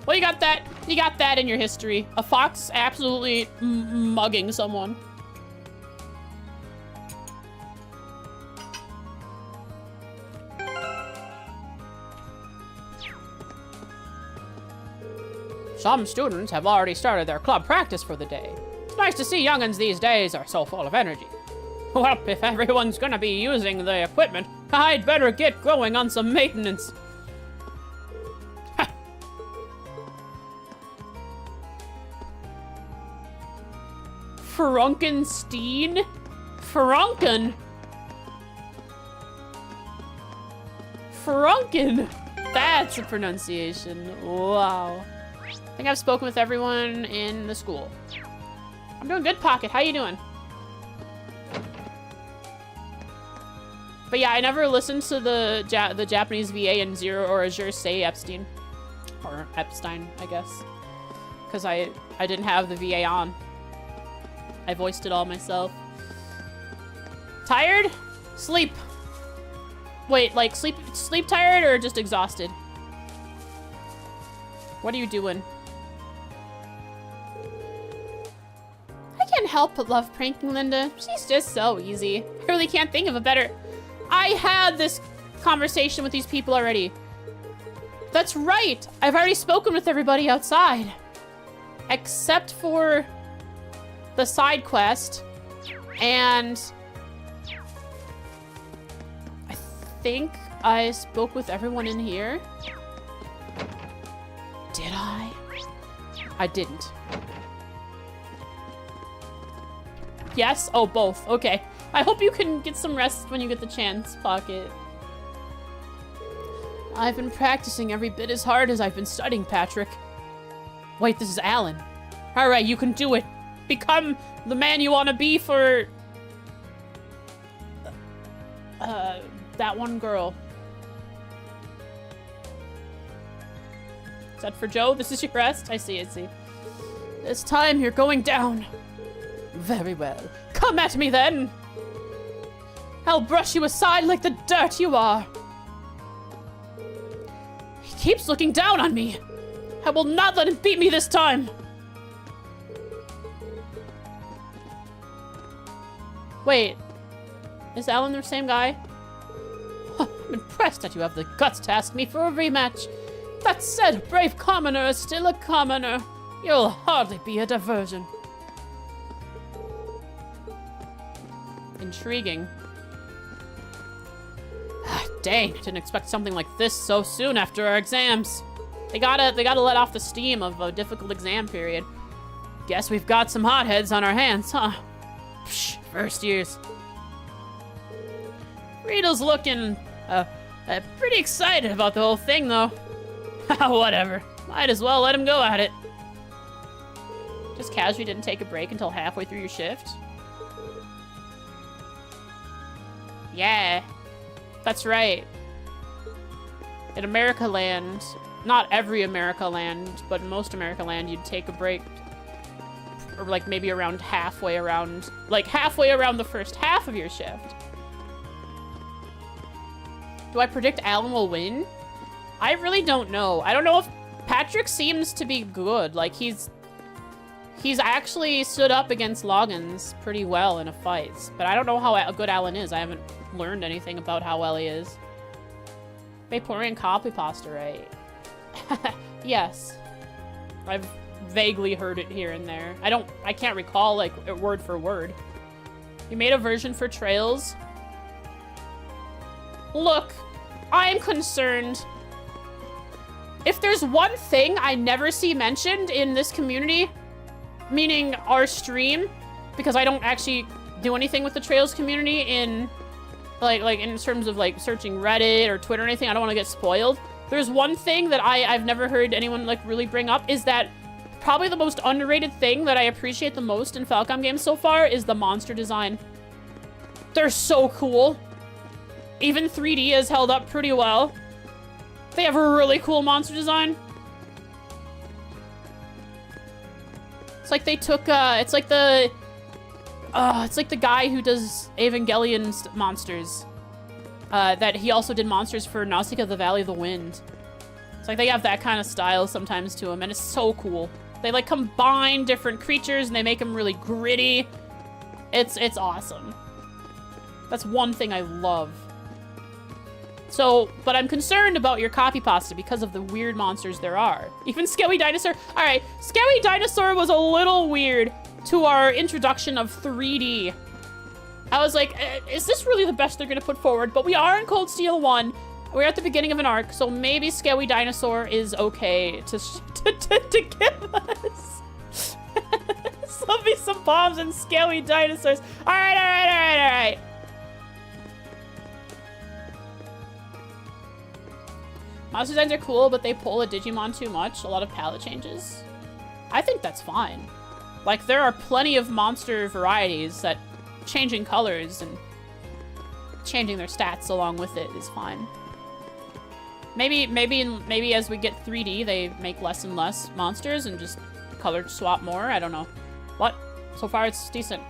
Well, you got that. You got that in your history. A fox absolutely mugging someone. Some students have already started their club practice for the day. It's nice to see young'uns these days are so full of energy. Well, if everyone's gonna be using the equipment, I'd better get going on some maintenance. Frankenstein? Franken? Franken? That's a pronunciation. Wow. I think I've spoken with everyone in the school. I'm doing good, Pocket. How you doing? But yeah, I never listened to the Japanese VA in Zero or Azure say Epstein. Or Epstein, I guess. Because I didn't have the VA on. I voiced it all myself. Tired? Sleep. Wait, like sleep tired or just exhausted? What are you doing? I can't help but love pranking Linda. She's just so easy. I really can't think of a better... I had this conversation with these people already. That's right. I've already spoken with everybody outside. Except for the side quest. And I think I spoke with everyone in here. Did I? I didn't. Yes? Oh, both. Okay. I hope you can get some rest when you get the chance, Pocket. I've been practicing every bit as hard as I've been studying, Patrick. Wait, this is Alan. Alright, you can do it. Become the man you want to be for... that one girl. Is that for Joe? This is your rest? I see, I see. This time you're going down. Very well. Come at me then! I'll brush you aside like the dirt you are. He keeps looking down on me. I will not let him beat me this time. Wait. Is Alan the same guy? I'm impressed that you have the guts to ask me for a rematch. That said, a brave commoner is still a commoner. You'll hardly be a diversion. Intriguing. Ah, dang, I didn't expect something like this so soon after our exams. They gotta let off the steam of a difficult exam period. Guess we've got some hotheads on our hands, huh? Psh, first years. Rita's looking pretty excited about the whole thing, though. Whatever. Might as well let him go at it. Just casually didn't take a break until halfway through your shift? Yeah. That's right. In America Land, not every America Land, but most America Land, you'd take a break, or like maybe around halfway around the first half of your shift. Do I predict Alan will win? I really don't know. I don't know if Patrick seems to be good. Like he's actually stood up against Loggins pretty well in a fight, but I don't know how good Alan is. I haven't learned anything about how well he is. Vaporeon copy pasta, right? Yes. I've vaguely heard it here and there. I can't recall like word for word. You made a version for Trails? Look, I'm concerned. If there's one thing I never see mentioned in this community, meaning our stream, because I don't actually do anything with the Trails community in, like in terms of like searching Reddit or Twitter or anything, I don't want to get spoiled. There's one thing that I've never heard anyone like really bring up is that probably the most underrated thing that I appreciate the most in Falcom games so far is the monster design. They're so cool. Even 3D has held up pretty well. They have a really cool monster design. It's like they took, it's like the guy who does Evangelion monsters. That he also did monsters for Nausicaa, the Valley of the Wind. It's like they have that kind of style sometimes to them, and it's so cool. They like combine different creatures and they make them really gritty. It's awesome. That's one thing I love. So, but I'm concerned about your copy pasta because of the weird monsters there are. Even Skelly Dinosaur. All right, Skelly Dinosaur was a little weird to our introduction of 3D. I was like, is this really the best they're gonna put forward? But we are in Cold Steel 1. We're at the beginning of an arc, so maybe Skelly Dinosaur is okay to give us. Love me some bombs and Skelly Dinosaurs. All right. Monster designs are cool, but they pull a Digimon too much. A lot of palette changes. I think that's fine. Like, there are plenty of monster varieties that changing colors and changing their stats along with it is fine. Maybe as we get 3D, they make less and less monsters and just color swap more. I don't know. What? So far, it's decent.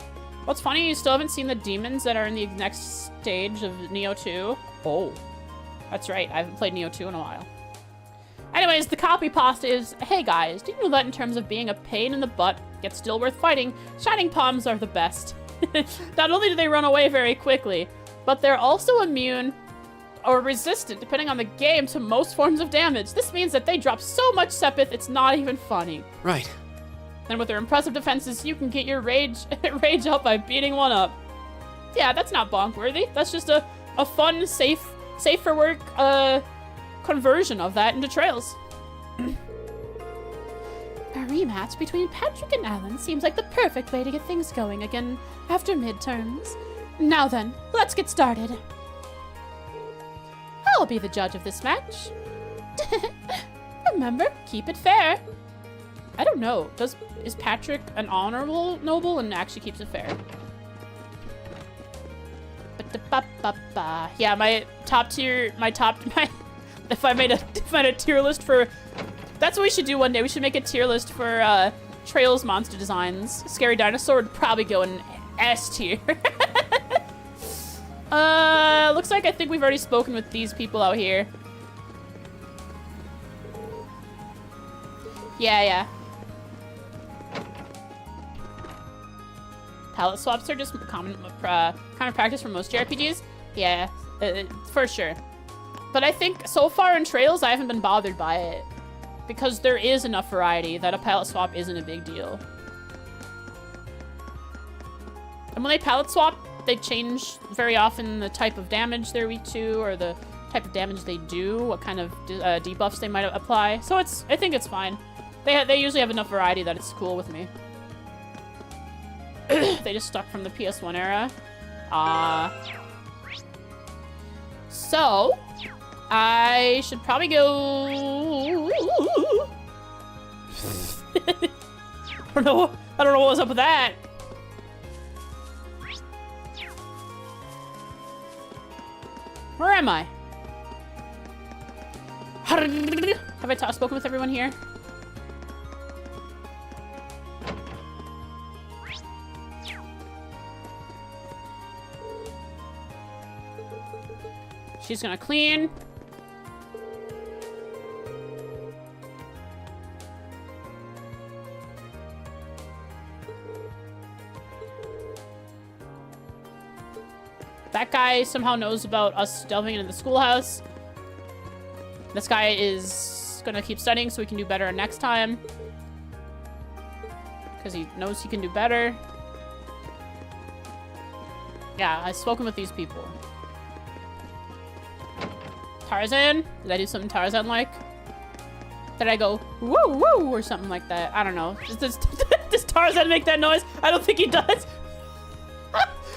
What's funny, you still haven't seen the demons that are in the next stage of Neo 2. Oh. That's right, I haven't played Neo 2 in a while. Anyways, the copy pasta is, hey guys, did you know that in terms of being a pain in the butt, yet still worth fighting, Shining Palms are the best. Not only do they run away very quickly, but they're also immune or resistant, depending on the game, to most forms of damage. This means that they drop so much Sepith, it's not even funny. Right. And with their impressive defenses, you can get your rage up by beating one up. Yeah, that's not bonk-worthy. That's just a fun, safe for work conversion of that into Trails. A rematch between Patrick and Alan seems like the perfect way to get things going again after midterms. Now then, let's get started. I'll be the judge of this match. Remember, keep it fair. I don't know. Is Patrick an honorable noble and actually keeps it fair? Yeah, if I made a tier list for, that's what we should do one day. We should make a tier list for Trails monster designs. Scary Dinosaur would probably go in S tier. Looks like I think we've already spoken with these people out here. Yeah. Palette swaps are just common practice for most JRPGs. Yeah, for sure. But I think so far in Trails, I haven't been bothered by it. Because there is enough variety that a palette swap isn't a big deal. And when they palette swap, they change very often the type of damage they're weak to, or the type of damage they do, what kind of debuffs they might apply. So I think it's fine. They usually have enough variety that it's cool with me. They just stuck from the PS1 era. So I should probably go. I don't know what was up with that. Where am I? Have I spoken with everyone here? She's gonna clean. That guy somehow knows about us delving into the schoolhouse. This guy is gonna keep studying so we can do better next time. Because he knows he can do better. Yeah, I've spoken with these people. Tarzan? Did I do something Tarzan-like? Did I go, woo, woo, or something like that? I don't know. Does Tarzan make that noise? I don't think he does.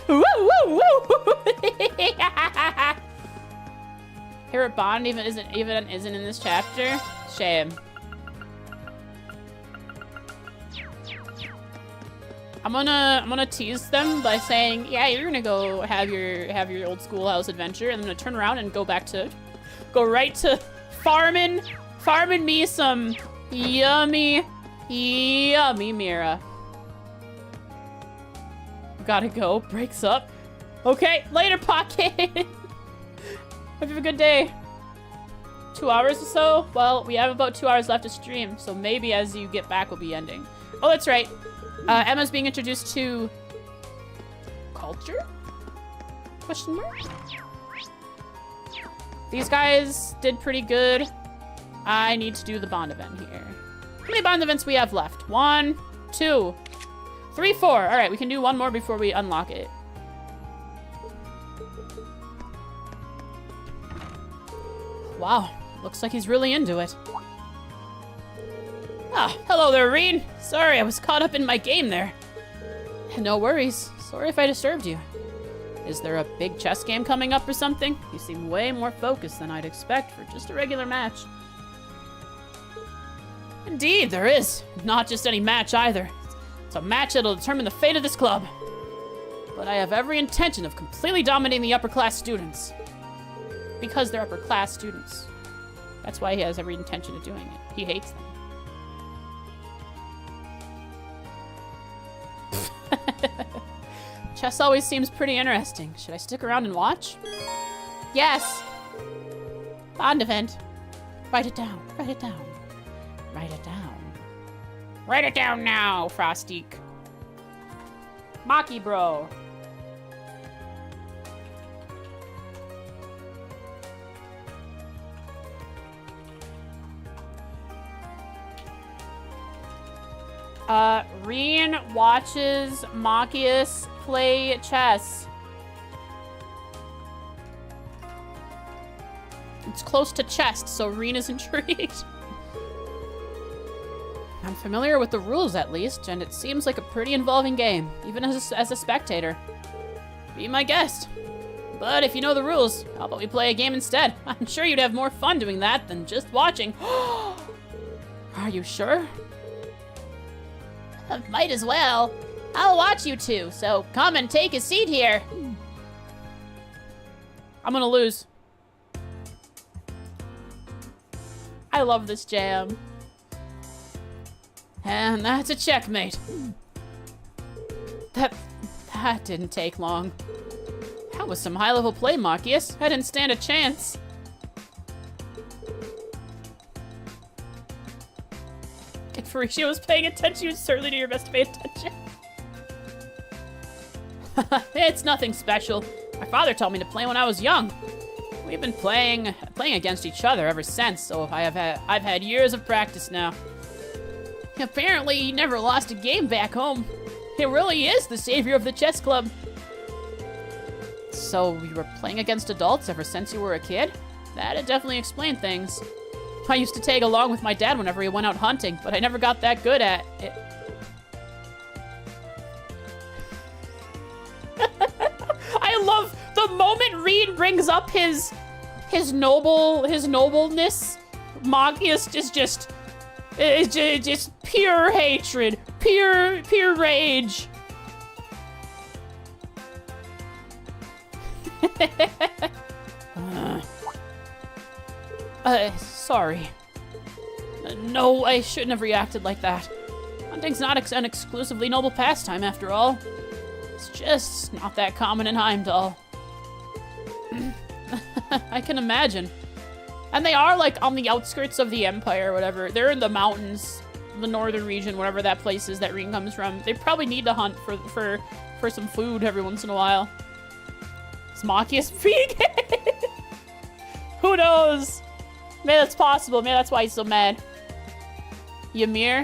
Woo, woo, woo. Favorite Bond isn't in this chapter? Shame. I'm gonna tease them by saying, yeah, you're gonna go have your old schoolhouse adventure, and I'm gonna turn around and go right to farming me some yummy mira. Gotta go. Breaks up. Okay, later, Pocket. Hope you have a good day. 2 hours or so? Well, we have about 2 hours left to stream, so maybe as you get back, we'll be ending. Oh, that's right. Emma's being introduced to culture? Question mark? These guys did pretty good. I need to do the bond event here. How many bond events we have left? 1, 2, 3, 4. All right, we can do one more before we unlock it. Wow, looks like he's really into it. Ah, hello there, Reen. Sorry, I was caught up in my game there. No worries. Sorry if I disturbed you. Is there a big chess game coming up or something? You seem way more focused than I'd expect for just a regular match. Indeed, there is. Not just any match either. It's a match that'll determine the fate of this club. But I have every intention of completely dominating the upper class students. Because they're upper class students. That's why he has every intention of doing it. He hates them. Chess always seems pretty interesting. Should I stick around and watch? Yes! Bond event. Write it down. Write it down. Write it down. Write it down now, Frostique. Maki bro. Reen watches Machius play chess. It's close to chest, so Reen is intrigued. I'm familiar with the rules, at least, and it seems like a pretty involving game, even as a spectator. Be my guest. But if you know the rules, how about we play a game instead? I'm sure you'd have more fun doing that than just watching. Are you sure? Might as well. I'll watch you two, so come and take a seat here. I'm gonna lose. I love this jam. And that's a checkmate. That didn't take long. That was some high-level play, Machius. I didn't stand a chance. If Faricia was paying attention, you would certainly do your best to pay attention. It's nothing special. My father taught me to play when I was young. We've been playing against each other ever since, so I've had years of practice now. Apparently, he never lost a game back home. It really is the savior of the chess club. So you were playing against adults ever since you were a kid? That'd definitely explain things. I used to tag along with my dad whenever he went out hunting, but I never got that good at it. I love the moment Reed brings up his nobleness. Machius is just pure hatred, pure rage. Sorry. No, I shouldn't have reacted like that. Hunting's not an exclusively noble pastime, after all. It's just not that common in Heimdall. I can imagine. And they are, like, on the outskirts of the Empire or whatever. They're in the mountains, the northern region, whatever that place is that Reen comes from. They probably need to hunt for some food every once in a while. Is Machius vegan? Who knows? Maybe that's possible. Maybe that's why he's so mad. Ymir?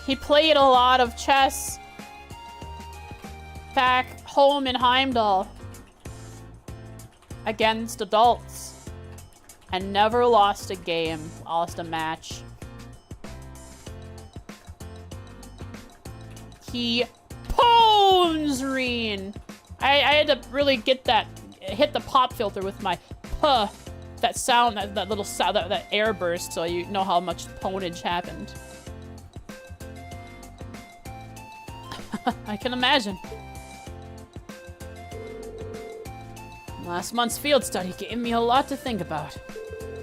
He played a lot of chess back home in Heimdall against adults and never lost a game, lost a match. He pawns Reen. I had to really get that, hit the pop filter with my puh, that sound, that little sound, that air burst, so you know how much ponage happened. I can imagine. Last month's field study gave me a lot to think about.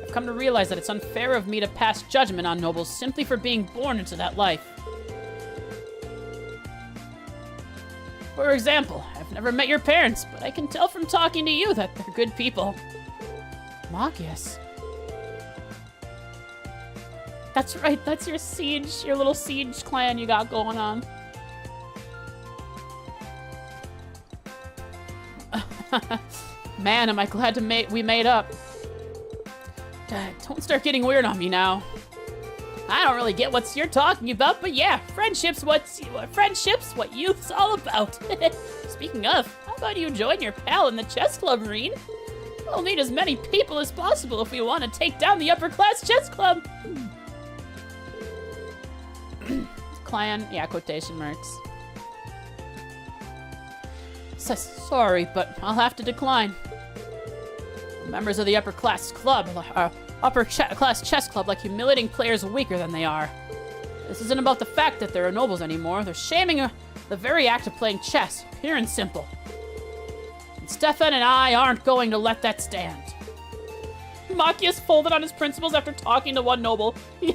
I've come to realize that it's unfair of me to pass judgment on nobles simply for being born into that life. For example, I've never met your parents, but I can tell from talking to you that they're good people. Magius. That's right, that's your siege, your little siege clan you got going on. Man, am I glad we made up. Don't start getting weird on me now. I don't really get what you're talking about, but yeah, friendship's what youth's all about. Speaking of, how about you join your pal in the chess club, Reen? We'll need as many people as possible if we want to take down the upper-class chess club. Clan, yeah, quotation marks. Sorry, but I'll have to decline. Members of the upper-class club, upper-class chess club, like humiliating players weaker than they are. This isn't about the fact that there are nobles anymore. They're shaming the very act of playing chess, pure and simple. And Stefan and I aren't going to let that stand. Machias folded on his principles after talking to one noble. Yeah.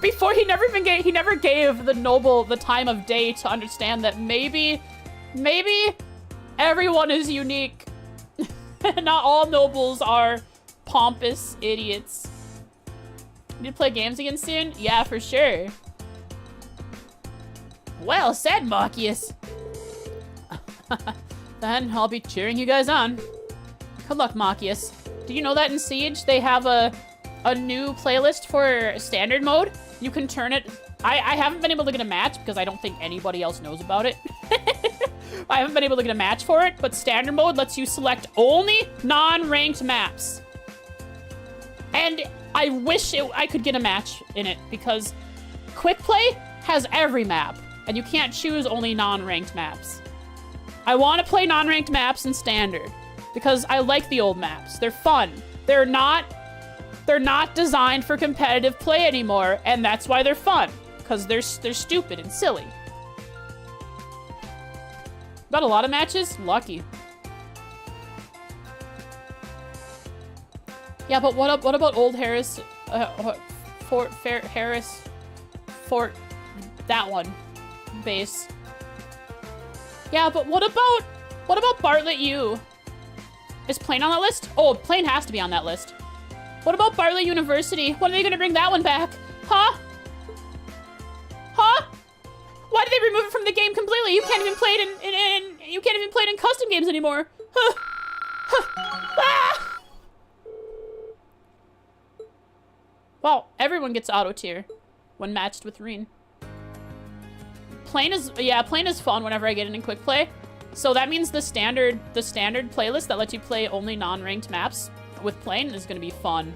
Before he never gave the noble the time of day to understand that maybe everyone is unique. Not all nobles are pompous idiots. Need to play games again soon? Yeah, for sure. Well said, Machias. Then I'll be cheering you guys on. Good luck, Machias. Do you know that in Siege they have a new playlist for standard mode? You can turn it. I haven't been able to get a match because I don't think anybody else knows about it. I haven't been able to get a match for it, but standard mode lets you select only non-ranked maps. And I wish I could get a match in it because quick play has every map and you can't choose only non-ranked maps. I want to play non-ranked maps in standard because I like the old maps. They're fun. They're not designed for competitive play anymore, and that's why they're fun because they're stupid and silly. Got a lot of matches? Lucky. Yeah, but what about Old Harris, Fort that one base? Yeah, but what about Bartlett U? Is Plain on that list? Oh, Plain has to be on that list. What about Bartlett University? When are they gonna bring that one back? Huh? Huh? Why did they remove it from the game completely? You can't even play it in custom games anymore. Ah! Well, everyone gets auto tier when matched with Reen. Plain is fun whenever I get it in quick play. So that means the standard playlist that lets you play only non-ranked maps with Plain is gonna be fun.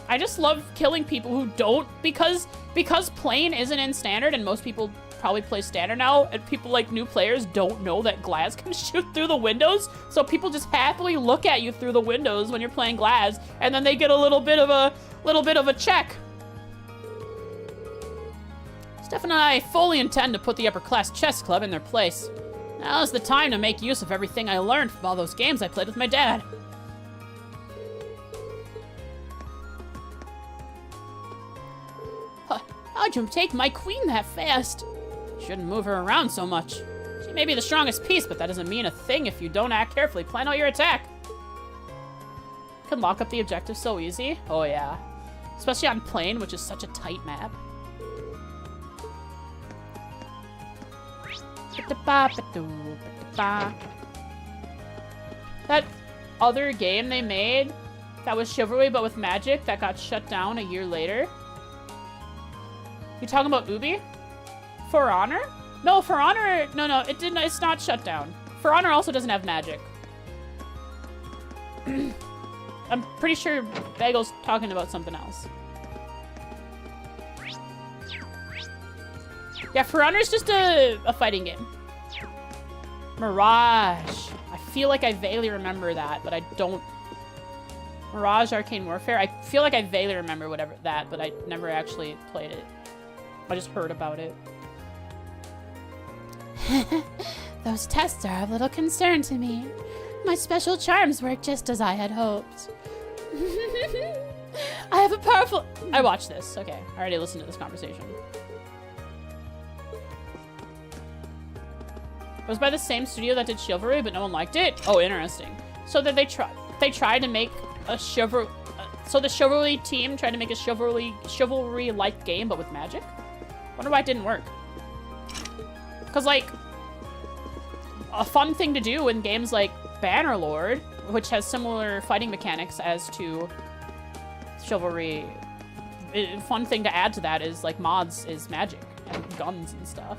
I just love killing people who don't, because Plain isn't in standard and most people probably play standard now, and people like new players don't know that Glaz can shoot through the windows, so people just happily look at you through the windows when you're playing Glaz, and then they get a little bit of a check. Stefan and I fully intend to put the upper class chess club in their place. Now's the time to make use of everything I learned from all those games I played with my dad. How'd you take my queen that fast? Shouldn't move her around so much. She may be the strongest piece, but that doesn't mean a thing if you don't act carefully. Plan out your attack. You can lock up the objective so easy. Oh yeah. Especially on Plain, which is such a tight map. That other game they made that was Chivalry but with magic that got shut down a year later. You talking about Ubi? For Honor? No, For Honor, no, it didn't, it's not shut down. For Honor also doesn't have magic. I'm pretty sure Bagel's talking about something else. Yeah, For Honor's just a fighting game. Mirage. I feel like I vaguely remember that, but I don't. Mirage Arcane Warfare. I feel like I vaguely remember whatever that, but I never actually played it. I just heard about it. Those tests are of little concern to me. My special charms work just as I had hoped. I have a powerful... I watched this. Okay, I already listened to this conversation. It was by the same studio that did Chivalry, but no one liked it? Oh, interesting. So that they tried to make a Chivalry... so the Chivalry team tried to make a Chivalry-like game, but with magic? Wonder why it didn't work. Because, like, a fun thing to do in games like Bannerlord, which has similar fighting mechanics as to Chivalry, a fun thing to add to that is, like, mods is magic and guns and stuff.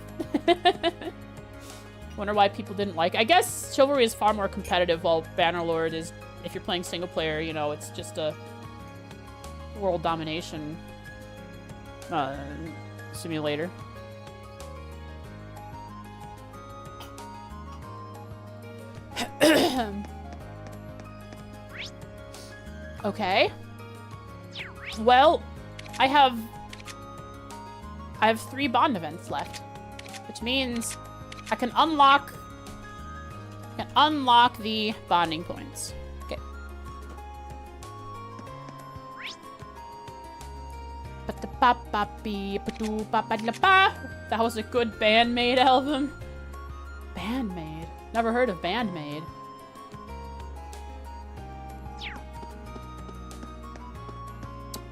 Wonder why people didn't like it. I guess Chivalry is far more competitive, while Bannerlord is, if you're playing single player, you know, it's just a world domination simulator. Okay. Well, I have 3 bond events left, which means I can unlock the bonding points. Okay. That was a good Bandmaid album. Bandmaid. Never heard of Bandmaid.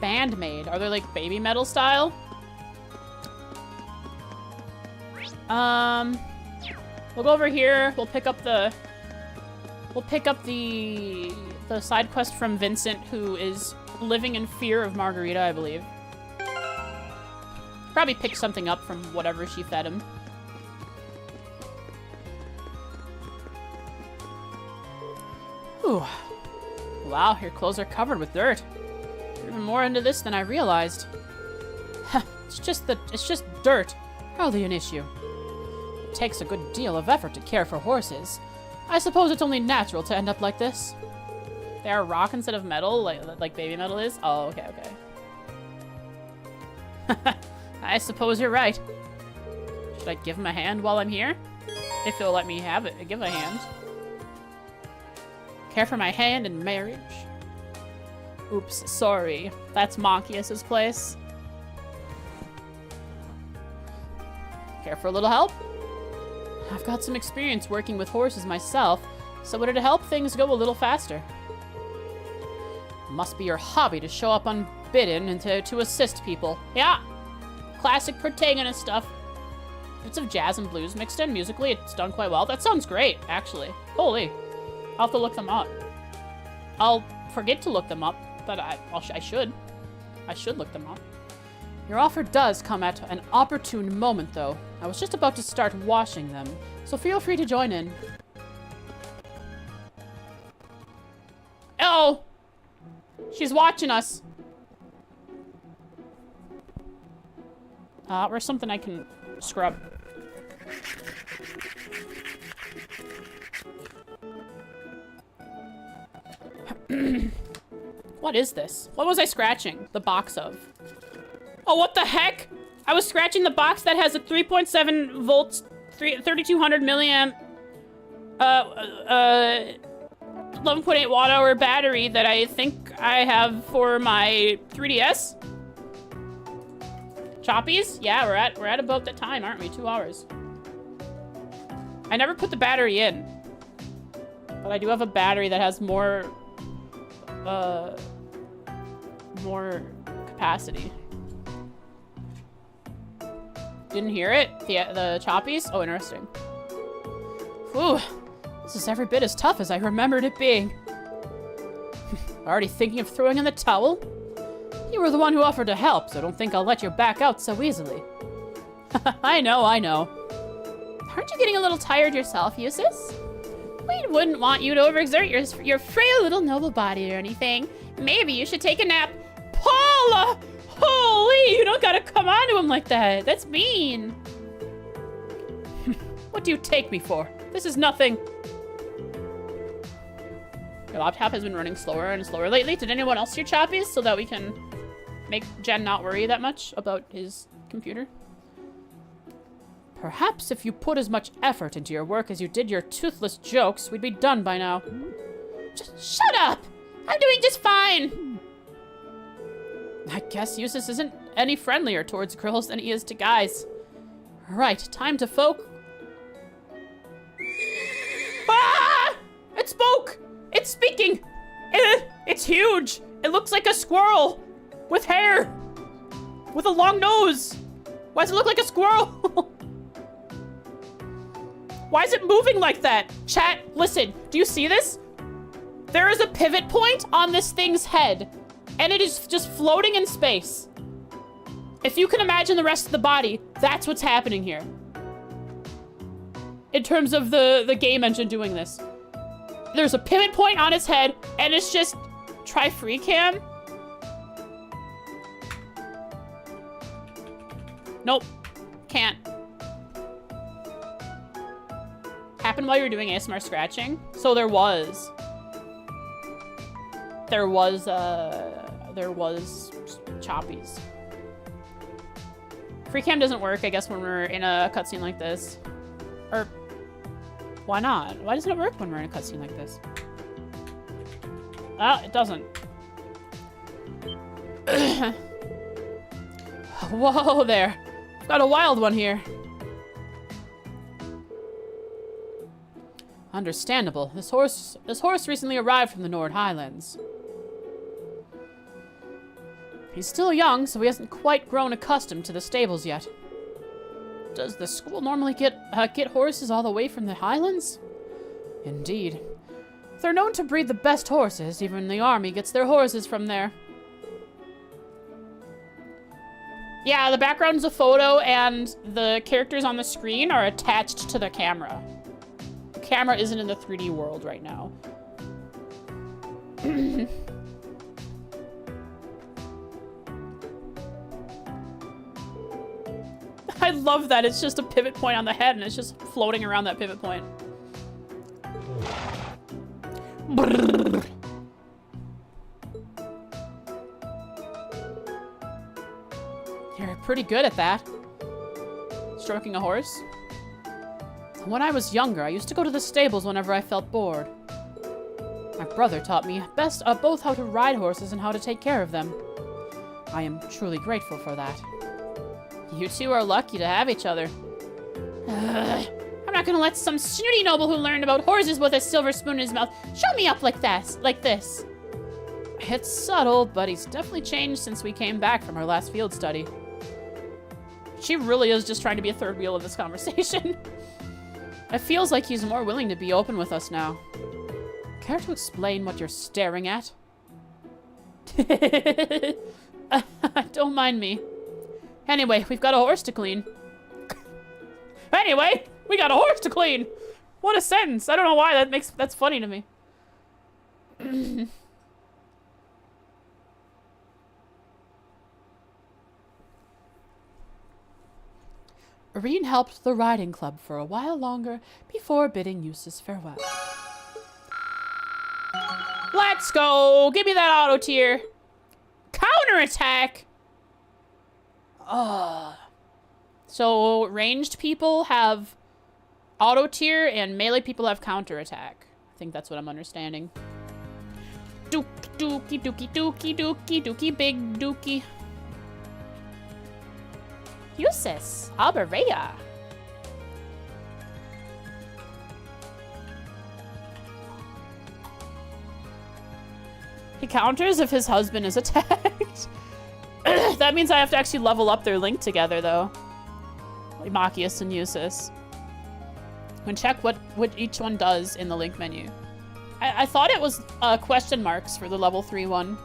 Bandmaid. Are they like baby metal style? We'll go over here. We'll pick up the side quest from Vincent, who is living in fear of Margarita, I believe. Probably pick something up from whatever she fed him. Ooh. Wow, your clothes are covered with dirt. You're even more into this than I realized. It's just dirt. Hardly an issue. It takes a good deal of effort to care for horses. I suppose it's only natural to end up like this. They are rock instead of metal, like baby metal is? Oh, okay, okay. I suppose you're right. Should I give him a hand while I'm here? If he'll let me have it, give a hand. Care for my hand in marriage? Oops, sorry. That's Monkius's place. Care for a little help? I've got some experience working with horses myself, so would it help things go a little faster? Must be your hobby to show up unbidden and to assist people. Yeah! Classic protagonist stuff. Bits of jazz and blues mixed in musically. It's done quite well. That sounds great, actually. Holy. I'll have to look them up. I'll forget to look them up, but I should. I should look them up. Your offer does come at an opportune moment, though. I was just about to start washing them, so feel free to join in. Oh! She's watching us. Where's something I can scrub? What is this? What was I scratching the box of? Oh, what the heck? I was scratching the box that has a 3.7 volts, 3200 milliamp, 11.8 watt hour battery that I think I have for my 3DS. Choppies? Yeah, we're at about that time, aren't we? 2 hours. I never put the battery in, but I do have a battery that has more capacity. Didn't hear it? The choppies? Oh, interesting. Ooh, this is every bit as tough as I remembered it being. Already thinking of throwing in the towel? You were the one who offered to help, so don't think I'll let you back out so easily. I know. Aren't you getting a little tired yourself, Eustace? We wouldn't want you to overexert your frail little noble body or anything. Maybe you should take a nap. Paula! Holy, you don't gotta come on to him like that. That's mean. What do you take me for? This is nothing. Your laptop has been running slower and slower lately. Did anyone else hear choppies so that we can make Jen not worry that much about his computer? Perhaps if you put as much effort into your work as you did your toothless jokes, we'd be done by now. Just shut up! I'm doing just fine! I guess Eustace isn't any friendlier towards girls than he is to guys. Right, time to folk. Ah! It spoke! It's speaking! It's huge! It looks like a squirrel! With hair! With a long nose! Why does it look like a squirrel? Why is it moving like that? Chat, listen, do you see this? There is a pivot point on this thing's head, and it is just floating in space. If you can imagine the rest of the body, that's what's happening here. In terms of the game engine doing this. There's a pivot point on its head, and it's just... Try free cam? Nope. Can't. Happened while you were doing ASMR scratching? So there was choppies. Free cam doesn't work, I guess, when we're in a cutscene like this. Or, why not? Why doesn't it work when we're in a cutscene like this? Ah, it doesn't. Whoa there. I've got a wild one here. Understandable. This horse recently arrived from the Nord Highlands. He's still young, so he hasn't quite grown accustomed to the stables yet. Does the school normally get horses all the way from the Highlands? Indeed. They're known to breed the best horses. Even the army gets their horses from there. Yeah, the background's a photo, and the characters on the screen are attached to the camera. The camera isn't in the 3D world right now. I love that. It's just a pivot point on the head, and it's just floating around that pivot point. You're pretty good at that. Stroking a horse. When I was younger, I used to go to the stables whenever I felt bored. My brother taught me both how to ride horses and how to take care of them. I am truly grateful for that. You two are lucky to have each other. I'm not gonna let some snooty noble who learned about horses with a silver spoon in his mouth show me up like this. It's subtle, but he's definitely changed since we came back from our last field study. She really is just trying to be a third wheel of this conversation. It feels like he's more willing to be open with us now. Care to explain what you're staring at? Don't mind me. Anyway, we've got a horse to clean. Anyway, we got a horse to clean. What a sentence. I don't know why that's funny to me. Irene helped the riding club for a while longer before bidding Eustace farewell. Let's go! Give me that auto tier. Counterattack! So ranged people have auto tier and melee people have counterattack. I think that's what I'm understanding. Dookie dookie dookie dookie dookie dookie big dookie. Eustace, Alberea. He counters if his husband is attacked. That means I have to actually level up their link together, though. Machias and Eustace. And check what each one does in the link menu. I thought it was question marks for the level 3 one.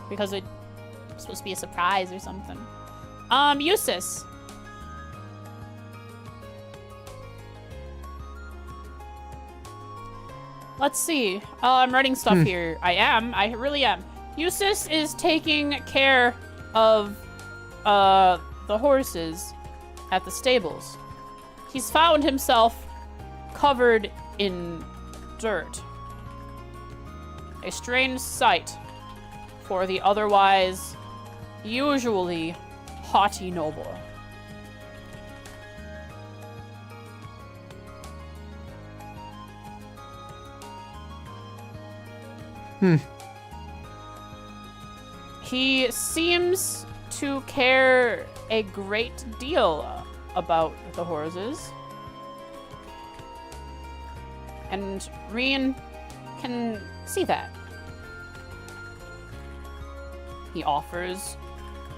Because it's supposed to be a surprise or something. Eustace. Let's see. I'm writing stuff here. I really am. Eustace is taking care of the horses at the stables. He's found himself covered in dirt. A strange sight for the otherwise usually haughty noble. He seems to care a great deal about the horses. And Rian can see that. He offers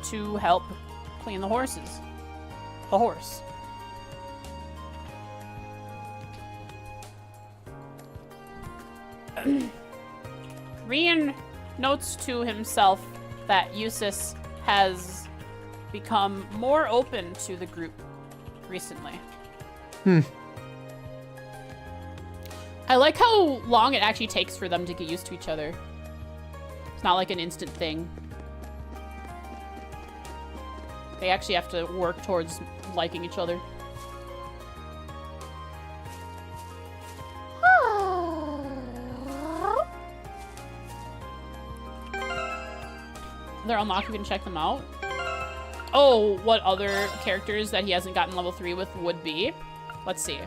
to help clean the horses. The horse. Rian notes to himself that Eustace has become more open to the group recently. I like how long it actually takes for them to get used to each other. It's not like an instant thing. They actually have to work towards liking each other. They're unlocked, we can check them out. Oh, what other characters that he hasn't gotten level 3 with would be? Let's see.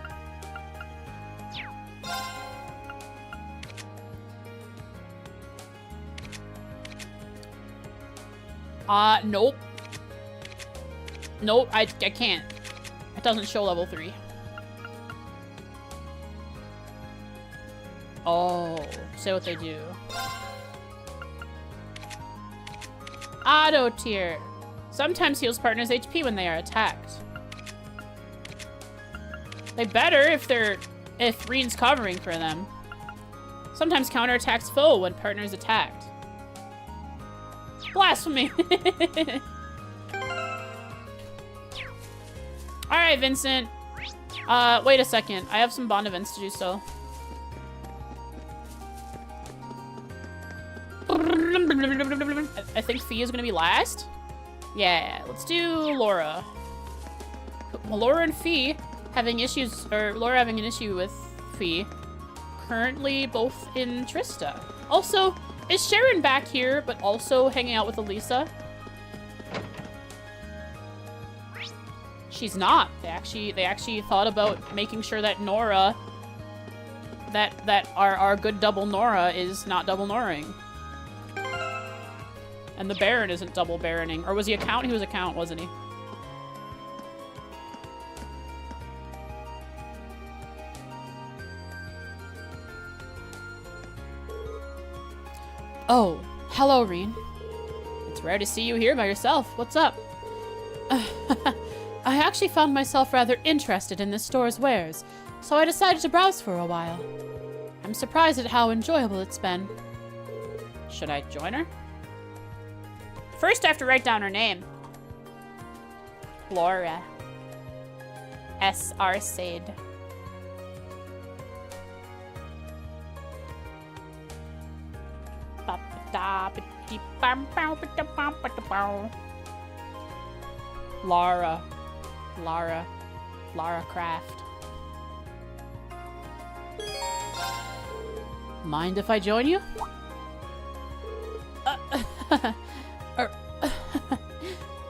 Nope. Nope, I can't. It doesn't show level 3. Oh, say what they do. Auto tier. Sometimes heals partners' HP when they are attacked. They better if Rian's covering for them. Sometimes counterattacks foe when partner's attacked. Blasphemy. Alright, Vincent. Wait a second. I have some bond events to do so. I think Fee is gonna be last. Yeah, let's do Laura. Well, Laura and Fee having issues, or Laura having an issue with Fee. Currently both in Trista. Also, is Sharon back here, but also hanging out with Elisa? She's not. They actually thought about making sure that Nora, that our good double Nora is not double Noring. And the Baron isn't double Baroning. Or was he a Count? He was a Count, wasn't he? Oh, hello, Reen. It's rare to see you here by yourself. What's up? I actually found myself rather interested in this store's wares, so I decided to browse for a while. I'm surprised at how enjoyable it's been. Should I join her? First, I have to write down her name. Laura. S.R. Sade. Lara. Lara Croft. Mind if I join you?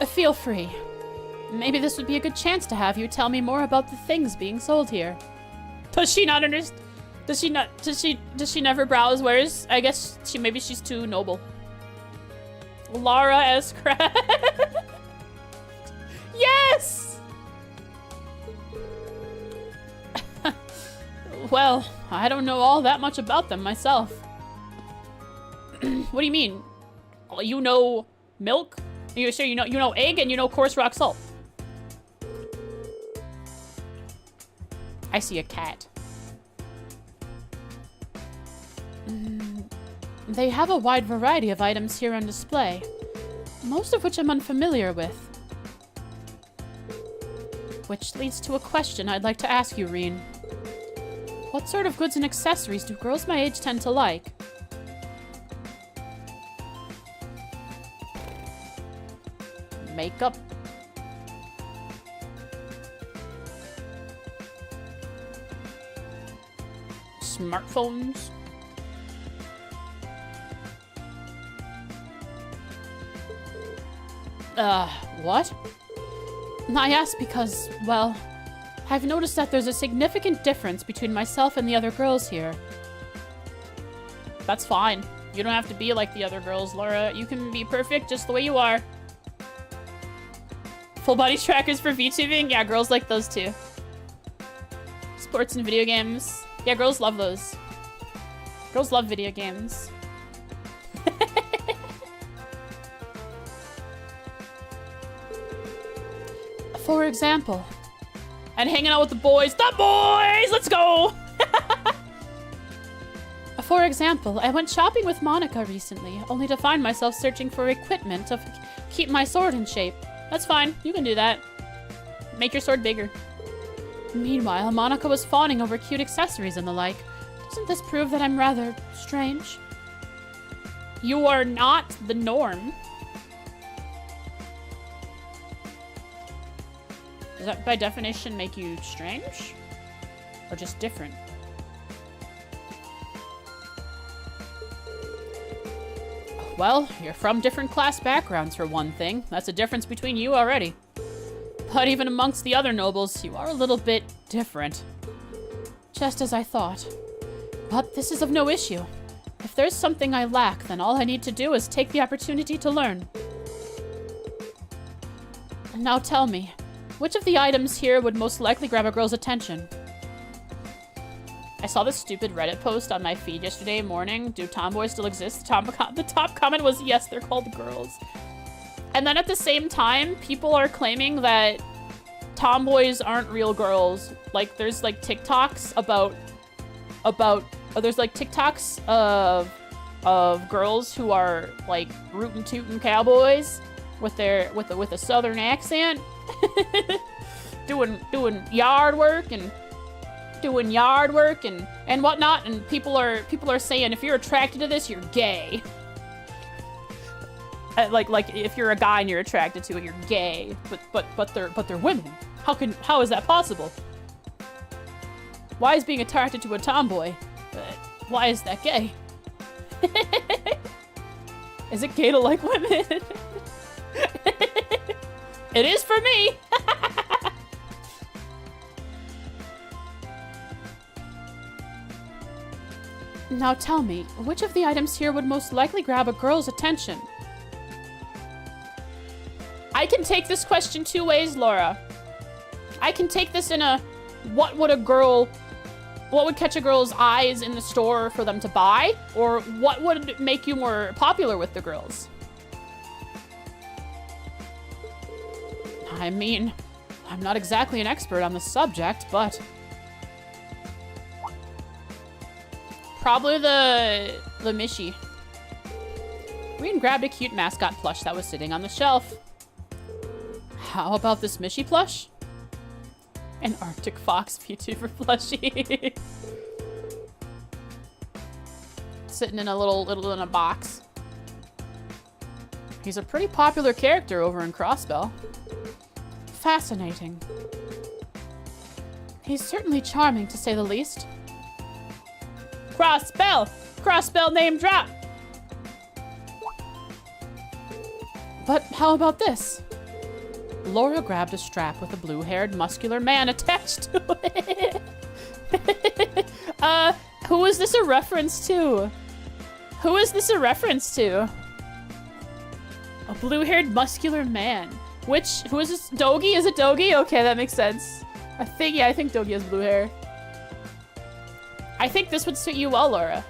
Feel free. Maybe this would be a good chance to have you tell me more about the things being sold here. Does she not understand? Does she never browse wares? I guess maybe she's too noble. Lara S. Craft. Yes! Well, I don't know all that much about them myself. What do you mean? You know milk? You sure you know egg and you know coarse rock salt? I see a cat. They have a wide variety of items here on display, most of which I'm unfamiliar with. Which leads to a question I'd like to ask you, Reen. What sort of goods and accessories do girls my age tend to like? Makeup. Smartphones. What? I ask because, well, I've noticed that there's a significant difference between myself and the other girls here. That's fine. You don't have to be like the other girls, Laura. You can be perfect just the way you are. Full body trackers for VTubing? Yeah, girls like those too. Sports and video games. Yeah, girls love those. Girls love video games. For example. And hanging out with the boys. The boys! Let's go! For example, I went shopping with Monica recently, only to find myself searching for equipment to keep my sword in shape. That's fine. You can do that. Make your sword bigger. Meanwhile, Monica was fawning over cute accessories and the like. Doesn't this prove that I'm rather strange? You are not the norm. Does that, by definition, make you strange? Or just different? Well, you're from different class backgrounds for one thing. That's a difference between you already. But even amongst the other nobles, you are a little bit different. Just as I thought. But this is of no issue. If there's something I lack, then all I need to do is take the opportunity to learn. Now tell me, which of the items here would most likely grab a girl's attention? I saw this stupid Reddit post on my feed yesterday morning. Do tomboys still exist? The top comment was, yes, they're called girls. And then at the same time, people are claiming that tomboys aren't real girls. Like, there's like TikToks there's like TikToks of girls who are like rootin' tootin' cowboys with a southern accent. doing yard work and whatnot, and people are saying if you're attracted to this, you're gay. Like if you're a guy and you're attracted to it, you're gay. But they're women. How is that possible? Why is being attracted to a tomboy? Why is that gay? Is it gay to like women? It is for me. Now tell me, which of the items here would most likely grab a girl's attention? I can take this question two ways, Laura. I can take this in a, what would catch a girl's eyes in the store for them to buy? Or what would make you more popular with the girls? I mean, I'm not exactly an expert on the subject, but probably the Mishy. Green grabbed a cute mascot plush that was sitting on the shelf. How about this Mishy plush? An Arctic Fox VTuber plushie. Sitting in a box. He's a pretty popular character over in Crossbell. Fascinating. He's certainly charming, to say the least. Crossbell! Crossbell name drop! But how about this? Laura grabbed a strap with a blue-haired, muscular man attached to it. Who is this a reference to? Who is this a reference to? A blue-haired, muscular man. Who is this? Dogi? Is it Dogi? Okay, that makes sense. I think Dogi has blue hair. I think this would suit you well, Laura.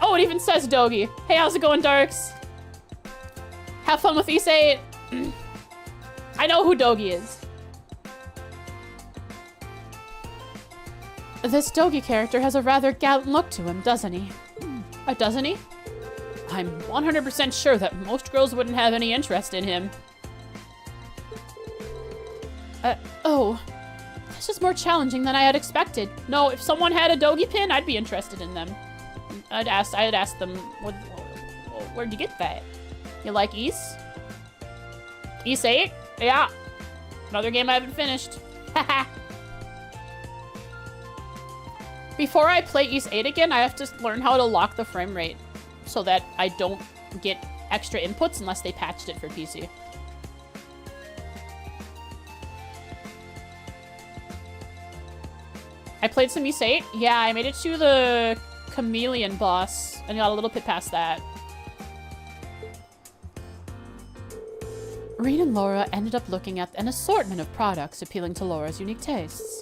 Oh, it even says Dogi. Hey, how's it going, Darks? Have fun with Issei. I know who Dogi is. This Dogi character has a rather gallant look to him, doesn't he? Doesn't he? I'm 100% sure that most girls wouldn't have any interest in him. Oh. This is more challenging than I had expected. No, if someone had a dogi pin, I'd be interested in them. I'd ask them, where'd you get that? You like Ys? Ys 8? Yeah. Another game I haven't finished. Haha. Before I play Ys 8 again, I have to learn how to lock the frame rate so that I don't get extra inputs unless they patched it for PC. I played some Ys 8. Yeah, I made it to the chameleon boss and got a little bit past that. Reed and Laura ended up looking at an assortment of products appealing to Laura's unique tastes.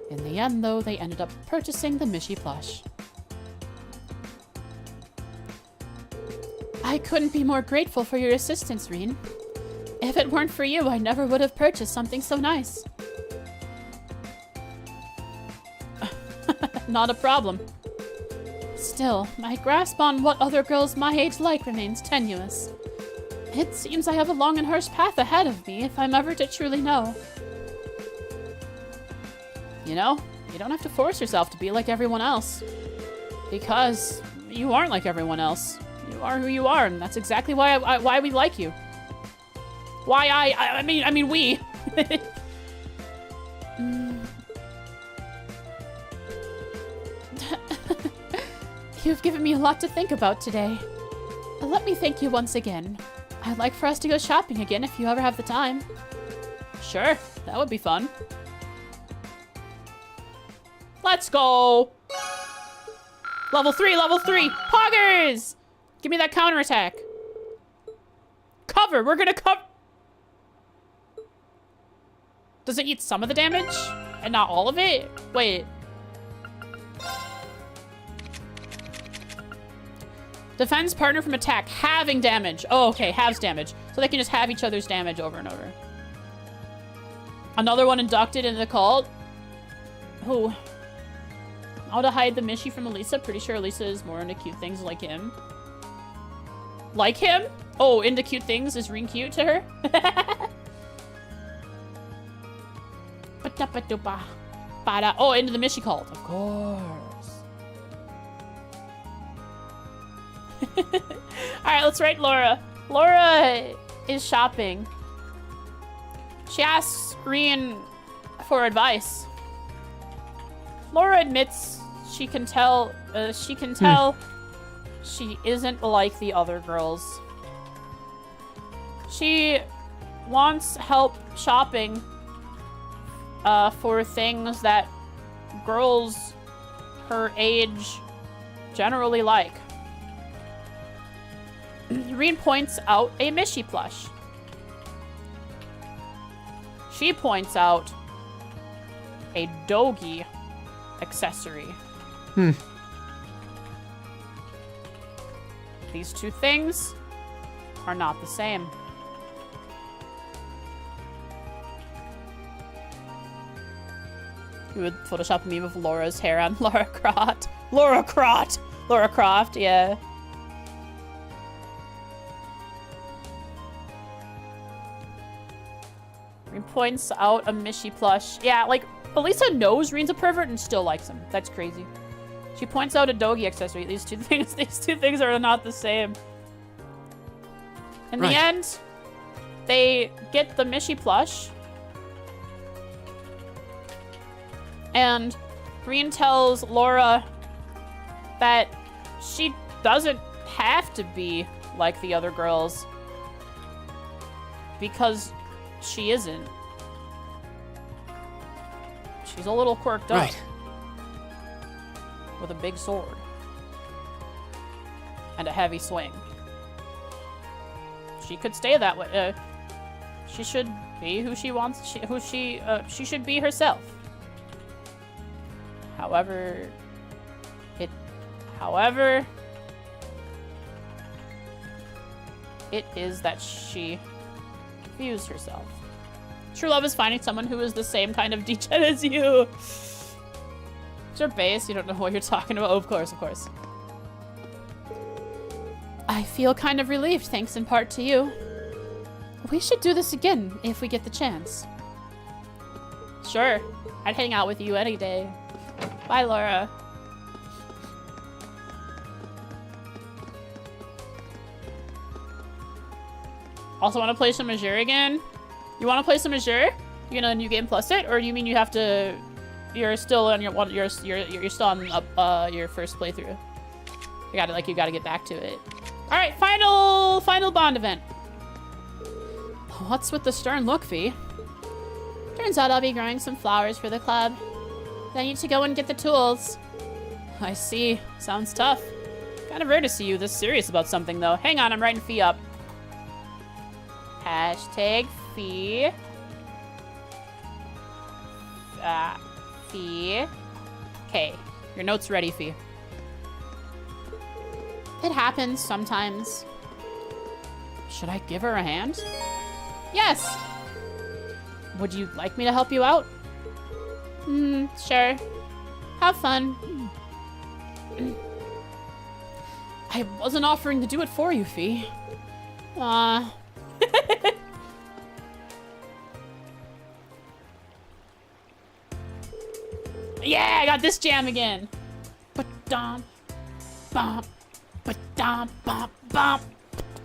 In the end, though, they ended up purchasing the Mishy plush. I couldn't be more grateful for your assistance, Reen. If it weren't for you, I never would have purchased something so nice. Not a problem. Still, my grasp on what other girls my age like remains tenuous. It seems I have a long and harsh path ahead of me if I'm ever to truly know. You know, you don't have to force yourself to be like everyone else. Because you aren't like everyone else. You are who you are, and that's exactly why we like you. Why I mean we. You've given me a lot to think about today. Let me thank you once again. I'd like for us to go shopping again if you ever have the time. Sure, that would be fun. Let's go! Level 3, level 3! Poggers! Give me that counterattack. Cover, we're gonna cover. Does it eat some of the damage? And not all of it? Wait. Defends partner from attack, halving damage. Oh, okay, halves damage. So they can just have each other's damage over and over. Another one inducted into the cult. Who? How to hide the Mishy from Elisa? Pretty sure Elisa is more into cute things like him. Like him? Oh, into cute things? Is Reen cute to her? Oh, into the Mishy cult. Of course. Alright, let's write Laura. Laura is shopping. She asks Reen for advice. Laura admits she can tell she isn't like the other girls. She wants help shopping for things that girls her age generally like. Reen points out a Mishy plush. She points out a Dogi accessory. These two things are not the same. You would Photoshop a meme of Laura's hair on Lara Croft. Lara Croft, yeah. Reen points out a Mishy plush. Yeah, like, Elisa knows Reen's a pervert and still likes him. That's crazy. She points out a Dogi accessory. These two things are not the same. In the end, they get the Mishy plush. And Reen tells Laura that she doesn't have to be like the other girls. Because she isn't. She's a little quirked up. Right. With a big sword. And a heavy swing. She could stay that way. She should be who she wants. She should be herself. However, it is that she views herself. True love is finding someone who is the same kind of degen as you. It's your base. You don't know what you're talking about. Oh, of course, of course. I feel kind of relieved, thanks in part to you. We should do this again if we get the chance. Sure. I'd hang out with you any day. Bye, Laura. Also want to play some Azure again? You want to play some Azure? You gonna new game plus it, or do you mean you have to? You're still on your you're still on your first playthrough. You gotta get back to it. All right, final bond event. What's with the stern look, V? Turns out I'll be growing some flowers for the club. I need to go and get the tools. I see. Sounds tough. Kind of rare to see you this serious about something, though. Hang on, I'm writing Fee up. Hashtag Fee. Fee. Okay. Your note's ready, Fee. It happens sometimes. Should I give her a hand? Yes! Would you like me to help you out? Sure. Have fun. I wasn't offering to do it for you, Fee. Yeah, I got this jam again. Ba-dum, bump, ba-dum, bump, bump,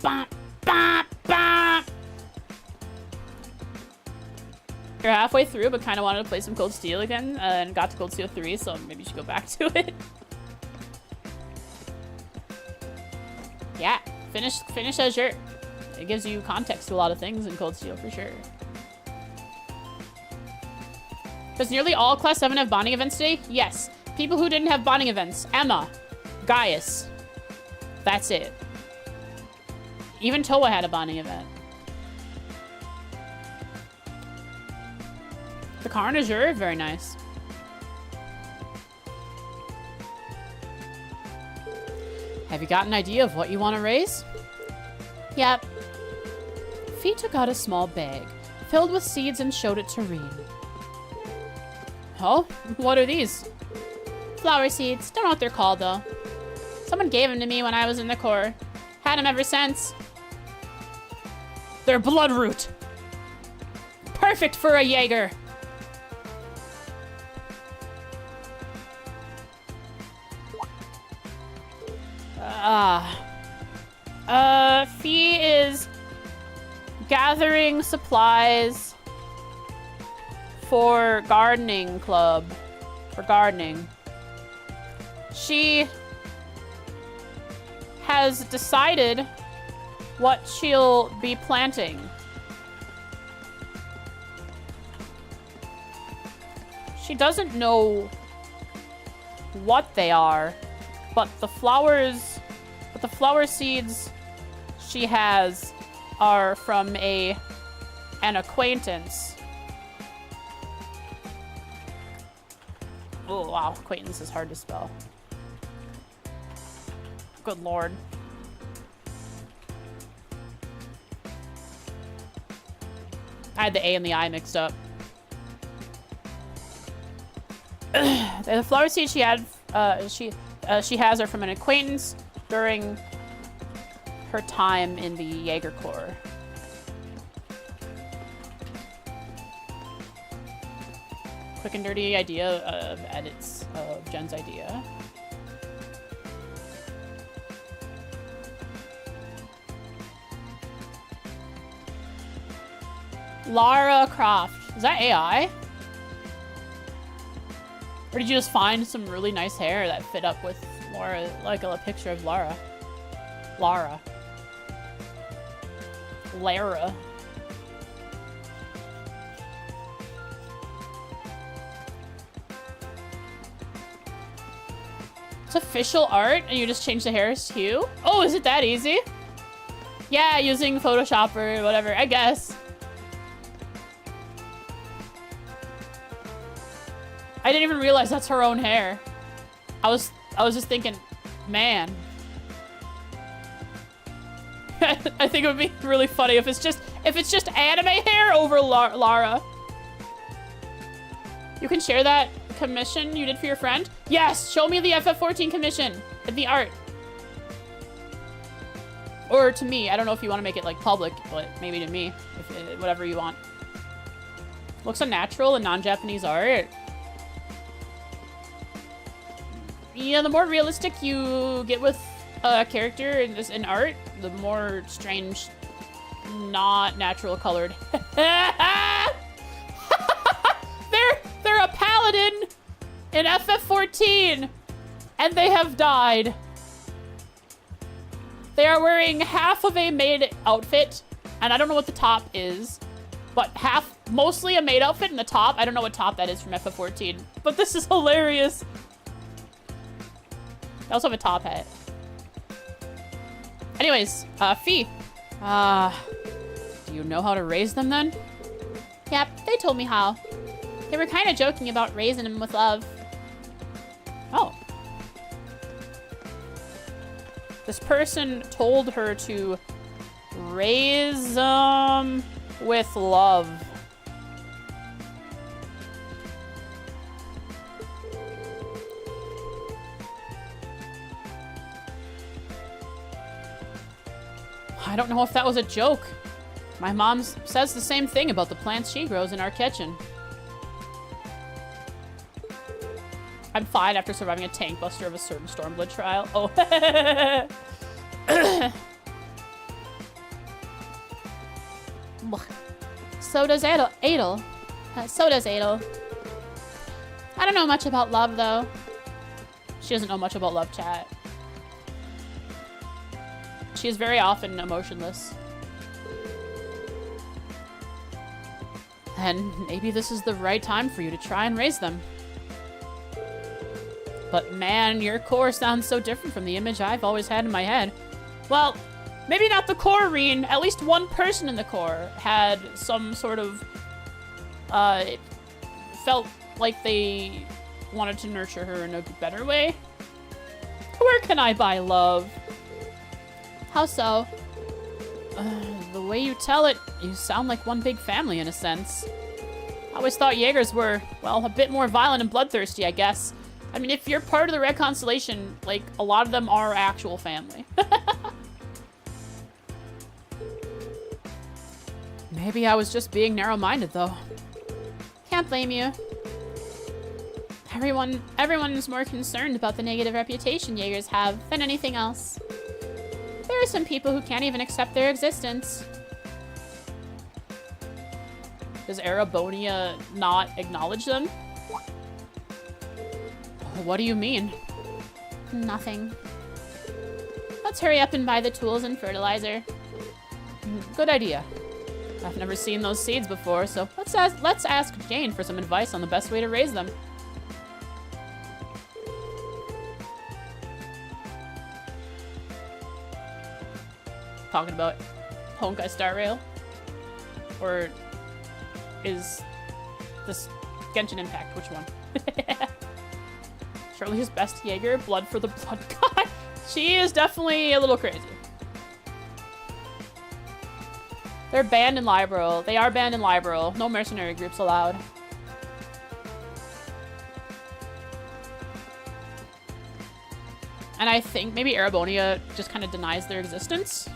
bump, bump, bump. You're halfway through, but kind of wanted to play some Cold Steel again, and got to Cold Steel 3, so maybe you should go back to it. Yeah, finish Azure. It gives you context to a lot of things in Cold Steel, for sure. Does nearly all Class 7 have bonding events today? Yes. People who didn't have bonding events. Emma. Gaius. That's it. Even Toa had a bonding event. The car in Azure, very nice. Have you got an idea of what you want to raise? Yep. Fee took out a small bag, filled with seeds, and showed it to Reed. Oh, what are these? Flower seeds. Don't know what they're called, though. Someone gave them to me when I was in the Corps. Had them ever since. They're bloodroot. Perfect for a Jaeger. Fee is gathering supplies for gardening club. For gardening. She has decided what she'll be planting. She doesn't know what they are, but the flower seeds she has are from an acquaintance. Oh, wow. Acquaintance is hard to spell. Good lord. I had the A and the I mixed up. The flower seeds she had, she has are from an acquaintance during her time in the Jaeger Corps. Quick and dirty idea of edits of Jen's idea. Lara Croft. Is that AI? Or did you just find some really nice hair that fit up with Laura, like a picture of Lara? Lara. It's official art and you just change the hair's hue? Oh, is it that easy? Yeah, using Photoshop or whatever, I guess. I didn't even realize that's her own hair. I was just thinking, man. I think it would be really funny if it's just anime hair over Lara. You can share that commission you did for your friend? Yes, show me the FF14 commission and the art. Or to me, I don't know if you want to make it like public, but maybe to me, if whatever you want. Looks unnatural in non-Japanese art. Yeah, the more realistic you get with a character in art, the more strange, not natural colored. they're a paladin in FF14, and they have died. They are wearing half of a maid outfit, and I don't know what the top is, but mostly a maid outfit, and the top, I don't know what top that is from FF14, but this is hilarious. They also have a top hat. Anyways, Fee. Do you know how to raise them then? Yep, they told me how. They were kind of joking about raising them with love. Oh. This person told her to raise them with love. I don't know if that was a joke. My mom says the same thing about the plants she grows in our kitchen. I'm fine after surviving a tank buster of a certain Stormblood trial. Oh. So does Adel. So does Adel. I don't know much about love, though. She doesn't know much about love chat. She is very often emotionless. And maybe this is the right time for you to try and raise them. But man, your core sounds so different from the image I've always had in my head. Well, maybe not the core, Reen. At least one person in the core had some sort of... it felt like they wanted to nurture her in a better way. Where can I buy love? How so? The way you tell it, you sound like one big family in a sense. I always thought Jaegers were, well, a bit more violent and bloodthirsty, I guess. I mean, if you're part of the Red Constellation, like, a lot of them are actual family. Maybe I was just being narrow-minded, though. Can't blame you. Everyone's more concerned about the negative reputation Jaegers have than anything else. There are some people who can't even accept their existence. Does Arabonia not acknowledge them? What do you mean? Nothing. Let's hurry up and buy the tools and fertilizer. Good idea. I've never seen those seeds before, so let's ask Jane for some advice on the best way to raise them. Talking about Honkai Star Rail? Or is this Genshin Impact? Which one? Shirley's best Jaeger, blood for the blood god. She is definitely a little crazy. They're banned in Liberal. They are banned in Liberal. No mercenary groups allowed. And I think maybe Arabonia just kind of denies their existence.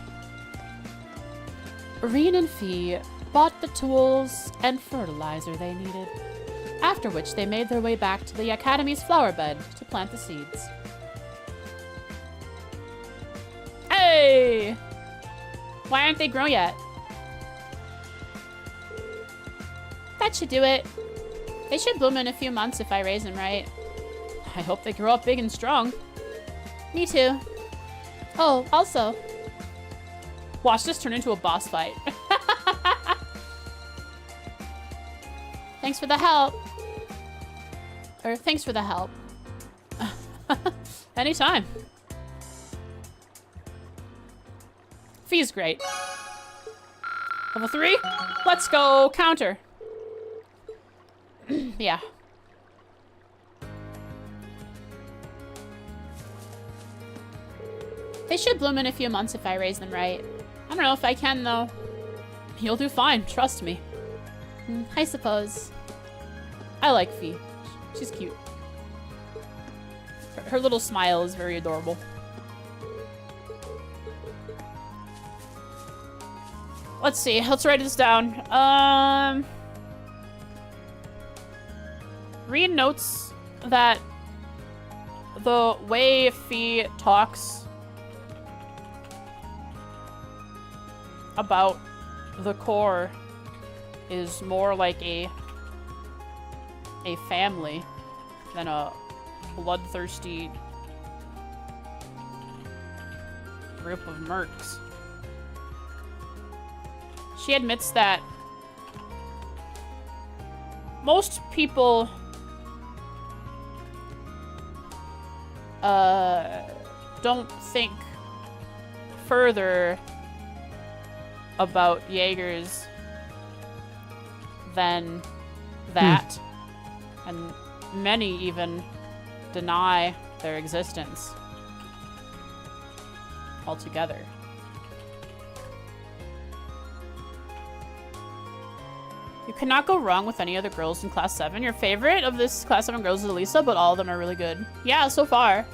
Reen and Fee bought the tools and fertilizer they needed, after which they made their way back to the Academy's flower bed to plant the seeds. Hey! Why aren't they grown yet? That should do it. They should bloom in a few months if I raise them right. I hope they grow up big and strong. Me too. Oh, also. Watch this turn into a boss fight. Thanks for the help. Or thanks for the help. Anytime. Fee's great. Level 3? Let's go counter. Yeah. They should bloom in a few months if I raise them right. I don't know if I can, though. You'll do fine, trust me. I suppose. I like Fee. She's cute. Her little smile is very adorable. Let's see. Let's write this down. Reed notes that the way Fee talks about the Corps is more like a family than a bloodthirsty group of mercs. She admits that most people don't think further about Jaegers than that. And many even deny their existence altogether. You cannot go wrong with any other girls in Class 7. Your favorite of this Class 7 girls is Elisa, but all of them are really good. Yeah, so far.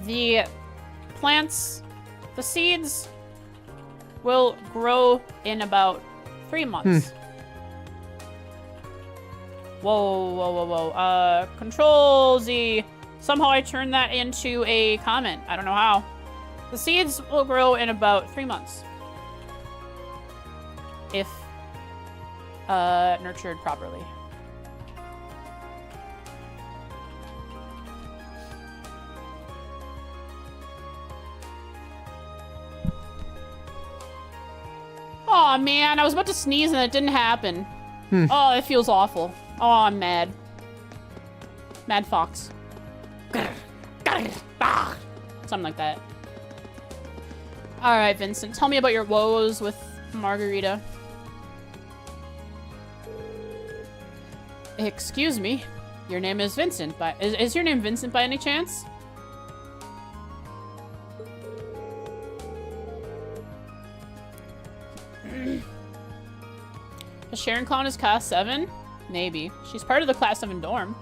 The plants, the seeds will grow in about 3 months. Whoa, whoa, whoa, whoa. Control Z. Somehow I turned that into a comment. I don't know how. The seeds will grow in about 3 months. If nurtured properly. Aw, man, I was about to sneeze and it didn't happen. Oh, it feels awful. Oh, I'm mad. Mad Fox. Something like that. Alright, Vincent, tell me about your woes with Margarita. Excuse me, your name is Vincent, is your name Vincent by any chance? Is Sharon Clown is Class 7? Maybe. She's part of the Class 7 dorm.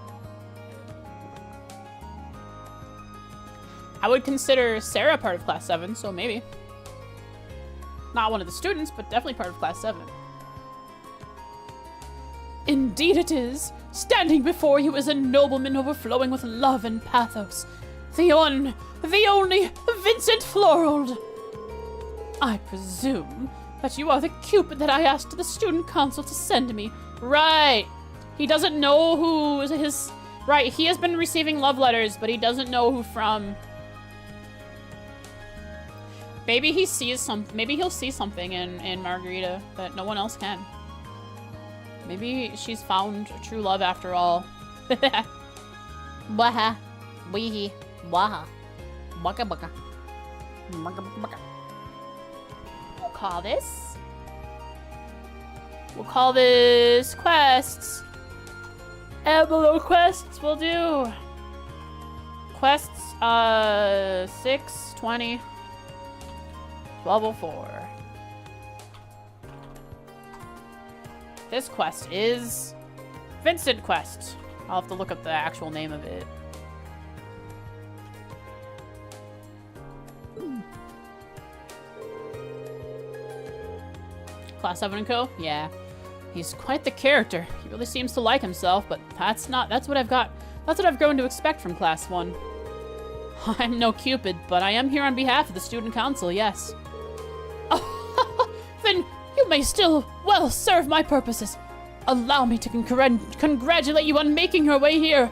I would consider Sarah part of Class 7, so maybe. Not one of the students, but definitely part of Class 7. Indeed it is. Standing before you is a nobleman overflowing with love and pathos. The only Vincent Florold. I presume that you are the Cupid that I asked the student council to send me. Right. He doesn't know who his... Right, he has been receiving love letters, but he doesn't know who from. Maybe he sees some... Maybe he'll see something in Margarita that no one else can. Maybe she's found true love after all. Baha. Weehee. Waha. Baka baka. Baka baka. We'll call this quests. Below quests will do. Quests, 6, 20, level 4. This quest is Vincent Quest. I'll have to look up the actual name of it. Class 7 and Co? Yeah. He's quite the character. He really seems to like himself, but that's what I've got. That's what I've grown to expect from Class 1. I'm no Cupid, but I am here on behalf of the student council, yes. Oh, then you may still well serve my purposes. Allow me to congratulate you on making your way here.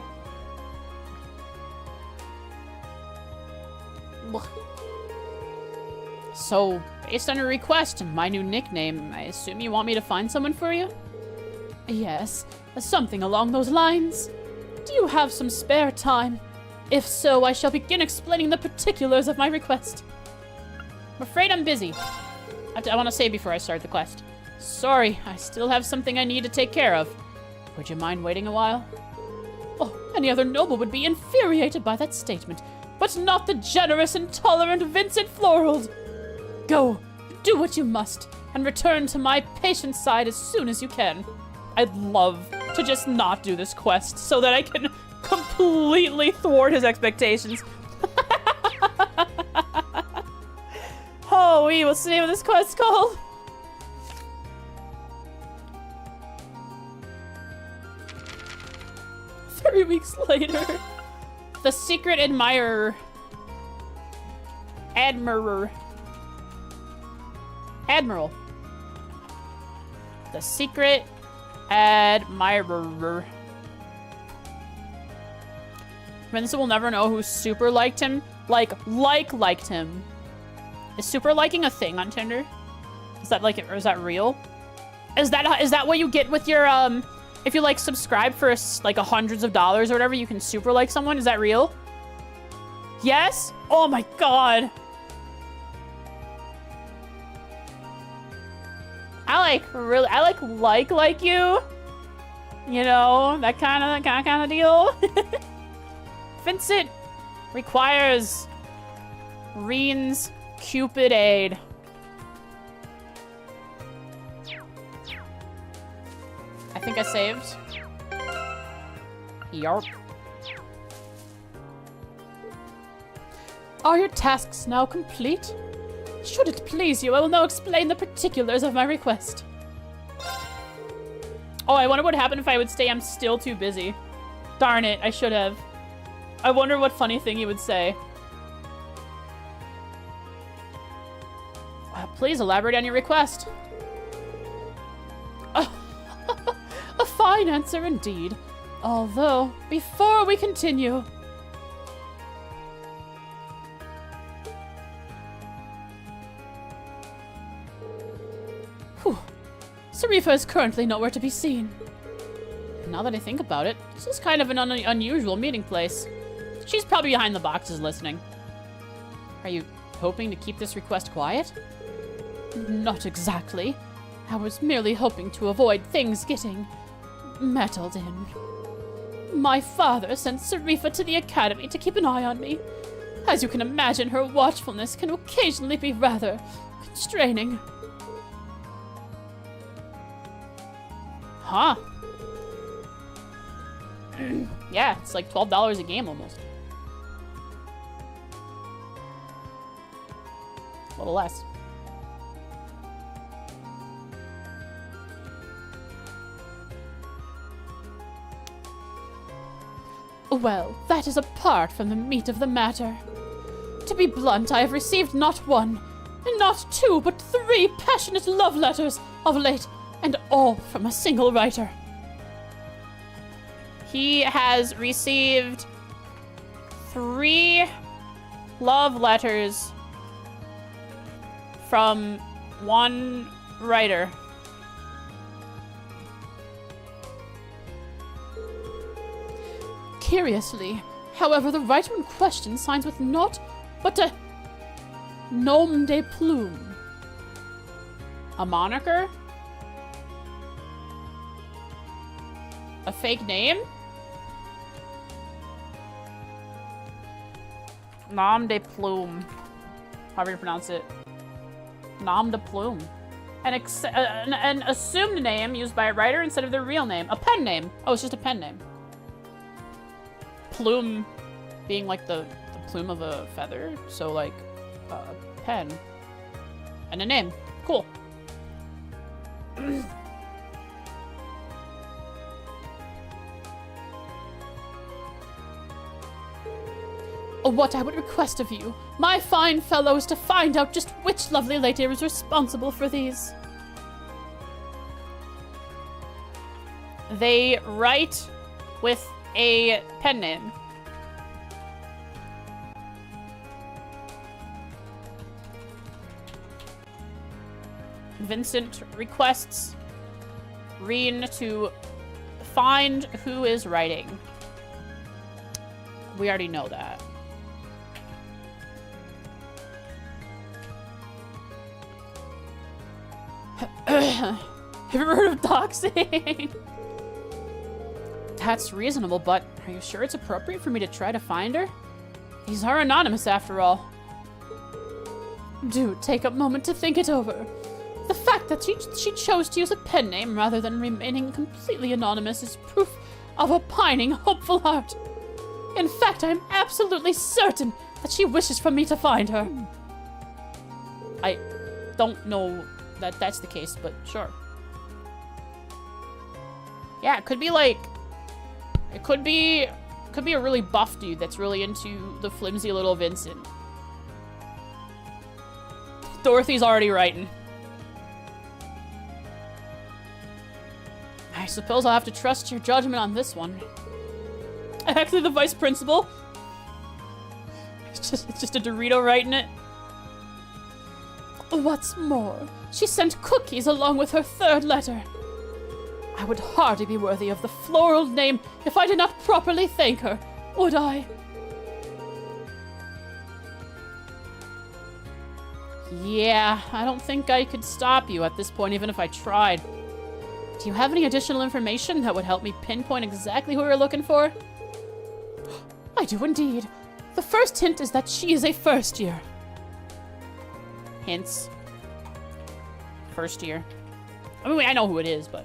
So, based on your request and my new nickname, I assume you want me to find someone for you? Yes, something along those lines. Do you have some spare time? If so, I shall begin explaining the particulars of my request. I'm afraid I'm busy. I want to say before I start the quest. Sorry, I still have something I need to take care of. Would you mind waiting a while? Oh, any other noble would be infuriated by that statement, but not the generous and tolerant Vincent Florold. Go, do what you must, and return to my patient side as soon as you can. I'd love to just not do this quest so that I can completely thwart his expectations. Holy, what's the name of this quest called? Three weeks later. The Secret Admirer. Admiral. The Secret Admirer. Vincent will never know who super liked him. Liked him. Is super liking a thing on Tinder? Is that like, or is that real? Is that what you get with your, if you like subscribe for like hundreds of dollars or whatever, you can super like someone? Is that real? Yes? Oh my god. I like you. You know, that kind of deal. Vincent requires Reen's Cupid aid. I think I saved. Yarp. Are your tasks now complete? Should it please you, I will now explain the particulars of my request. Oh, I wonder what happened if I would say I'm still too busy. Darn it, I should have. I wonder what funny thing he would say. Please elaborate on your request. A fine answer indeed. Although, before we continue... Whew. Sarifa is currently nowhere to be seen. Now that I think about it, this is kind of an unusual meeting place. She's probably behind the boxes listening. Are you hoping to keep this request quiet? Not exactly. I was merely hoping to avoid things getting meddled in. My father sent Sarifa to the academy to keep an eye on me. As you can imagine, her watchfulness can occasionally be rather constraining. Huh. Yeah, it's like $12 a game almost. A little less. Well, that is apart from the meat of the matter. To be blunt, I have received not one, and not two, but 3 passionate love letters of late, and all from a single writer. He has received 3 love letters from one writer. Curiously, however, the writer in question signs with naught but a nom de plume. A moniker? A fake name? Nom de plume. However you pronounce it. Nom de plume. An assumed name used by a writer instead of their real name. A pen name. Oh, it's just a pen name. Plume being like the plume of a feather. So like a pen. And a name. Cool. What I would request of you, my fine fellow, is to find out just which lovely lady is responsible for these. They write with a pen name. Vincent requests Reen to find who is writing. We already know that. Have you ever heard of doxing? That's reasonable, but are you sure it's appropriate for me to try to find her? These are anonymous after all. Do take a moment to think it over. The fact that she chose to use a pen name rather than remaining completely anonymous is proof of a pining, hopeful heart. In fact, I am absolutely certain that she wishes for me to find her. I don't know that that's the case, but sure. Yeah, it could be like... It could be a really buff dude that's really into the flimsy little Vincent. Dorothy's already writing. I suppose I'll have to trust your judgment on this one. Actually, the vice principal. It's just a Dorito writing it. What's more, she sent cookies along with her third letter. I would hardly be worthy of the floral name if I did not properly thank her, would I? Yeah, I don't think I could stop you at this point, even if I tried. Do you have any additional information that would help me pinpoint exactly who we're looking for? I do indeed. The first hint is that she is a first year. Hints. First year. I mean, I know who it is, but...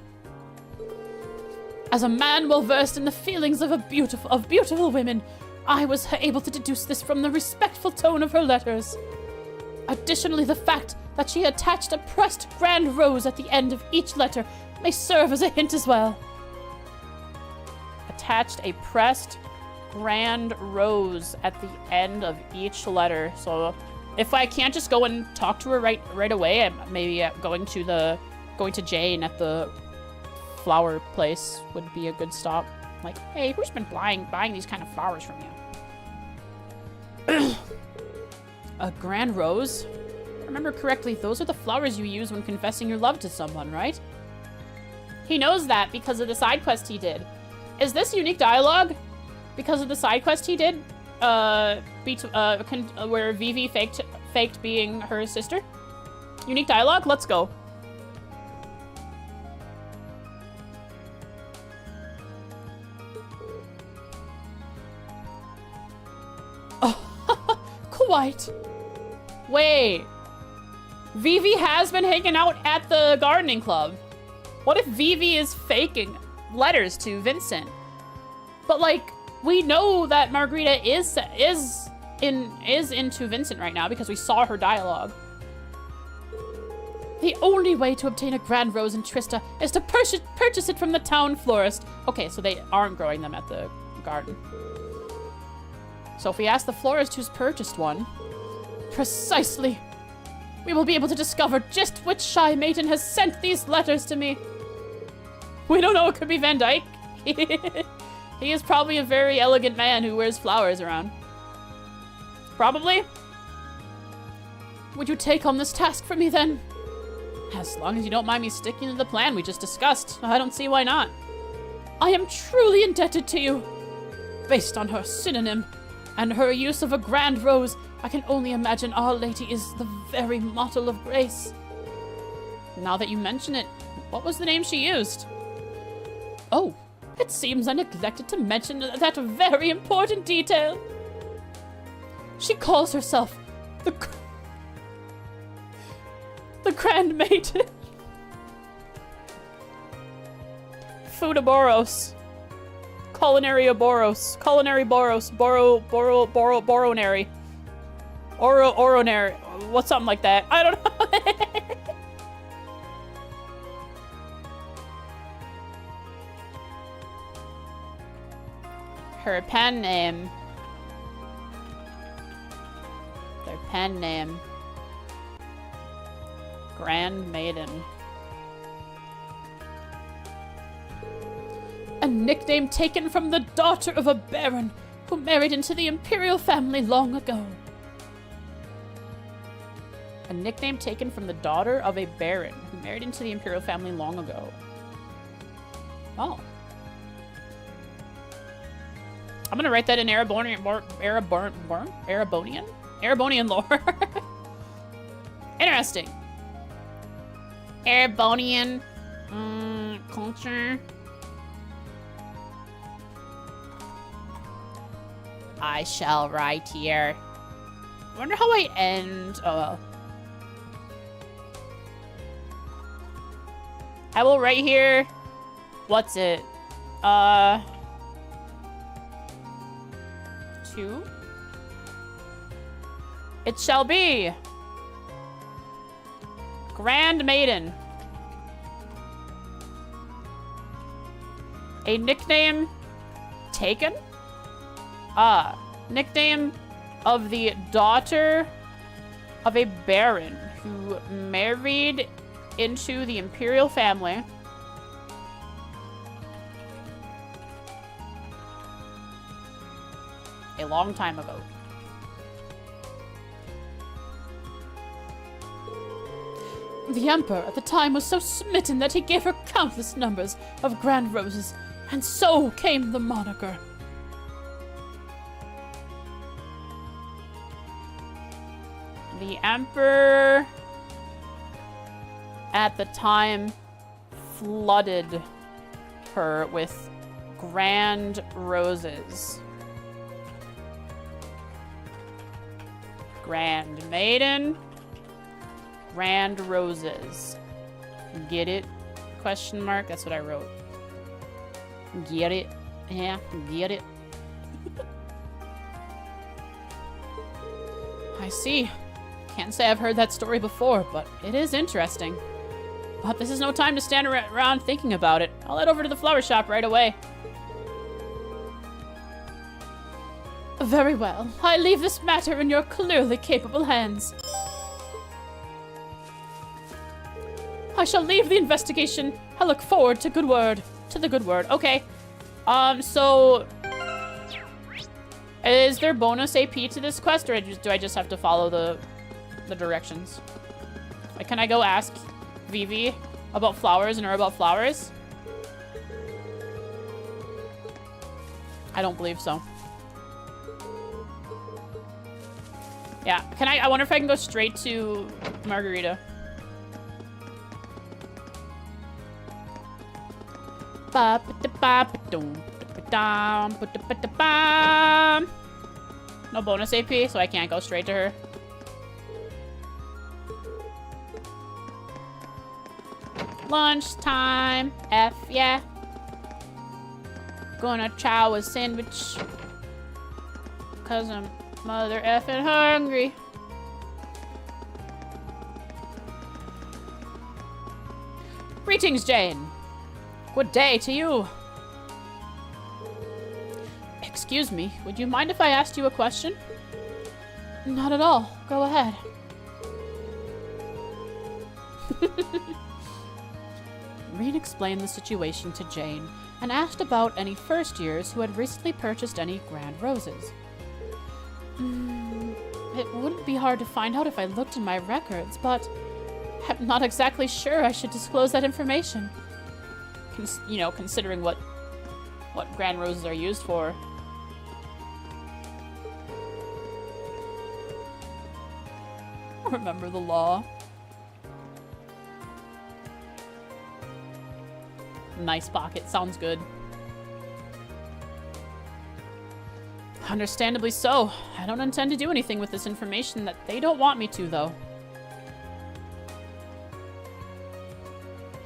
As a man well versed in the feelings of beautiful women, I was able to deduce this from the respectful tone of her letters. Additionally, the fact that she attached a pressed grand rose at the end of each letter may serve as a hint as well. Attached a pressed grand rose at the end of each letter. So if I can't just go and talk to her right away, I'm maybe going to Jane at the flower place would be a good stop. Like, hey, who's been buying these kind of flowers from you? A grand rose? If I remember correctly, those are the flowers you use when confessing your love to someone, right? He knows that because of the side quest he did. Is this unique dialogue? Because of the side quest he did? Where Vivi faked being her sister? Unique dialogue? Let's go. Oh, quite. Wait. Vivi has been hanging out at the gardening club. What if Vivi is faking letters to Vincent? But like, we know that Margarita is into Vincent right now because we saw her dialogue. The only way to obtain a grand rose in Trista is to purchase it from the town florist. Okay, so they aren't growing them at the garden. So if we ask the florist who's purchased one, precisely, we will be able to discover just which shy maiden has sent these letters to me. We don't know, it could be Van Dyke. He is probably a very elegant man who wears flowers around. Probably. Would you take on this task for me then? As long as you don't mind me sticking to the plan we just discussed, I don't see why not. I am truly indebted to you. Based on her synonym and her use of a grand rose, I can only imagine Our Lady is the very model of grace. Now that you mention it, what was the name she used? Oh, it seems I neglected to mention that very important detail. She calls herself the Grand Maiden. Foodiboros. Culinary Boros. Boronary. Oronary. What's something like that? I don't know. Her pen name. Their pen name. Grand Maiden. A nickname taken from the daughter of a baron who married into the imperial family long ago. A nickname taken from the daughter of a baron who married into the imperial family long ago. Oh. I'm gonna write that in Erebonian lore. Interesting. Erebonian culture. I shall write here. I wonder how I end. Oh well. I will write here. What's it? 2. It shall be Grand Maiden. A nickname taken? Nickname of the daughter of a baron who married into the imperial family. A long time ago. The emperor at the time was so smitten that he gave her countless numbers of grand roses, and so came the moniker. The emperor at the time flooded her with grand roses. Grand Maiden. Grand Roses. Get it? Question mark? That's what I wrote. Get it? Yeah, get it. I see. Can't say I've heard that story before, but it is interesting. But this is no time to stand around thinking about it. I'll head over to the flower shop right away. Very well. I leave this matter in your clearly capable hands. I shall leave the investigation. I look forward to the good word. Okay. So is there bonus AP to this quest, or do I just have to follow the directions? Like, can I go ask Vivi about flowers and her about flowers? I don't believe so. Yeah, I wonder if I can go straight to Margarita. No bonus AP, so I can't go straight to her. Lunchtime. F, yeah. Gonna chow a sandwich. Cause I'm mother effing hungry. Greetings, Jane. Good day to you. Excuse me, would you mind if I asked you a question? Not at all. Go ahead. Reed explained the situation to Jane and asked about any first years who had recently purchased any grand roses. It wouldn't be hard to find out if I looked in my records, but I'm not exactly sure I should disclose that information. You know, considering what grand roses are used for. Remember the law. Nice pocket. Sounds good. Understandably so. I don't intend to do anything with this information that they don't want me to, though.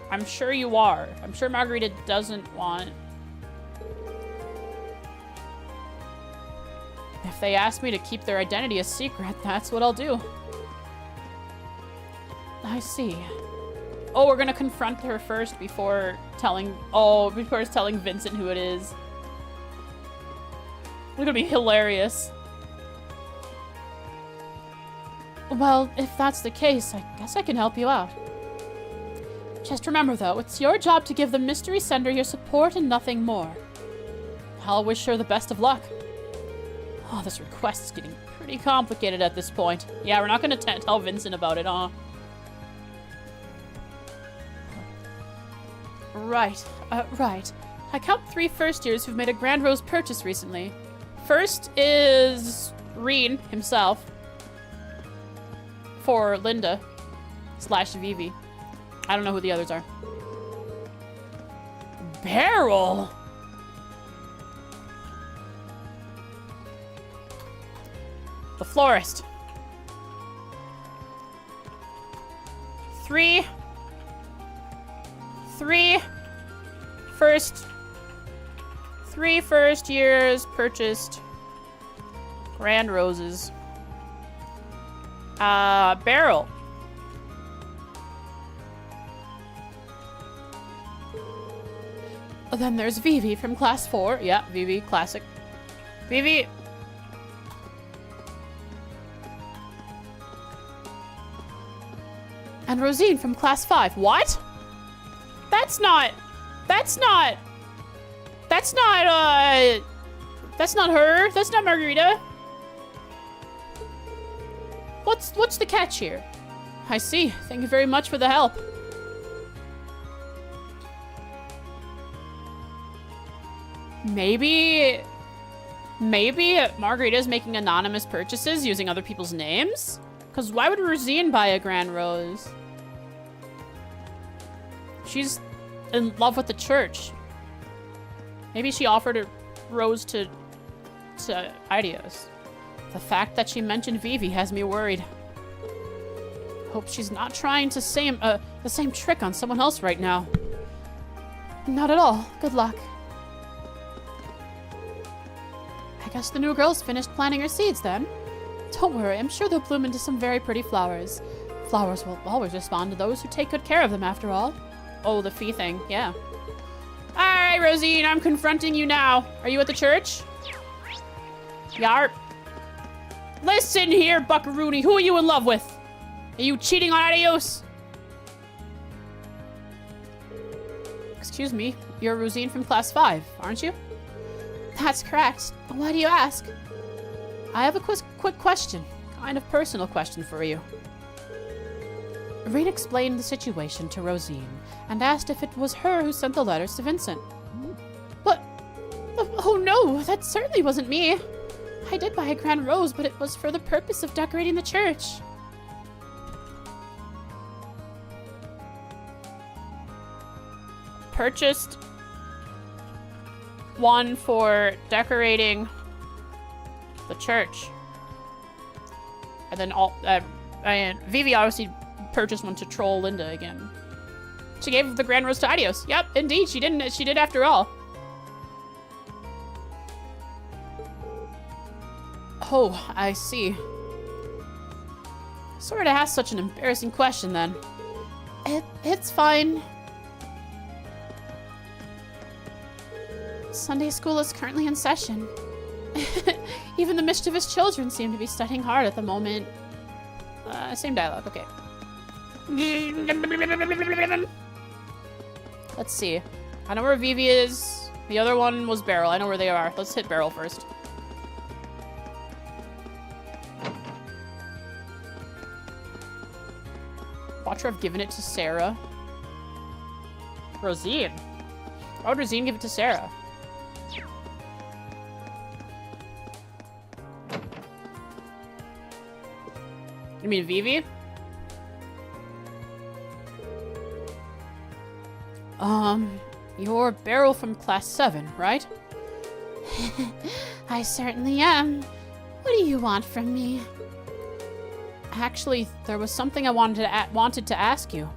I'm sure you are. I'm sure Margarita doesn't want... If they ask me to keep their identity a secret, that's what I'll do. I see. Oh, we're gonna confront her first before telling... Oh, before telling Vincent who it is. It's gonna be hilarious. Well, if that's the case, I guess I can help you out. Just remember, though, it's your job to give the mystery sender your support and nothing more. I'll wish her the best of luck. Oh, this request is getting pretty complicated at this point. Yeah, we're not gonna tell Vincent about it, huh? Right. I count 3 first years who've made a Grand Rose purchase recently. First is Reen himself. For Linda. / Vivi. I don't know who the others are. Beryl! The florist. 3 three first years purchased grand roses. Beryl. Then there's Vivi from class 4. Yeah, Vivi, classic. Vivi. And Rosine from class 5. What? That's not her. That's not Margarita. What's the catch here? I see. Thank you very much for the help. Maybe Margarita's making anonymous purchases using other people's names? Because why would Rosine buy a grand rose? She's in love with the church. Maybe she offered a rose to Idios. The fact that she mentioned Vivi has me worried. Hope she's not trying to the same trick on someone else right now. Not at all. Good luck. I guess the new girl's finished planting her seeds then. Don't worry, I'm sure they'll bloom into some very pretty flowers. Flowers will always respond to those who take good care of them, after all. Oh, the fee thing, yeah. Alright, Rosine, I'm confronting you now. Are you at the church? Yarp. Listen here, Buckaroony, who are you in love with? Are you cheating on Adios? Excuse me, you're Rosine from class 5, aren't you? That's correct. Why do you ask? I have a quick question. Kind of personal question for you. Reed explained the situation to Rosine and asked if it was her who sent the letters to Vincent. What? Oh no, that certainly wasn't me. I did buy a grand rose, but it was for the purpose of decorating the church. Purchased one for decorating the church. And then and Vivi obviously purchased one to troll Linda again. She gave the grand rose to Adios. Yep, indeed, she did after all. Oh, I see. Sorry to ask such an embarrassing question then. It's fine. Sunday school is currently in session. Even the mischievous children seem to be studying hard at the moment. Same dialogue, okay. Let's see. I know where Vivi is. The other one was Beryl. I know where they are. Let's hit Beryl first. Watch her have given it to Sarah. Rosine. Why would Rosine give it to Sarah? You mean Vivi? You're Beryl from class 7, right? I certainly am. What do you want from me? Actually, there was something I wanted to ask you.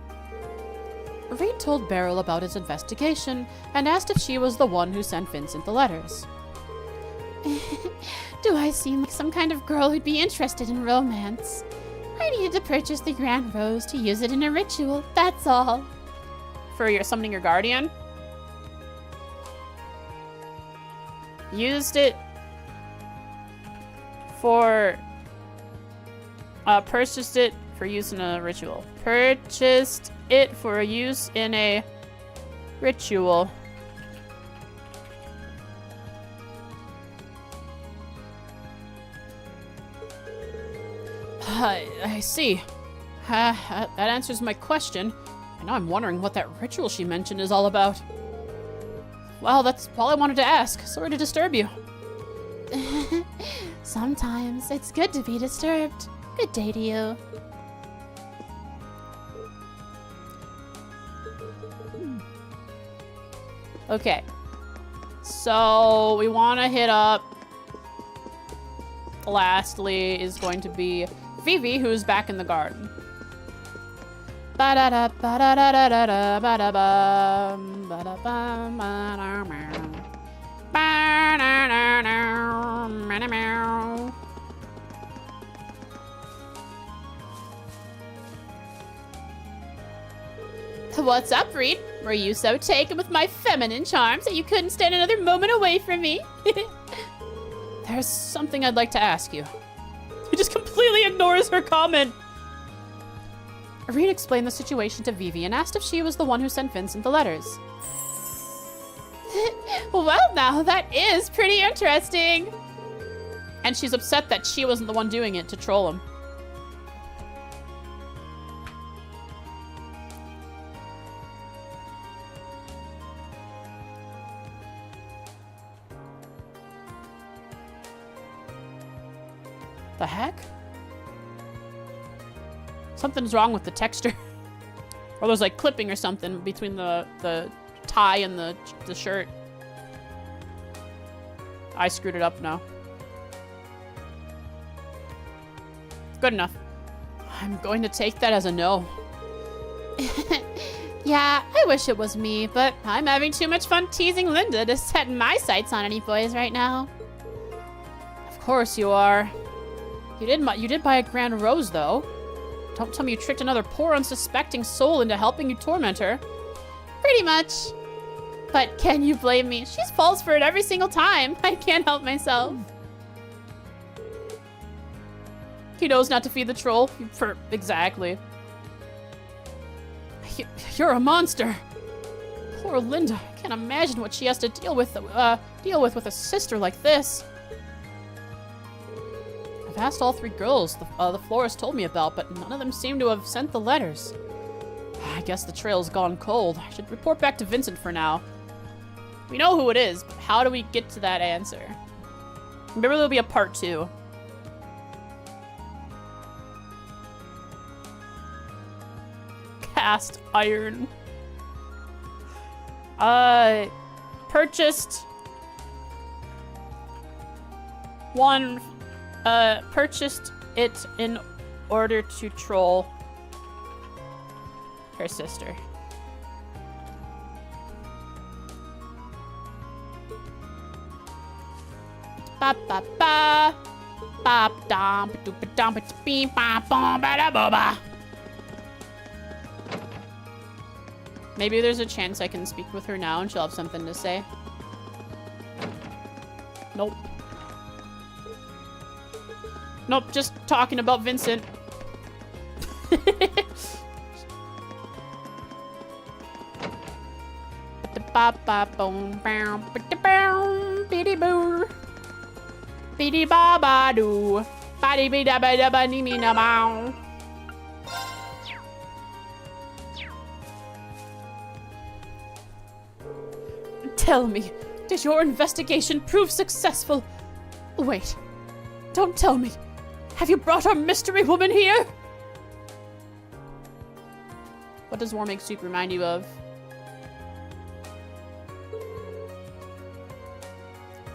Reed told Beryl about his investigation and asked if she was the one who sent Vincent the letters. Do I seem like some kind of girl who'd be interested in romance? I needed to purchase the grand rose to use it in a ritual, that's all. For your summoning your guardian? Used it for... purchased it for use in a ritual. Purchased it for use in a ritual. I see. That answers my question. And now I'm wondering what that ritual she mentioned is all about. Well, that's all I wanted to ask. Sorry to disturb you. Sometimes it's good to be disturbed. Good day to you. Okay. So we want to hit up. Lastly is going to be Vivi, who's back in the garden. Ba-da-da, ba-da-da-da-da-da, ba-da-bum, ba-da-bum, ba-da-meow. Ba-da-da-da, ba-da-meow. What's up, Reed? Were you so taken with my feminine charms that you couldn't stand another moment away from me? There's something I'd like to ask you. He just completely ignores her comment. Reed explained the situation to Vivi and asked if she was the one who sent Vincent the letters. Well, now that is pretty interesting. And she's upset that she wasn't the one doing it to troll him. The heck? Something's wrong with the texture. Or there's like clipping or something between the tie and the shirt. I screwed it up now. Good enough. I'm going to take that as a no. Yeah, I wish it was me, but I'm having too much fun teasing Linda to set my sights on any boys right now. Of course you are. You did buy a grand rose, though. Don't tell me you tricked another poor, unsuspecting soul into helping you torment her. Pretty much. But can you blame me? She falls for it every single time. I can't help myself. He knows not to feed the troll. Exactly. You're a monster. Poor Linda. I can't imagine what she has to deal with with a sister like this. I've asked all 3 girls the florist told me about, but none of them seem to have sent the letters. I guess the trail's gone cold. I should report back to Vincent for now. We know who it is, but how do we get to that answer? Maybe there'll be a part 2. Cast iron. Purchased one. Purchased it in order to troll her sister. Ba ba ba. Ba dum ba dum ba dum ba beam ba bum ba da ba ba. Maybe there's a chance I can speak with her now and she'll have something to say. Nope. Nope, just talking about Vincent. Tell me, did your investigation prove successful? Wait, don't tell me. Have you brought our mystery woman here? What does War Make Soup remind you of?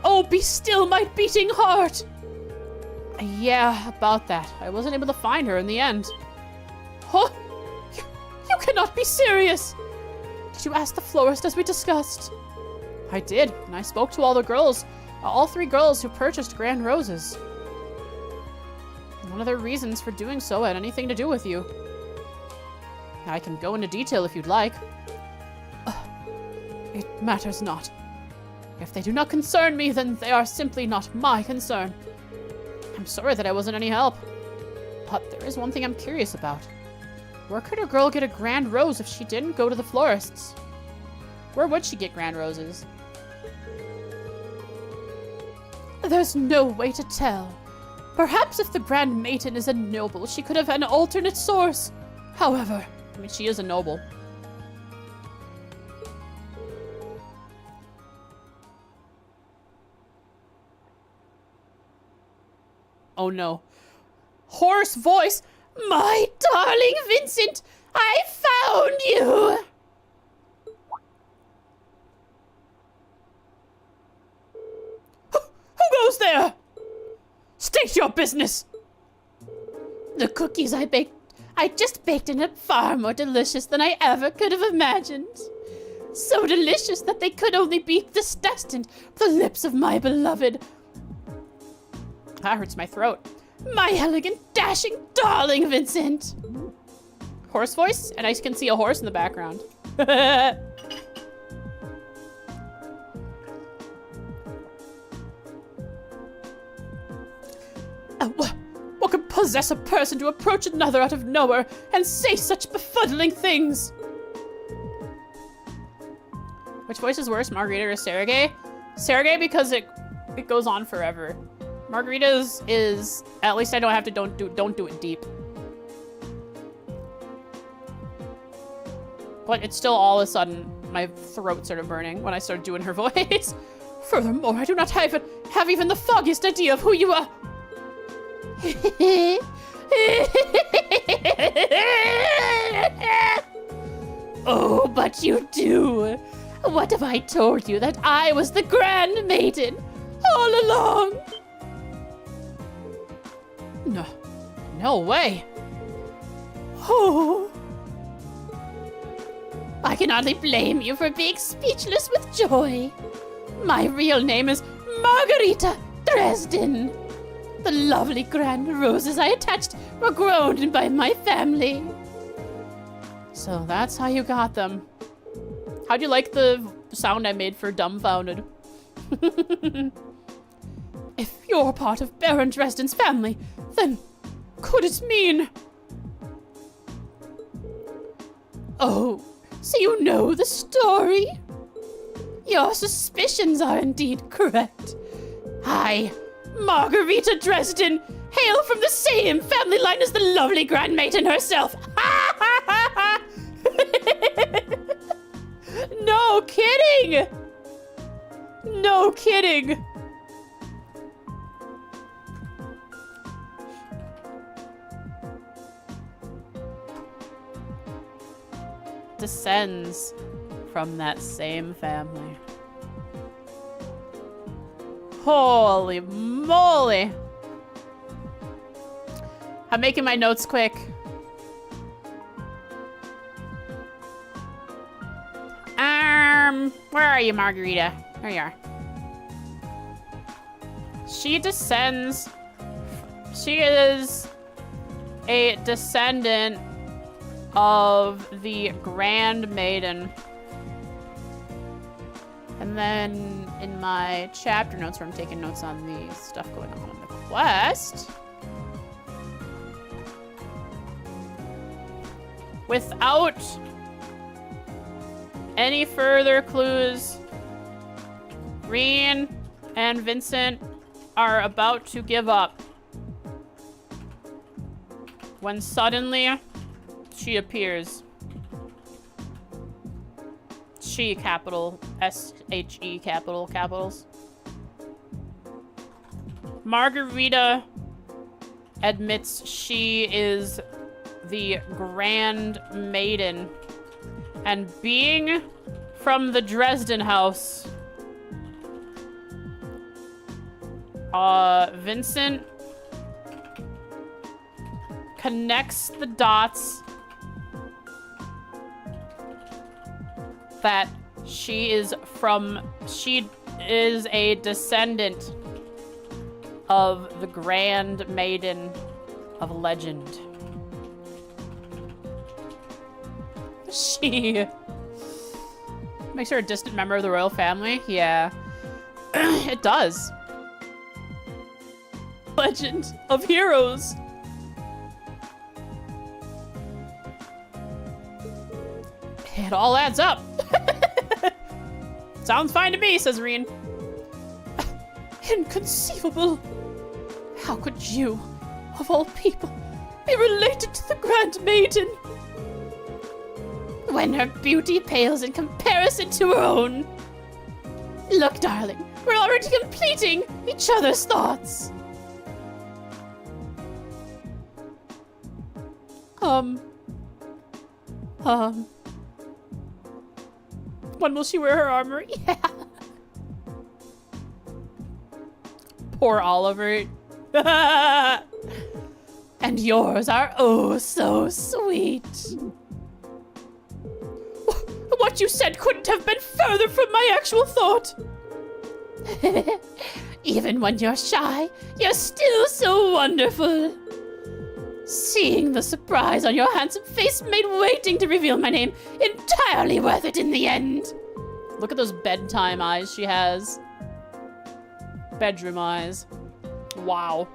Oh, be still, my beating heart! Yeah, about that. I wasn't able to find her in the end. Huh? You cannot be serious! Did you ask the florist as we discussed? I did, and I spoke to all the girls. All 3 girls who purchased grand roses. None of their reasons for doing so had anything to do with you. I can go into detail if you'd like. It matters not. If they do not concern me, then they are simply not my concern. I'm sorry that I wasn't any help. But there is one thing I'm curious about. Where could a girl get a grand rose if she didn't go to the florist's? Where would she get grand roses? There's no way to tell. Perhaps if the Grand Maiden is a noble, she could have an alternate source. However, I mean, she is a noble. Oh no. Hoarse voice. My darling Vincent, I found you. Who goes there? State your business. The cookies I baked I just baked in it far more delicious than I ever could have imagined. So delicious that they could only be destined for the lips of my beloved. That hurts my throat. My elegant, dashing, darling Vincent. Horse voice? And I can see a horse in the background. What could possess a person to approach another out of nowhere and say such befuddling things? Which voice is worse, Margarita or Sergei? Sergei, because it goes on forever. Margarita's is at least I don't have to don't do it deep. But it's still all of a sudden my throat started burning when I started doing her voice. Furthermore, I do not have even the foggiest idea of who you are. Oh, but you do. What have I told you? That I was the Grand Maiden all along? No way. Oh. I can hardly blame you for being speechless with joy. My real name is Margarita Dresden. The lovely grand roses I attached were grown by my family. So that's how you got them. How'd you like the sound I made for dumbfounded? If you're part of Baron Dresden's family, then could it mean... Oh, so you know the story? Your suspicions are indeed correct. I, Margarita Dresden, hail from the same family line as the lovely Grand Maiden herself. No kidding! No kidding! Descends from that same family. Holy moly! I'm making my notes quick. Where are you, Margarita? There you are. She descends. She is a descendant of the Grand Maiden. And then in my chapter notes, where I'm taking notes on the stuff going on in the quest, without any further clues, Reen and Vincent are about to give up when suddenly she appears. She, capital S-H-E, capitals. Margarita admits she is the Grand Maiden, and being from the Dresden house, Vincent connects the dots that she is a descendant of the Grand Maiden of legend. She makes her a distant member of the royal family? Yeah. It does. Legend of heroes. It all adds up. Sounds fine to me, says Reen. Inconceivable. How could you, of all people, be related to the Grand Maiden? When her beauty pales in comparison to her own. Look, darling, we're already completing each other's thoughts. When will she wear her armor? Yeah. Poor Oliver. And yours are oh so sweet. What you said couldn't have been further from my actual thought. Even when you're shy, you're still so wonderful. Seeing the surprise on your handsome face made waiting to reveal my name entirely worth it in the end. Look at those bedtime eyes she has. Bedroom eyes. Wow.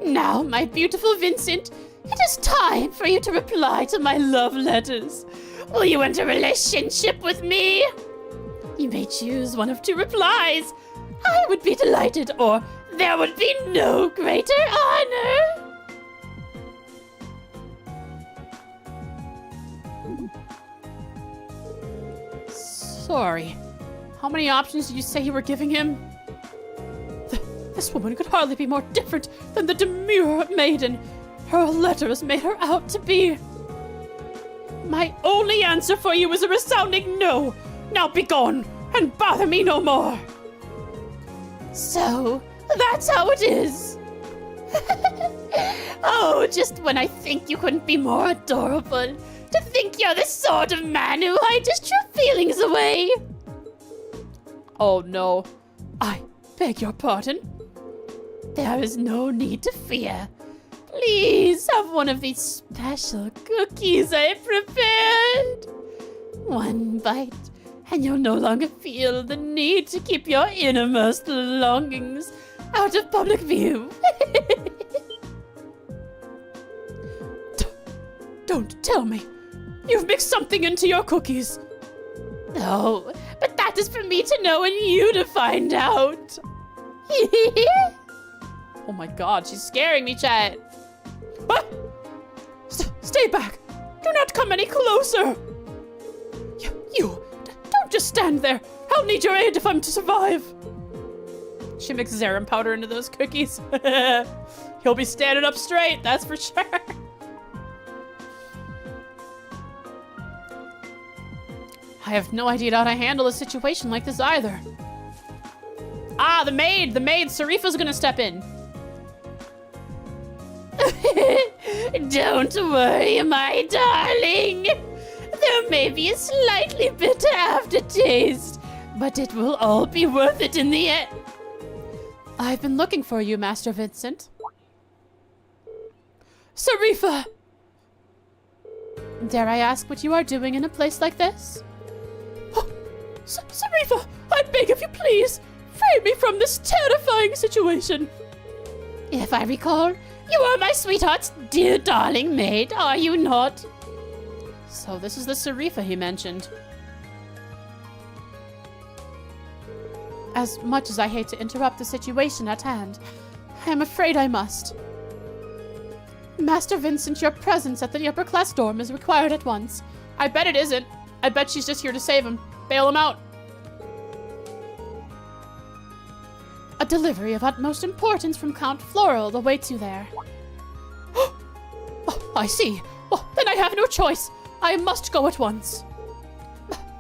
Now, my beautiful Vincent, it is time for you to reply to my love letters. Will you enter a relationship with me? You may choose one of two replies. I would be delighted, or there would be no greater honor. Sorry. How many options did you say you were giving him? This woman could hardly be more different than the demure maiden her letters made her out to be. My only answer for you is a resounding no. Now be gone and bother me no more. So, that's how it is. Oh, just when I think you couldn't be more adorable. To think you're the sort of man who hides his true feelings away. Oh no, I beg your pardon. There is no need to fear. Please have one of these special cookies I prepared. One bite, and you'll no longer feel the need to keep your innermost longings out of public view. Don't tell me. You've mixed something into your cookies. No, but that is for me to know and you to find out. Oh my god, she's scaring me, chat. What? Stay back. Do not come any closer. Don't just stand there. I'll need your aid if I'm to survive. She mixes serum powder into those cookies. He'll be standing up straight, that's for sure. I have no idea how to handle a situation like this either. Ah, the maid, Sarifa's gonna step in. Don't worry, my darling. There may be a slightly bitter aftertaste, but it will all be worth it in the end. I've been looking for you, Master Vincent. Sarifa! Dare I ask what you are doing in a place like this? Sarifa, I beg of you, please, free me from this terrifying situation. If I recall, you are my sweetheart's dear darling maid, are you not? So this is the Sarifa he mentioned. As much as I hate to interrupt the situation at hand, I am afraid I must. Master Vincent, your presence at the upper class dorm is required at once. I bet it isn't. I bet she's just here to save him. Bail him out. A delivery of utmost importance from Count Floral awaits you there. Oh, I see. Well, then I have no choice. I must go at once.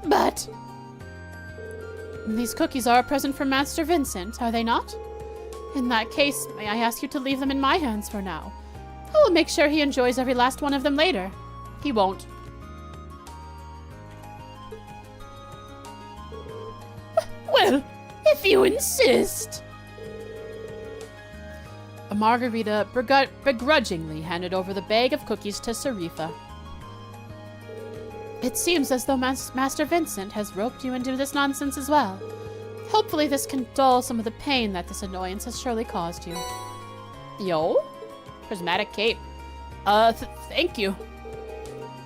But... these cookies are a present from Master Vincent, are they not? In that case, may I ask you to leave them in my hands for now? I will make sure he enjoys every last one of them later. He won't. Well, if you insist. Margarita begrudgingly handed over the bag of cookies to Sarifa. It seems as though Master Vincent has roped you into this nonsense as well. Hopefully this can dull some of the pain that this annoyance has surely caused you. Yo? Prismatic cape. Thank you.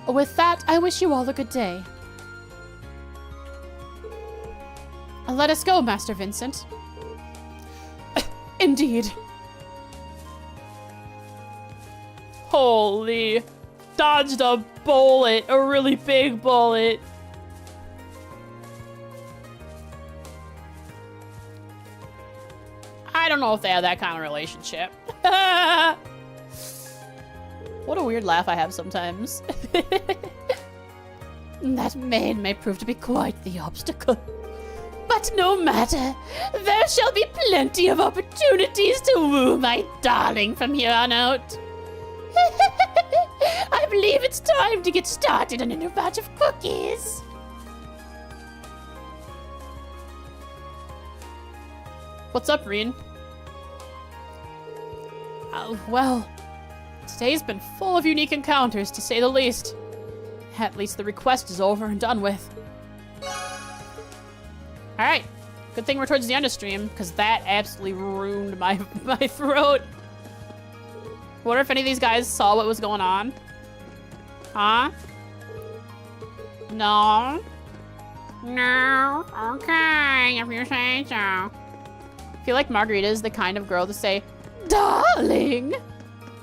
With that, I wish you all a good day. Let us go, Master Vincent. Indeed. Holy. Dodged a bullet. A really big bullet. I don't know if they have that kind of relationship. What a weird laugh I have sometimes. That maid may prove to be quite the obstacle. But no matter, there shall be plenty of opportunities to woo my darling from here on out. I believe it's time to get started on a new batch of cookies. What's up, Reen? Well, today's been full of unique encounters, to say the least. At least the request is over and done with. Alright. Good thing we're towards the end of stream, because that absolutely ruined my throat. Wonder if any of these guys saw what was going on. Huh? No? No? Okay, if you say so. I feel like Margarita is the kind of girl to say, darling!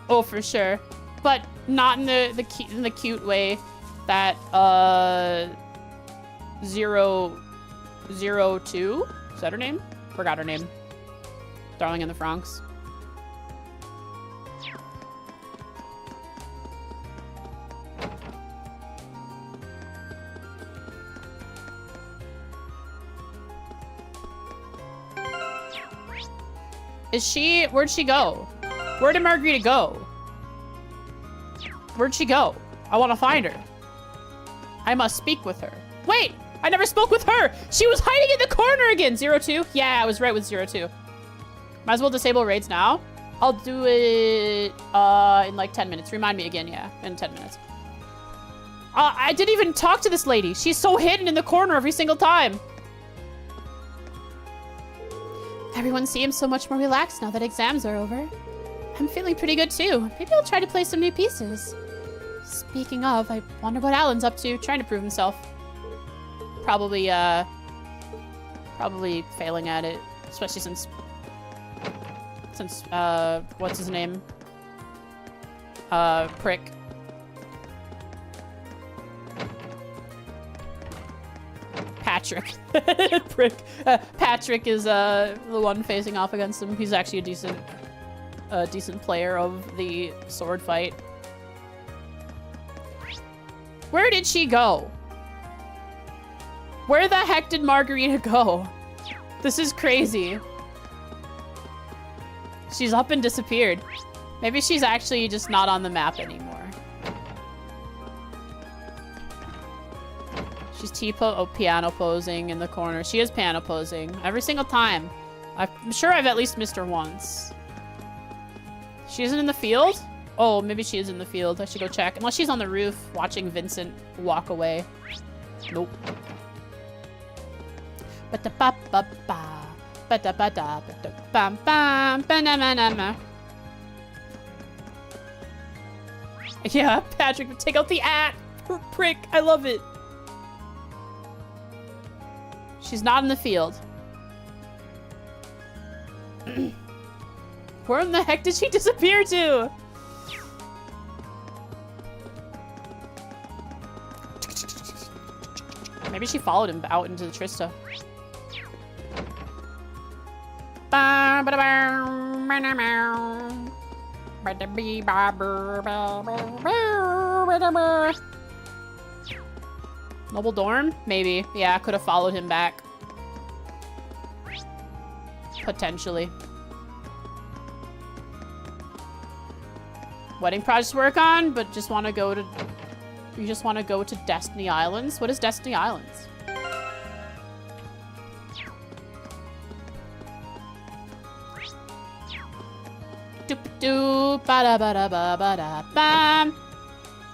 Oh, for sure. But not in the cute way that, 002? Is that her name? Forgot her name. Darling in the Franxx. Where'd she go? Where did Margarita go? Where'd she go? I want to find her. I must speak with her. Wait, I never spoke with her. She was hiding in the corner again. 02? Yeah, I was right with 02. Might as well disable raids now. I'll do it in like 10 minutes. Remind me again, yeah, in 10 minutes. I didn't even talk to this lady. She's so hidden in the corner every single time. Everyone seems so much more relaxed now that exams are over. I'm feeling pretty good too. Maybe I'll try to play some new pieces. Speaking of, I wonder what Alan's up to, trying to prove himself. Probably failing at it, especially since, what's his name? Prick. Patrick. Prick. Patrick is, the one facing off against him. He's actually a decent player of the sword fight. Where did she go? Where the heck did Margarita go? This is crazy. She's up and disappeared. Maybe she's actually just not on the map anymore. She's piano posing in the corner. She is piano posing every single time. I'm sure I've at least missed her once. She isn't in the field? Oh, maybe she is in the field. I should go check. Unless she's on the roof watching Vincent walk away. Nope. Yeah, Patrick, take out the at. Prick, I love it. She's not in the field. Where in the heck did she disappear to? Maybe she followed him out into the Trista. Noble Dorn? Maybe. Yeah, I could have followed him back. Potentially. Wedding projects to work on, but just want to go to... You just want to go to Destiny Islands? What is Destiny Islands? Doop-a-doo, ba-da-ba-da-ba-ba-da-bam.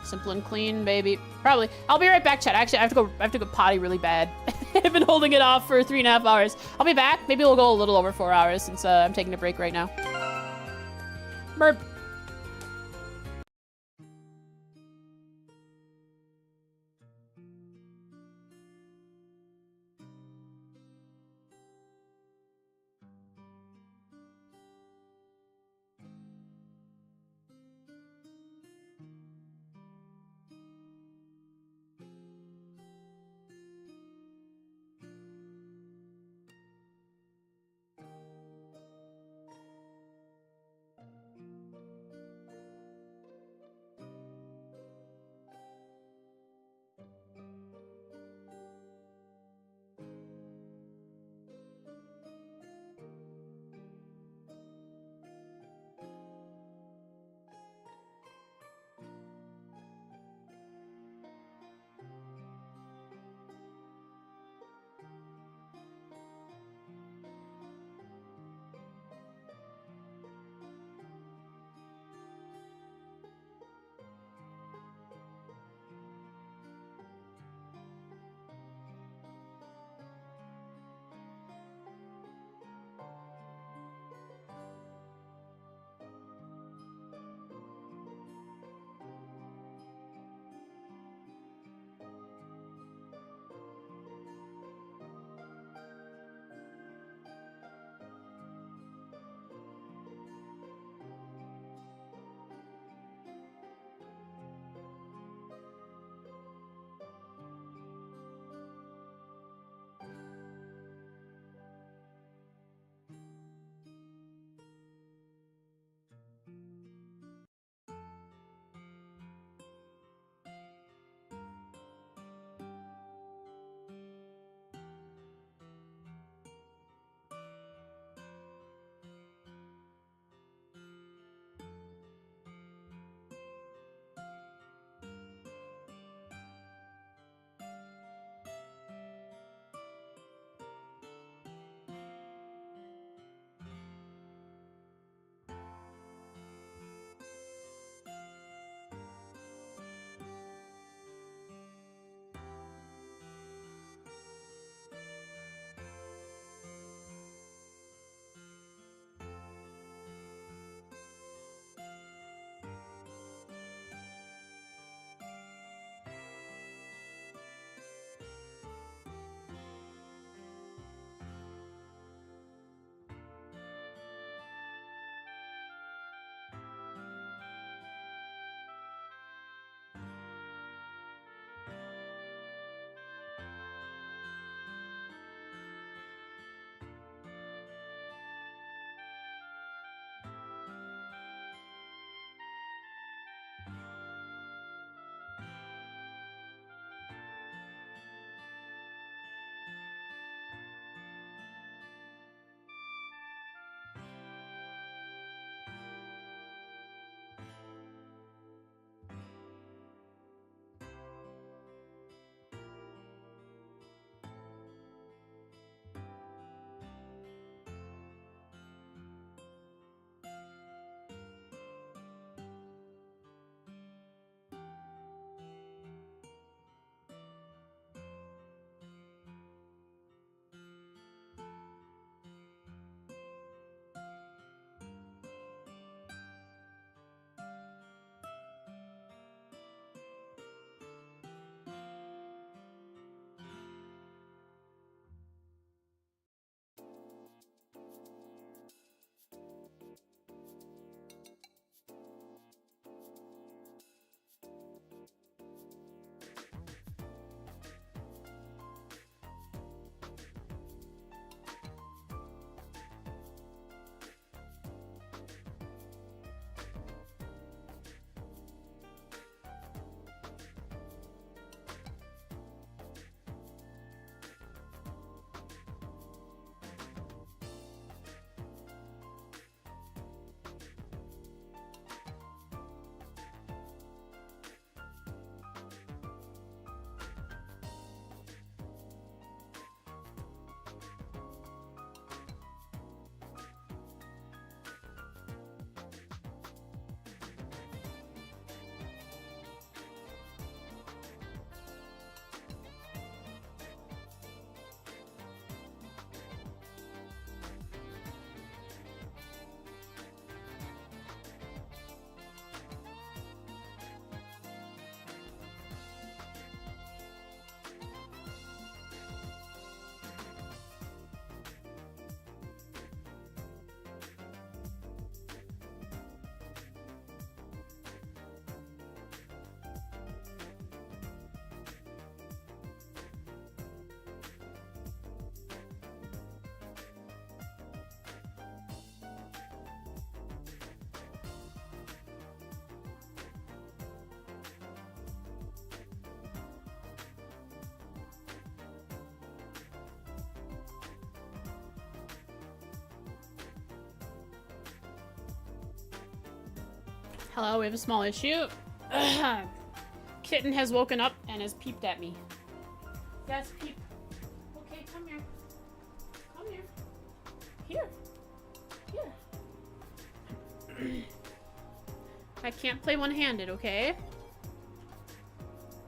Simple and clean, baby. Probably. I'll be right back, chat. Actually, I have to go potty really bad. I've been holding it off for 3.5 hours. I'll be back. Maybe we'll go a little over 4 hours since I'm taking a break right now. Burp. Hello, we have a small issue. Kitten has woken up and has peeped at me. Yes, peep. Okay, come here. Come here. Here. Here. I can't play one-handed, okay?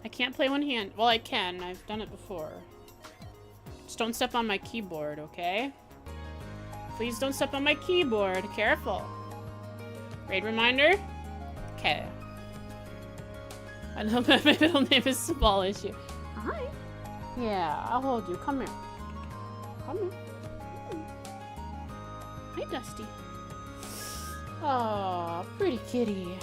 I can't play one-handed. Well, I can. I've done it before. Just don't step on my keyboard, okay? Please don't step on my keyboard. Careful. Raid reminder? Okay. I know my middle name is Small Issue. Hi. Yeah, I'll hold you. Come here. Come here. Hi, Dusty. Oh, pretty kitty.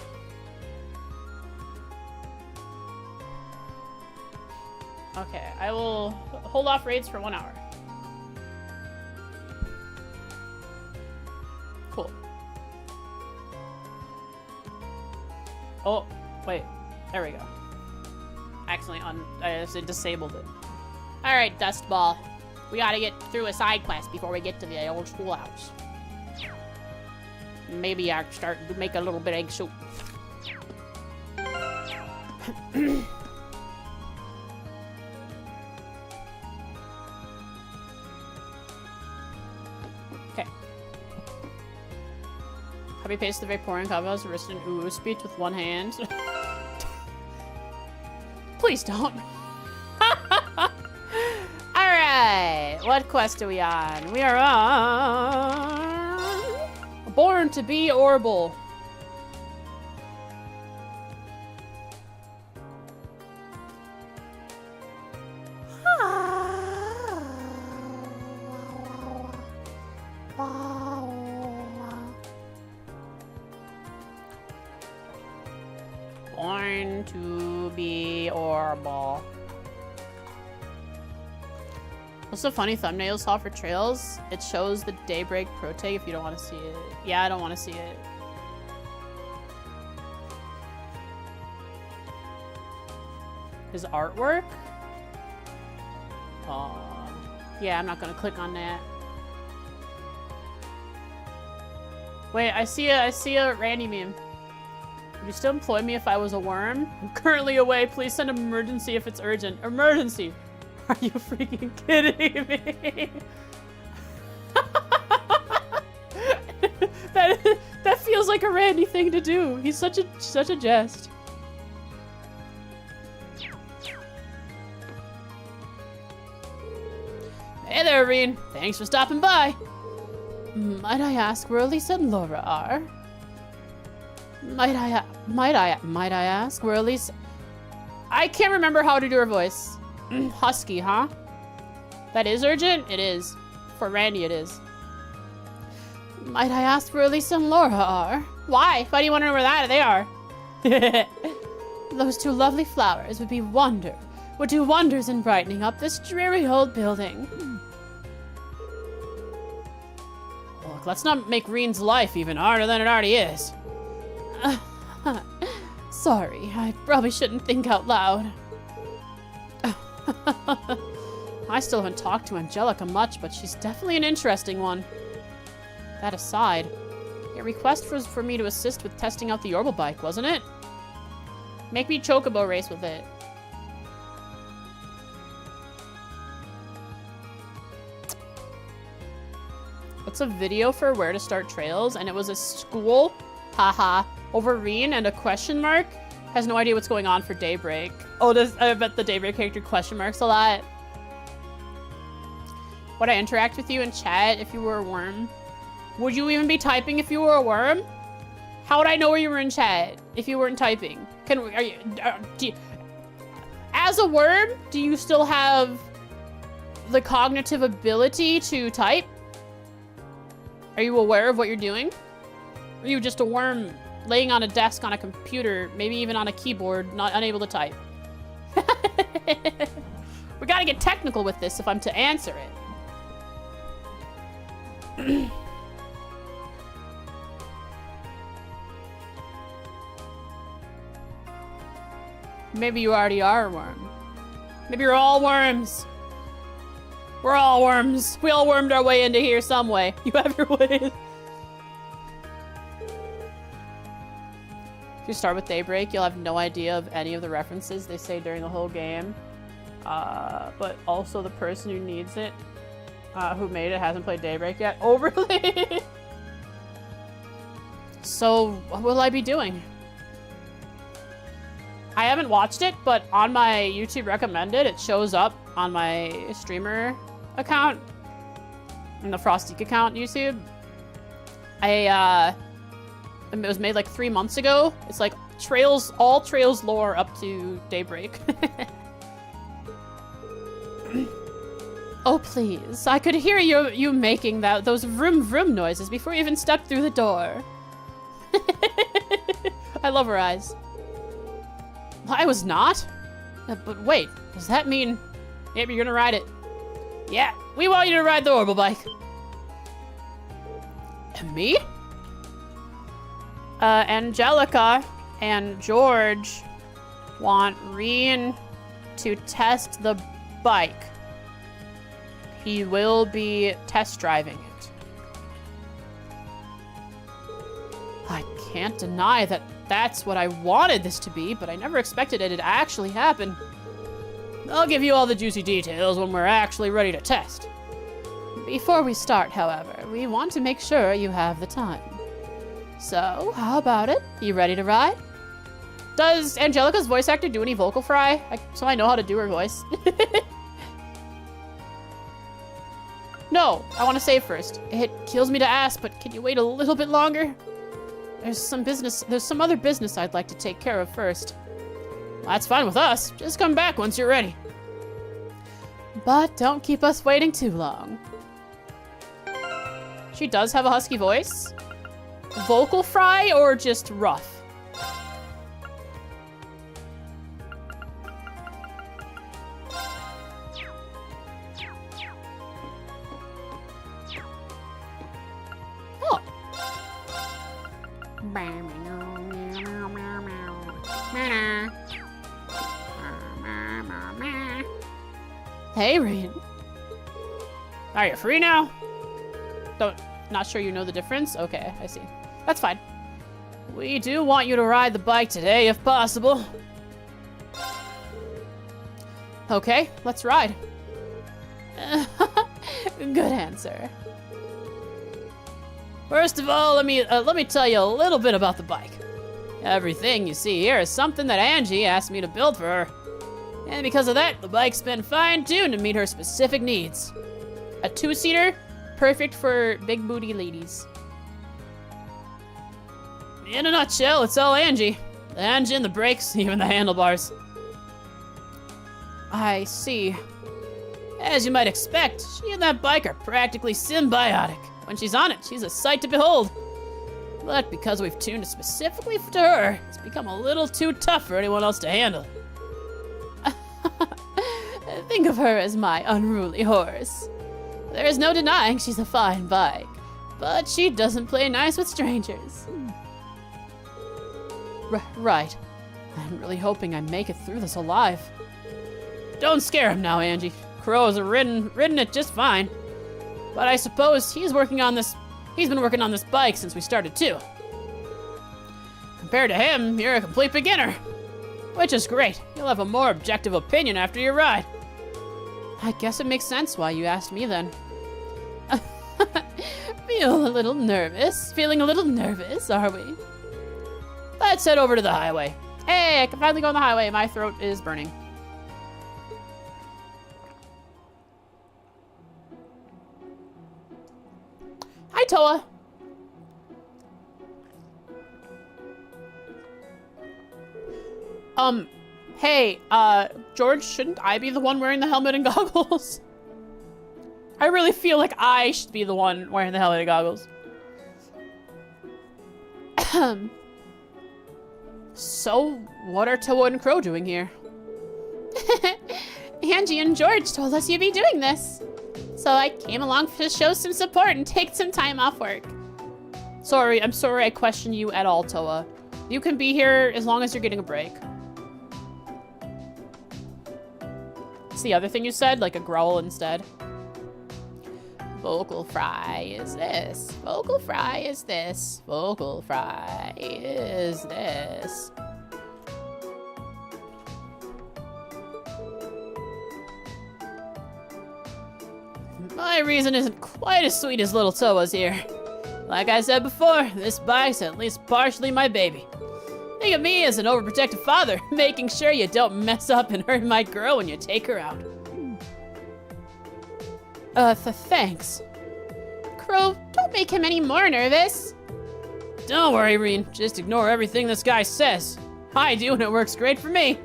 Okay, I will hold off raids for 1 hour. Cool. Oh, wait. There we go. Accidentally I just disabled it. Alright, Dustball. We gotta get through a side quest before we get to the old schoolhouse. Maybe I start to make a little bit of egg soup. Okay. Copy paste the Vaporeon Kava's wrist and ooh speech with one hand. Please don't. Alright, what quest are we on? We are on Born to be Orbital. Born to be Orbital. What's the funny thumbnail saw for trails? It shows the Daybreak Pro Tag if you don't want to see it. Yeah, I don't want to see it. His artwork? Yeah, I'm not gonna click on that. Wait, I see a Randy meme. Would you still employ me if I was a worm? I'm currently away. Please send an emergency if it's urgent. Emergency! Are you freaking kidding me? that feels like a Randy thing to do. He's such a jest. Hey there, Reen. Thanks for stopping by. Might I ask where Elisa and Laura are? Might I ask where Elisa? I can't remember how to do her voice. Husky, huh? That is urgent? It is. For Randy, it is. Might I ask where Elisa and Laura are? Why? Why do you want to know where they are? Those two lovely flowers would do wonders in brightening up this dreary old building. Look, let's not make Reen's life even harder than it already is. Sorry, I probably shouldn't think out loud. I still haven't talked to Angelica much, but she's definitely an interesting one. That aside, your request was for me to assist with testing out the Orbital bike, wasn't it? Make me chocobo race with it. It's a video for where to start trails, and it was a school, haha, over Reen and a question mark. Has no idea what's going on for Daybreak. Oh, I bet the Daybreak character question marks a lot. Would I interact with you in chat if you were a worm? Would you even be typing if you were a worm? How would I know where you were in chat if you weren't typing? As a worm, do you still have the cognitive ability to type? Are you aware of what you're doing? Or are you just a worm laying on a desk on a computer, maybe even on a keyboard, not unable to type? We gotta get technical with this if I'm to answer it. Maybe you already are a worm. Maybe you're all worms. We're all worms. We all wormed our way into here some way. You have your ways. If you start with Daybreak, you'll have no idea of any of the references they say during the whole game. But also the person who needs it, who made it, hasn't played Daybreak yet. Oh, really? So, what will I be doing? I haven't watched it, but on my YouTube recommended, it shows up on my streamer account, in the Frostique account YouTube. It was made like 3 months ago. It's like all Trails lore up to Daybreak. Oh, please. I could hear you making those vroom vroom noises before you even stepped through the door. I love her eyes. I was not? But wait, does that mean... Yep, you're gonna ride it. Yeah, we want you to ride the Orbital bike. And me? Angelica and George want Rian to test the bike. He will be test driving it. I can't deny that that's what I wanted this to be, but I never expected it to actually happen. I'll give you all the juicy details when we're actually ready to test. Before we start, however, we want to make sure you have the time. So, how about it? You ready to ride? Does Angelica's voice actor do any vocal fry? So I know how to do her voice. No, I want to save first. It kills me to ask, but can you wait a little bit longer? There's some other business I'd like to take care of first. Well, that's fine with us. Just come back once you're ready. But don't keep us waiting too long. She does have a husky voice. Vocal fry or just rough? Oh. Hey, Rian. Are you free now? Not sure you know the difference? Okay, I see. That's fine. We do want you to ride the bike today, if possible. Okay, let's ride. Good answer. First of all, let me tell you a little bit about the bike. Everything you see here is something that Angie asked me to build for her. And because of that, the bike's been fine-tuned to meet her specific needs. A 2-seater, perfect for big booty ladies. In a nutshell, it's all Angie. The engine, the brakes, even the handlebars. I see. As you might expect, she and that bike are practically symbiotic. When she's on it, she's a sight to behold. But because we've tuned it specifically to her, it's become a little too tough for anyone else to handle. Think of her as my unruly horse. There is no denying she's a fine bike, but she doesn't play nice with strangers. Right. I'm really hoping I make it through this alive. Don't scare him now, Angie. Crows have ridden it just fine. But I suppose he's been working on this bike since we started too. Compared to him, you're a complete beginner. Which is great. You'll have a more objective opinion after your ride. I guess it makes sense why you asked me then. Feeling a little nervous, are we? Let's head over to the highway. Hey, I can finally go on the highway. My throat is burning. Hi, Toa. Hey, George, shouldn't I be the one wearing the helmet and goggles? I really feel like I should be the one wearing the helmet and goggles. So, what are Toa and Crow doing here? Angie and George told us you'd be doing this. So I came along to show some support and take some time off work. I'm sorry I questioned you at all, Toa. You can be here as long as you're getting a break. It's the other thing you said, like a growl instead. Vocal fry is this. Vocal fry is this. Vocal fry is this. My reason isn't quite as sweet as little Toa's here. Like I said before, this bike's at least partially my baby. Think of me as an overprotective father, making sure you don't mess up and hurt my girl when you take her out. Thanks. Crow, don't make him any more nervous. Don't worry, Reen. Just ignore everything this guy says. I do, and it works great for me.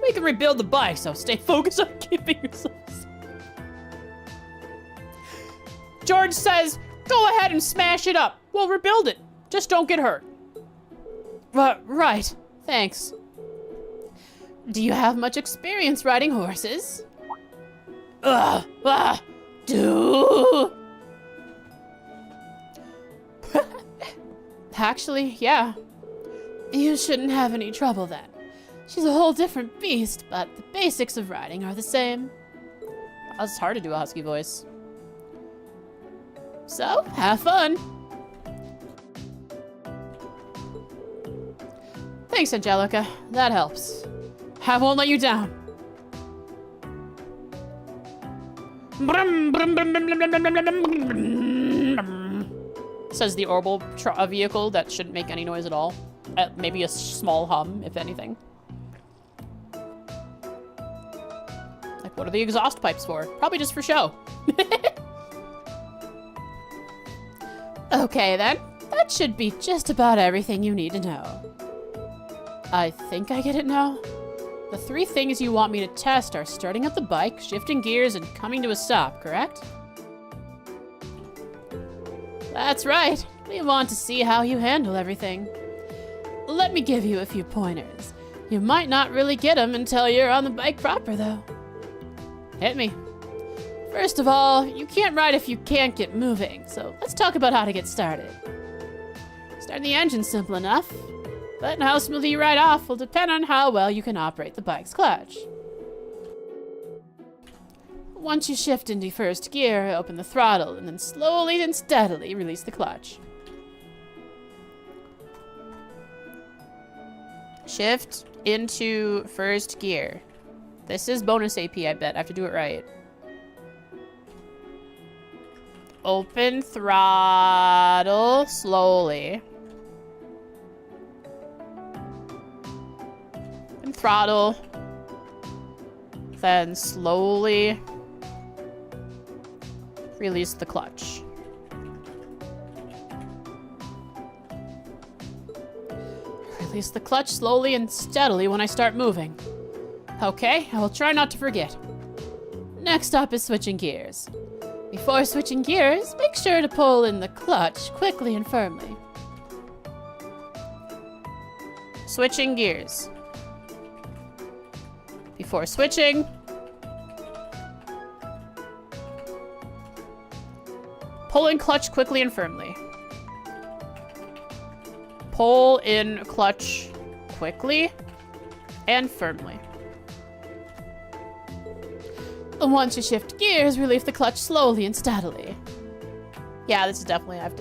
We can rebuild the bike, so stay focused on keeping yourself safe. George says, go ahead and smash it up. We'll rebuild it. Just don't get hurt. Right. Thanks. Do you have much experience riding horses? Do. Actually, yeah. You shouldn't have any trouble then. She's a whole different beast, but the basics of riding are the same. It's hard to do a husky voice. So, have fun. Thanks, Angelica. That helps. I won't let you down. Says the orbital vehicle that shouldn't make any noise at all. Maybe a small hum, if anything. Like, what are the exhaust pipes for? Probably just for show. Okay, then. That should be just about everything you need to know. I think I get it now. The 3 things you want me to test are starting up the bike, shifting gears, and coming to a stop, correct? That's right. We want to see how you handle everything. Let me give you a few pointers. You might not really get them until you're on the bike proper, though. Hit me. First of all, you can't ride if you can't get moving, so let's talk about how to get started. Starting the engine's simple enough, but how smoothly you ride off will depend on how well you can operate the bike's clutch. Once you shift into first gear, open the throttle, and then slowly and steadily release the clutch. Shift into first gear. This is bonus AP, I bet. I have to do it right. Open throttle slowly. Open throttle. Then slowly release the clutch. Release the clutch slowly and steadily when I start moving. Okay, I will try not to forget. Next up is switching gears. Before switching gears, make sure to pull in the clutch quickly and firmly. Switching gears. Before switching, pull in clutch quickly and firmly. Pull in clutch quickly and firmly. Once you shift gears, release the clutch slowly and steadily. Yeah, this is definitely, I have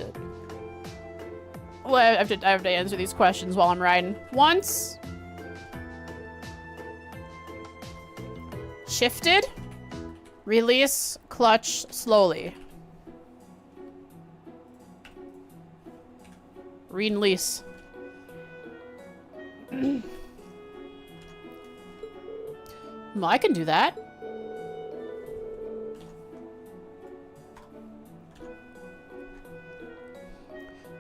to answer these questions while I'm riding. Once shifted, release clutch slowly. Release. Well, I can do that.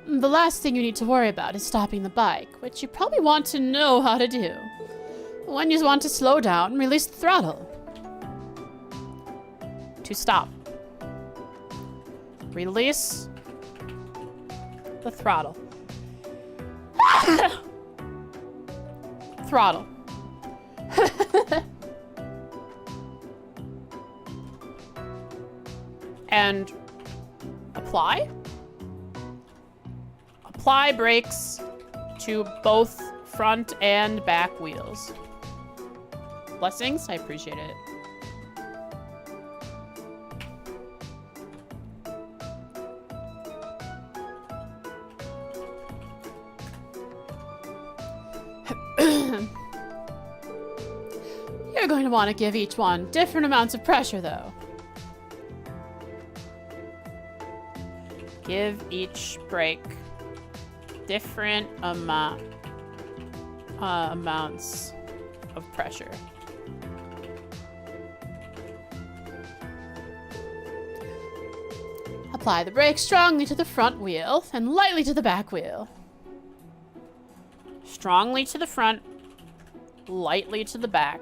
The last thing you need to worry about is stopping the bike, which you probably want to know how to do. When you want to slow down, release the throttle. To stop. Release the throttle. Throttle. And apply. Apply brakes to both front and back wheels. Blessings, I appreciate it. You're going to want to give each one different amounts of pressure, though. Give each brake different amounts of pressure. Apply the brake strongly to the front wheel and lightly to the back wheel. Strongly to the front, lightly to the back.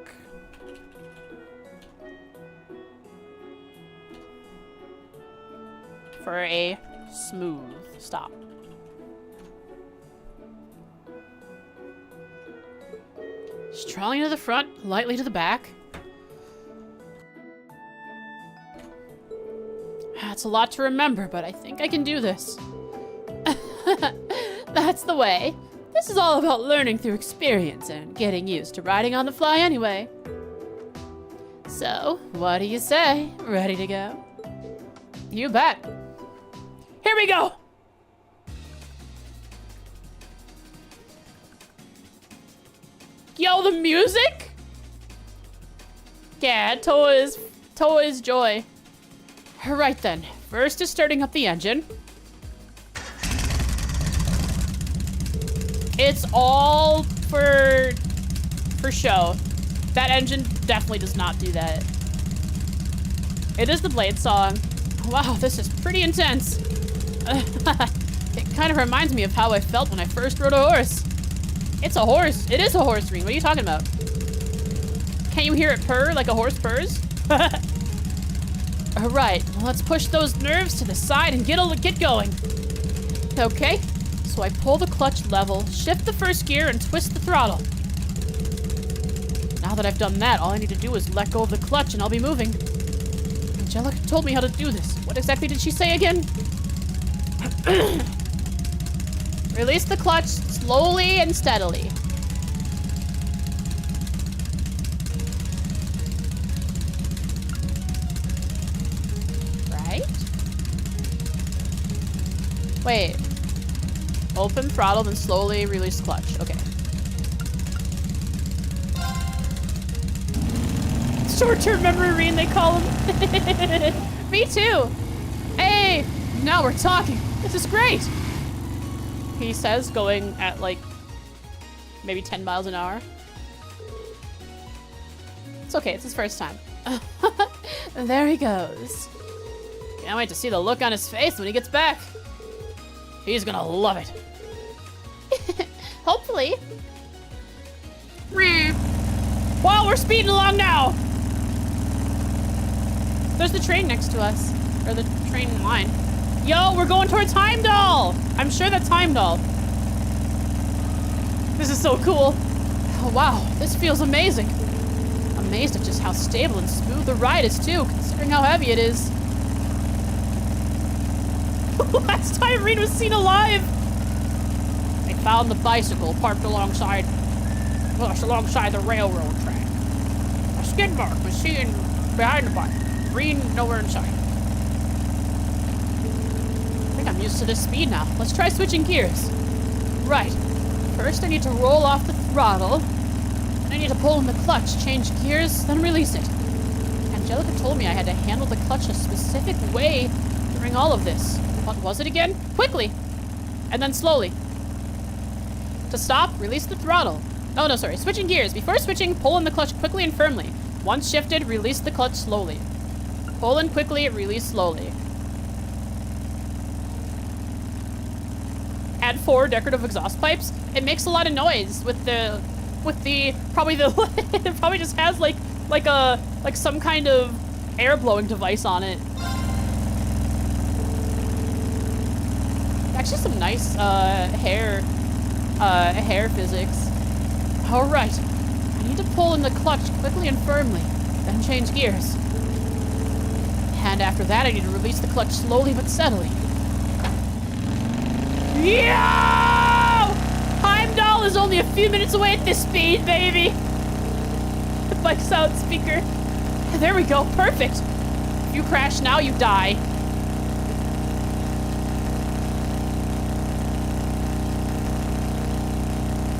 For a smooth stop. Strongly to the front, lightly to the back. That's a lot to remember, but I think I can do this. That's the way. This is all about learning through experience and getting used to riding on the fly anyway. So, what do you say? Ready to go? You bet. Here we go! Yo, the music? Yeah, toys joy. Alright then, first is starting up the engine. It's all for show. That engine definitely does not do that. It is the Blade song. Wow, this is pretty intense. It kind of reminds me of how I felt when I first rode a horse. It's a horse. It is a horse ring. What are you talking about? Can't you hear it purr like a horse purrs? All right, well, let's push those nerves to the side and get going. Okay, so I pull the clutch level, shift the first gear, and twist the throttle. Now that I've done that, all I need to do is let go of the clutch and I'll be moving. Angelica told me how to do this. What exactly did she say again? Release the clutch slowly and steadily. Right? Wait. Open throttle, then slowly release clutch. Okay. Short-term memory, they call him. Me too. Hey, now we're talking. This is great. He says, going at like maybe 10 miles an hour. It's okay, it's his first time. There he goes. Can't wait to see the look on his face when he gets back. He's gonna love it. Hopefully. Well, we're speeding along now. There's the train next to us. Or the train line. Yo, we're going towards Heimdall! I'm sure that's Heimdall. This is so cool. Oh, wow, this feels amazing. Amazed at just how stable and smooth the ride is, too, considering how heavy it is. Last time Reed was seen alive! They found the bicycle parked alongside the railroad track. A skid mark was seen behind the bike. Reed nowhere in sight. I think I'm used to this speed now. Let's try switching gears. Right. First, I need to roll off the throttle. Then I need to pull in the clutch, change gears, then release it. Angelica told me I had to handle the clutch a specific way during all of this. What was it again? Quickly. And then slowly. To stop, release the throttle. Oh, no, sorry. Switching gears. Before switching, pull in the clutch quickly and firmly. Once shifted, release the clutch slowly. Pull in quickly, release slowly. Add 4 decorative exhaust pipes. It makes a lot of noise with the probably it probably just has like some kind of air blowing device on it. Actually, some nice hair physics. All right, I need to pull in the clutch quickly and firmly, then change gears. And after that, I need to release the clutch slowly but steadily. Yo! Heimdall is only a few minutes away at this speed, baby. The bike's out speaker. There we go, perfect. If you crash now, you die.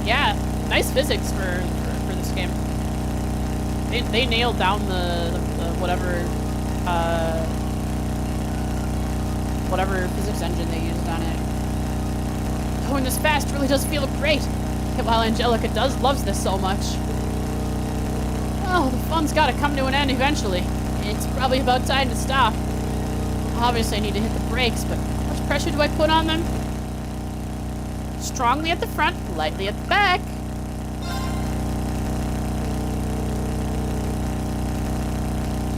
Yeah, nice physics for this game. They nailed down the whatever whatever physics engine they used on it. Going this fast really does feel great. While Angelica loves this so much. Oh, the fun's gotta come to an end eventually. It's probably about time to stop. Obviously I need to hit the brakes, but how much pressure do I put on them? Strongly at the front, lightly at the back.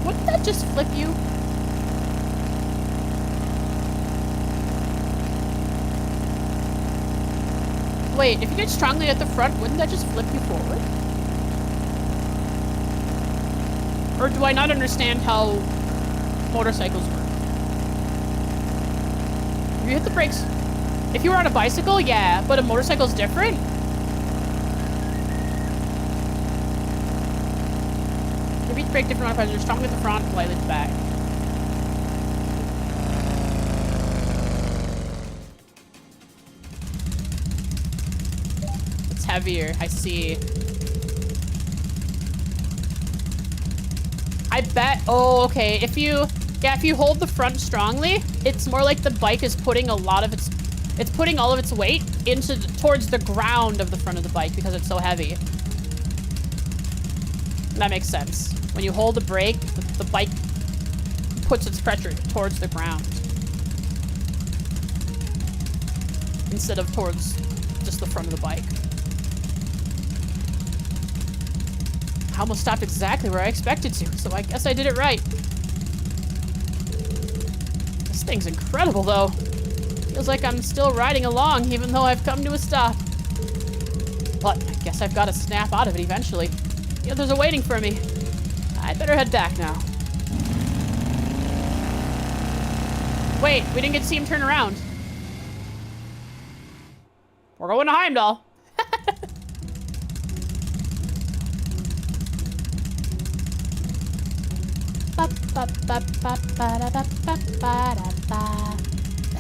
Wouldn't that just flip you? Wait, if you get strongly at the front, wouldn't that just flip you forward? Or do I not understand how motorcycles work? If you hit the brakes, if you were on a bicycle, yeah, but a motorcycle's different? If you brake different modifiers, you're strongly at the front, lightly at the back. Heavier, I see. I bet, oh, okay, if you hold the front strongly, it's more like the bike is putting a lot of it's putting all of its weight towards the ground of the front of the bike because it's so heavy. That makes sense. When you hold the brake, the bike puts its pressure towards the ground instead of towards just the front of the bike. I almost stopped exactly where I expected to, so I guess I did it right. This thing's incredible, though. Feels like I'm still riding along, even though I've come to a stop. But I guess I've got to snap out of it eventually. The others are waiting for me. I'd better head back now. Wait, we didn't get to see him turn around. We're going to Heimdall.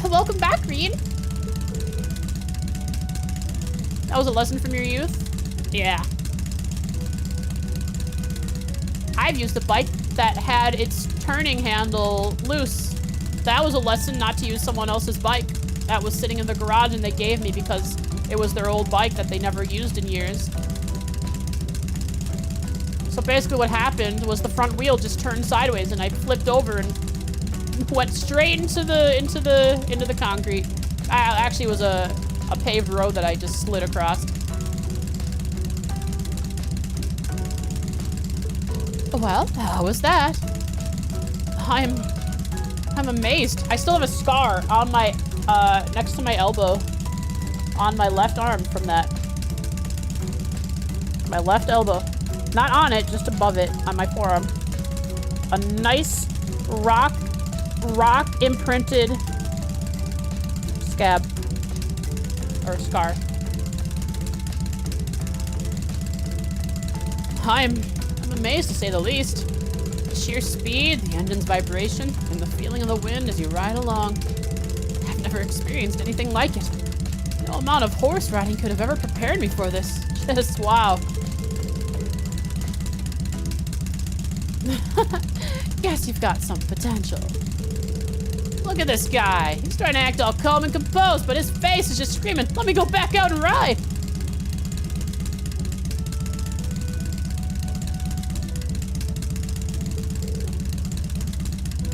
Welcome back, Green. That was a lesson from your youth? Yeah. I've used a bike that had its turning handle loose. That was a lesson not to use someone else's bike. That was sitting in the garage and they gave me because it was their old bike that they never used in years. So basically what happened was the front wheel just turned sideways and I flipped over and went straight into the concrete. Actually, it was a paved road that I just slid across. Well, how was that? I'm amazed. I still have a scar on my next to my elbow on my left arm from that. My left elbow. Not on it, just above it, on my forearm. A nice rock imprinted scab. Or scar. I'm amazed to say the least. The sheer speed, the engine's vibration, and the feeling of the wind as you ride along. I've never experienced anything like it. No amount of horse riding could have ever prepared me for this. Just wow. Guess you've got some potential. Look at this guy. He's trying to act all calm and composed, but his face is just screaming, let me go back out and ride.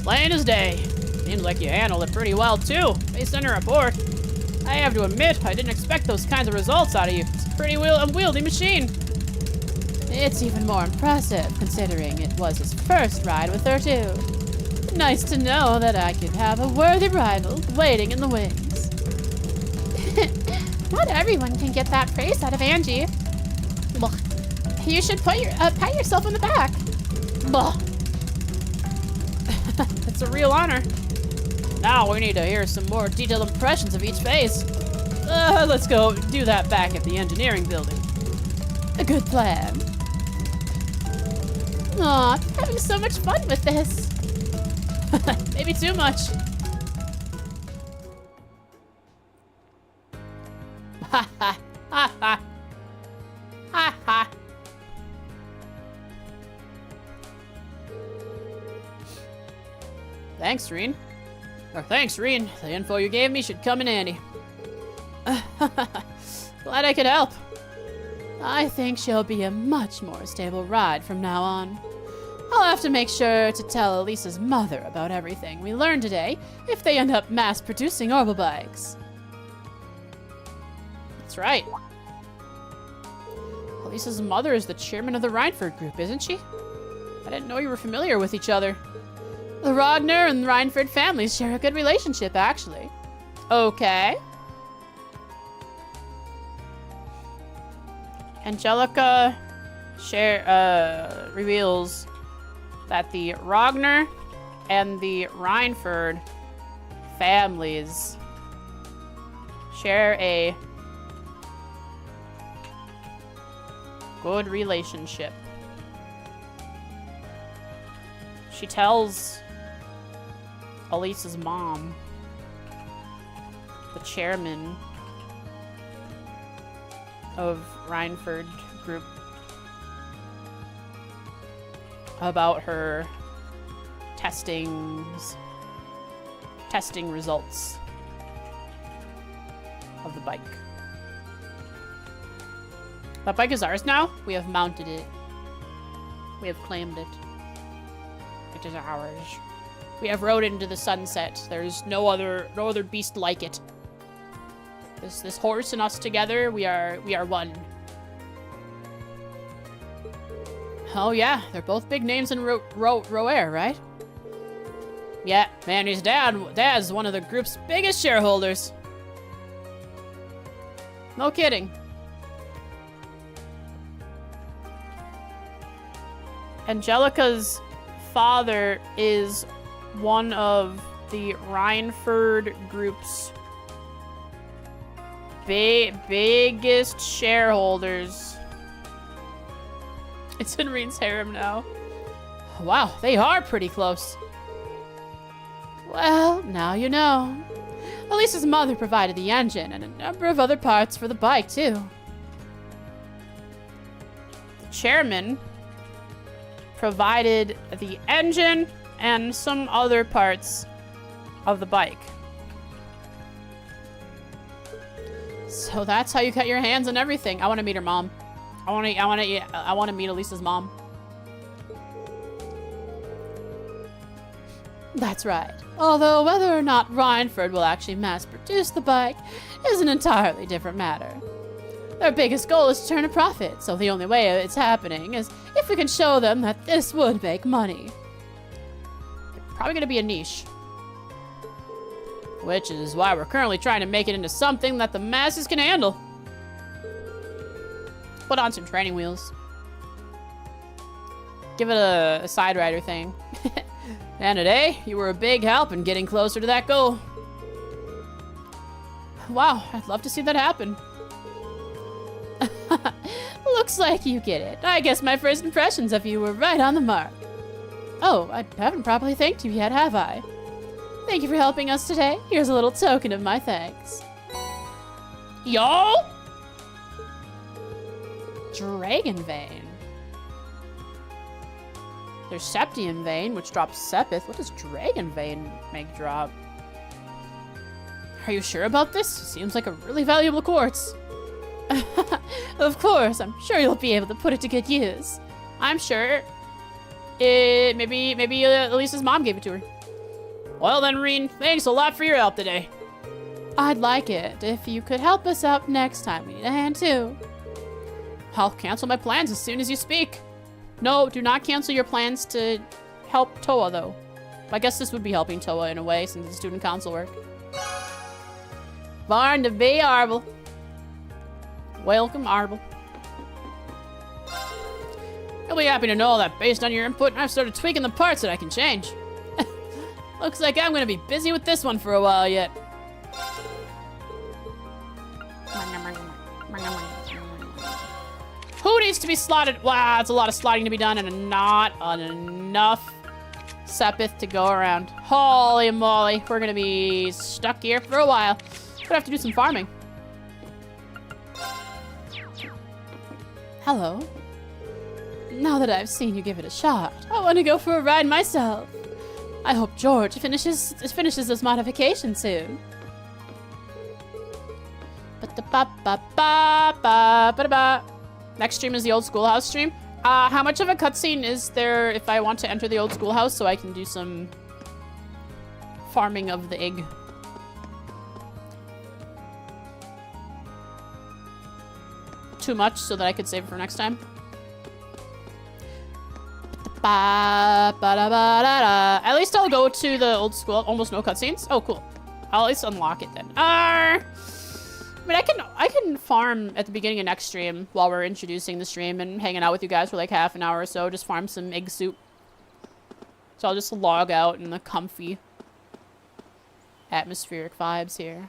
Plain as day. Seems like you handled it pretty well, too, based on your report. I have to admit, I didn't expect those kinds of results out of you. It's a pretty unwieldy machine. It's even more impressive, considering it was his first ride with her, too. Nice to know that I could have a worthy rival waiting in the wings. Not everyone can get that praise out of Angie. Blah. You should pat yourself on the back. Blah. It's a real honor. Now we need to hear some more detailed impressions of each phase. Let's go do that back at the engineering building. A good plan. Aw, I'm having so much fun with this. Maybe too much. Thanks, Reen. Thanks, Reen. The info you gave me should come in handy. Glad I could help. I think she'll be a much more stable ride from now on. I'll have to make sure to tell Elisa's mother about everything we learned today if they end up mass-producing Orbital bikes. That's right. Elisa's mother is the chairman of the Rhineford group, isn't she? I didn't know you were familiar with each other. The Ragnar and Rhineford families share a good relationship, actually. Okay. Angelica reveals that the Ragnar and the Rhineford families share a good relationship. She tells Elisa's mom, the chairman of Rhineford group, about her testing results of the bike. That bike is ours now. We have mounted it. We have claimed it. It is ours. We have rode it into the sunset. There's no other beast like it. This horse and us together, we are one. Oh yeah, they're both big names in Roer, right? Yeah, Manny's dad's one of the group's biggest shareholders. No kidding. Angelica's father is one of the Rhineford group's biggest shareholders. It's in Reen's harem now. Wow, they are pretty close. Well, now you know. Elisa's mother provided the engine and a number of other parts for the bike, too. The chairman provided the engine and some other parts of the bike. So that's how you got your hands on everything. I want to meet her mom. I want to meet Elisa's mom. That's right. Although whether or not Rhineford will actually mass-produce the bike is an entirely different matter. Their biggest goal is to turn a profit, so the only way it's happening is if we can show them that this would make money. Probably going to be a niche. Which is why we're currently trying to make it into something that the masses can handle. Put on some training wheels. Give it a side rider thing. And today, you were a big help in getting closer to that goal. Wow, I'd love to see that happen. Looks like you get it. I guess my first impressions of you were right on the mark. Oh, I haven't properly thanked you yet, have I? Thank you for helping us today. Here's a little token of my thanks. Y'all? Dragon Vein. There's Septium Vein, which drops Sepith. What does Dragon Vein make drop? Are you sure about this? Seems like a really valuable quartz. Of course, I'm sure you'll be able to put it to good use. I'm sure. Maybe Elisa's mom gave it to her. Well then, Reen, thanks a lot for your help today. I'd like it if you could help us out next time we need a hand too. I'll cancel my plans as soon as you speak. No, do not cancel your plans to help Toa, though. I guess this would be helping Toa in a way, since it's student council work. Barn to be Arbel. Welcome, Arbel. You'll be happy to know that based on your input, I've started tweaking the parts that I can change. Looks like I'm gonna be busy with this one for a while yet. Who needs to be slotted? Wow, it's a lot of slotting to be done and not enough Sepith to go around. Holy moly, we're gonna be stuck here for a while. Gonna have to do some farming. Hello. Now that I've seen you give it a shot, I want to go for a ride myself. I hope George finishes this modification soon. Next stream is the old schoolhouse stream. How much of a cutscene is there if I want to enter the old schoolhouse so I can do some farming of the egg? Too much so that I could save it for next time. At least I'll go to the old school. Almost no cutscenes. Oh, cool. I'll at least unlock it then. I mean, I can farm at the beginning of next stream while we're introducing the stream and hanging out with you guys for like half an hour or so. Just farm some egg soup. So I'll just log out in the comfy atmospheric vibes here.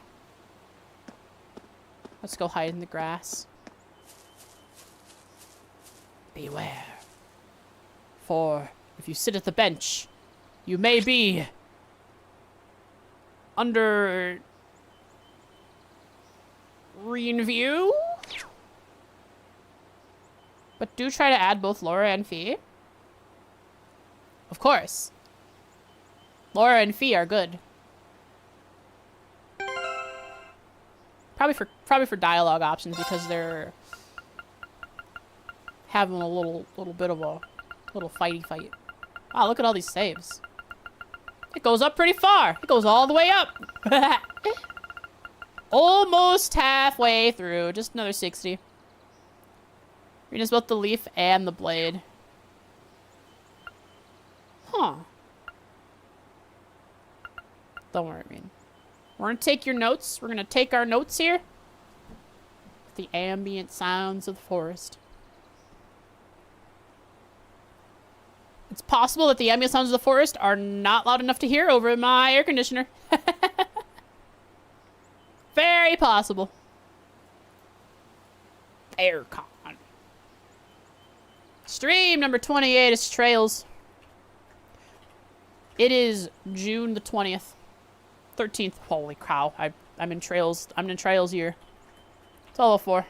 Let's go hide in the grass. Beware. For if you sit at the bench, you may be under review. But do try to add both Laura and Fee. Of course. Laura and Fee are good. Probably for dialogue options because they're having a little bit of a little fighty fight. Wow, look at all these saves. It goes up pretty far. It goes all the way up. Almost halfway through. Just another 60. Reading us both the leaf and the blade. Huh. Don't worry, Reed. We're gonna take your notes. We're gonna take our notes here. The ambient sounds of the forest. It's possible that the ambient sounds of the forest are not loud enough to hear over my air conditioner. Very possible. Aircon. Stream number 28 is Trails. It is June the 20th. 13th. Holy cow. I'm in Trails. I'm in Trails year. It's all for. If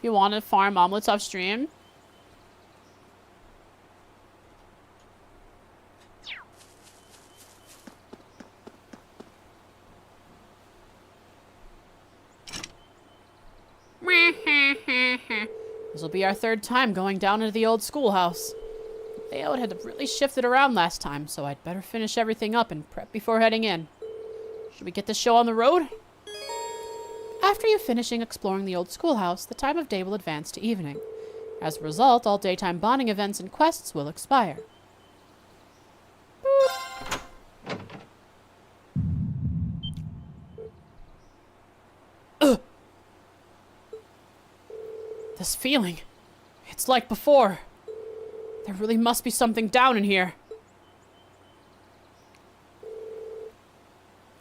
you want to farm omelets off stream, this will be our third time going down into the old schoolhouse. The layout had really shifted around last time, so I'd better finish everything up and prep before heading in. Should we get this show on the road? After you finishing exploring the old schoolhouse, the time of day will advance to evening. As a result, all daytime bonding events and quests will expire. Ugh. This feeling, it's like before. There really must be something down in here.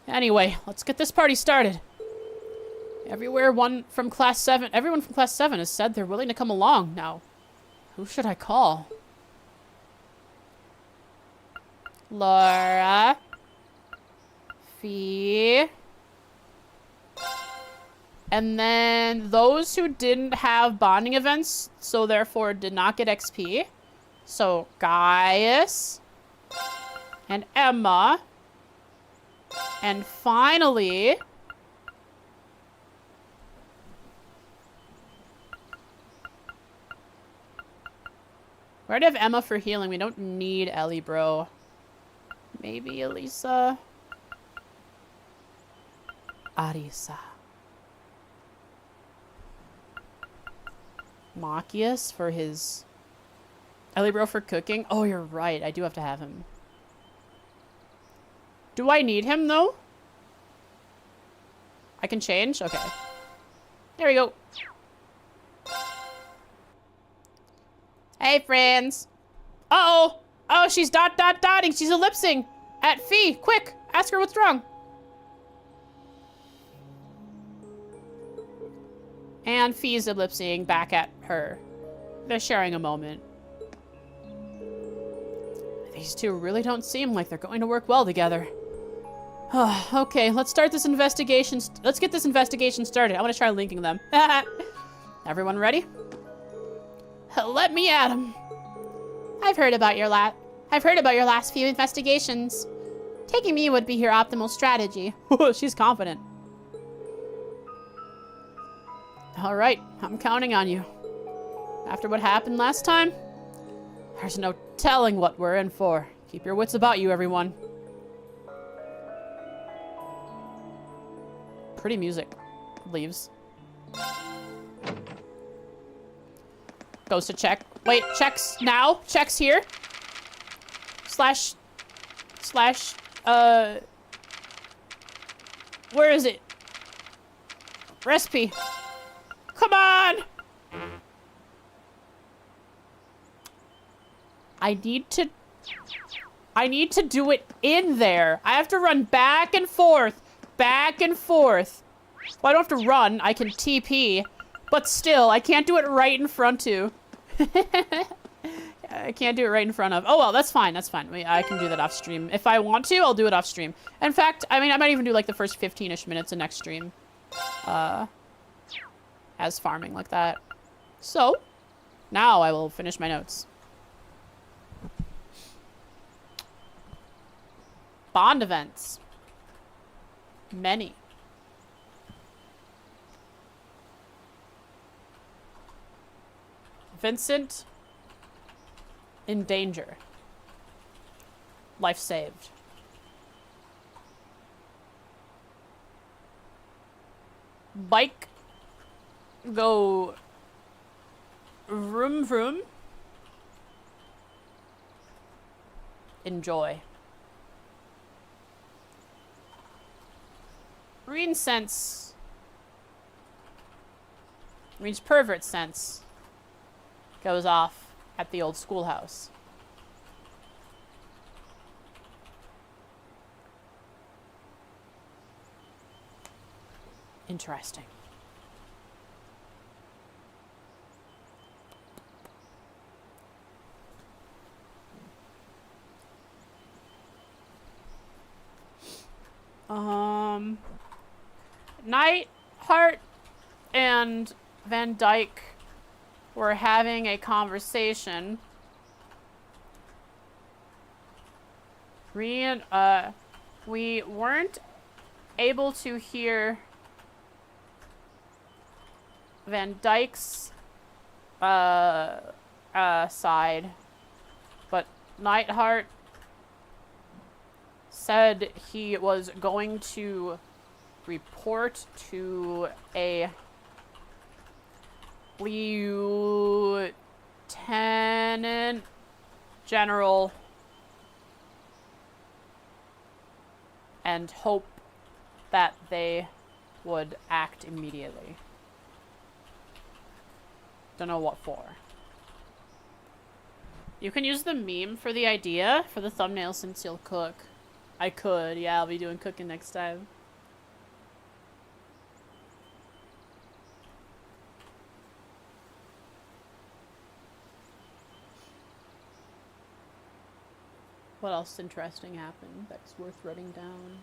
Anyway, let's get this party started. Everyone from class 7 has said they're willing to come along now. Who should I call? Laura. Fee. And then those who didn't have bonding events, so therefore did not get XP. So Gaius. And Emma. And finally, we already have Emma for healing. We don't need Ellie, bro. Maybe Elisa. Arisa. Machias for his... Ellie, bro, for cooking. Oh, you're right. I do have to have him. Do I need him, though? I can change? Okay. There we go. Hey, friends. Uh-oh. Oh, she's dotting. She's ellipsing. At Fee. Quick. Ask her what's wrong. And Fee's ellipsing back at her. They're sharing a moment. These two really don't seem like they're going to work well together. Okay, let's start this investigation. Let's get this investigation started. I want to try linking them. Everyone ready? Let me at him. I've heard about your I've heard about your last few investigations. Taking me would be your optimal strategy. She's confident. All right, I'm counting on you. After what happened last time, there's no telling what we're in for. Keep your wits about you, everyone. Pretty music. Leaves. Goes to check. Wait, checks now. Checks here. Slash, where is it? Recipe. Come on! I need to do it in there. I have to run back and forth. Back and forth. Well, I don't have to run. I can TP. But still, I can't do it right in front of. I can't do it right in front of. Oh, well, that's fine. That's fine. I can do that off stream. If I want to, I'll do it off stream. In fact, I mean, I might even do like the first 15-ish minutes of next stream. As farming like that. So, now I will finish my notes. Bond events. Many. Vincent in danger. Life saved. Bike go vroom vroom. Enjoy. Reen's sense. Reen's pervert sense goes off at the old schoolhouse. Interesting. Nightheart and Van Dyke were having a conversation. We weren't able to hear Van Dyke's side, but Nightheart said he was going to report to a lieutenant general and hope that they would act immediately. Don't know what for. You can use the meme for the idea for the thumbnail since you'll cook. I could, yeah, I'll be doing cooking next time. What else interesting happened that's worth writing down?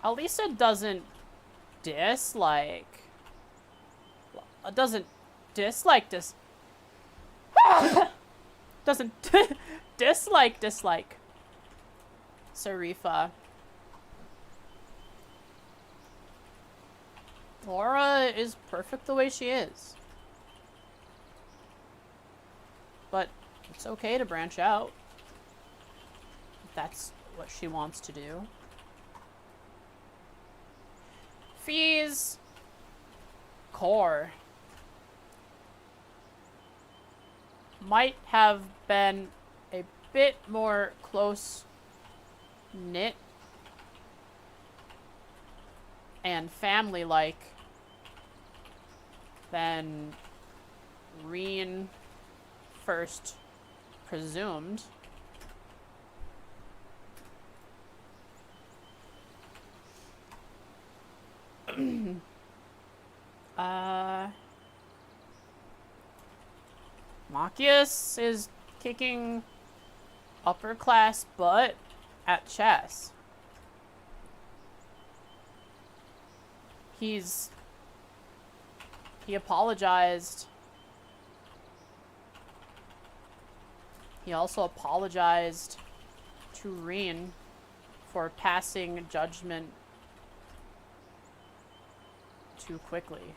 Elisa doesn't dislike this. Doesn't dislike Sarifa. Laura is perfect the way she is. But it's okay to branch out. If that's what she wants to do. Fees. Core. Might have been a bit more close-knit and family-like than Reen first presumed. Machias is kicking upper class butt at chess. He apologized. He also apologized to Reen for passing judgment too quickly.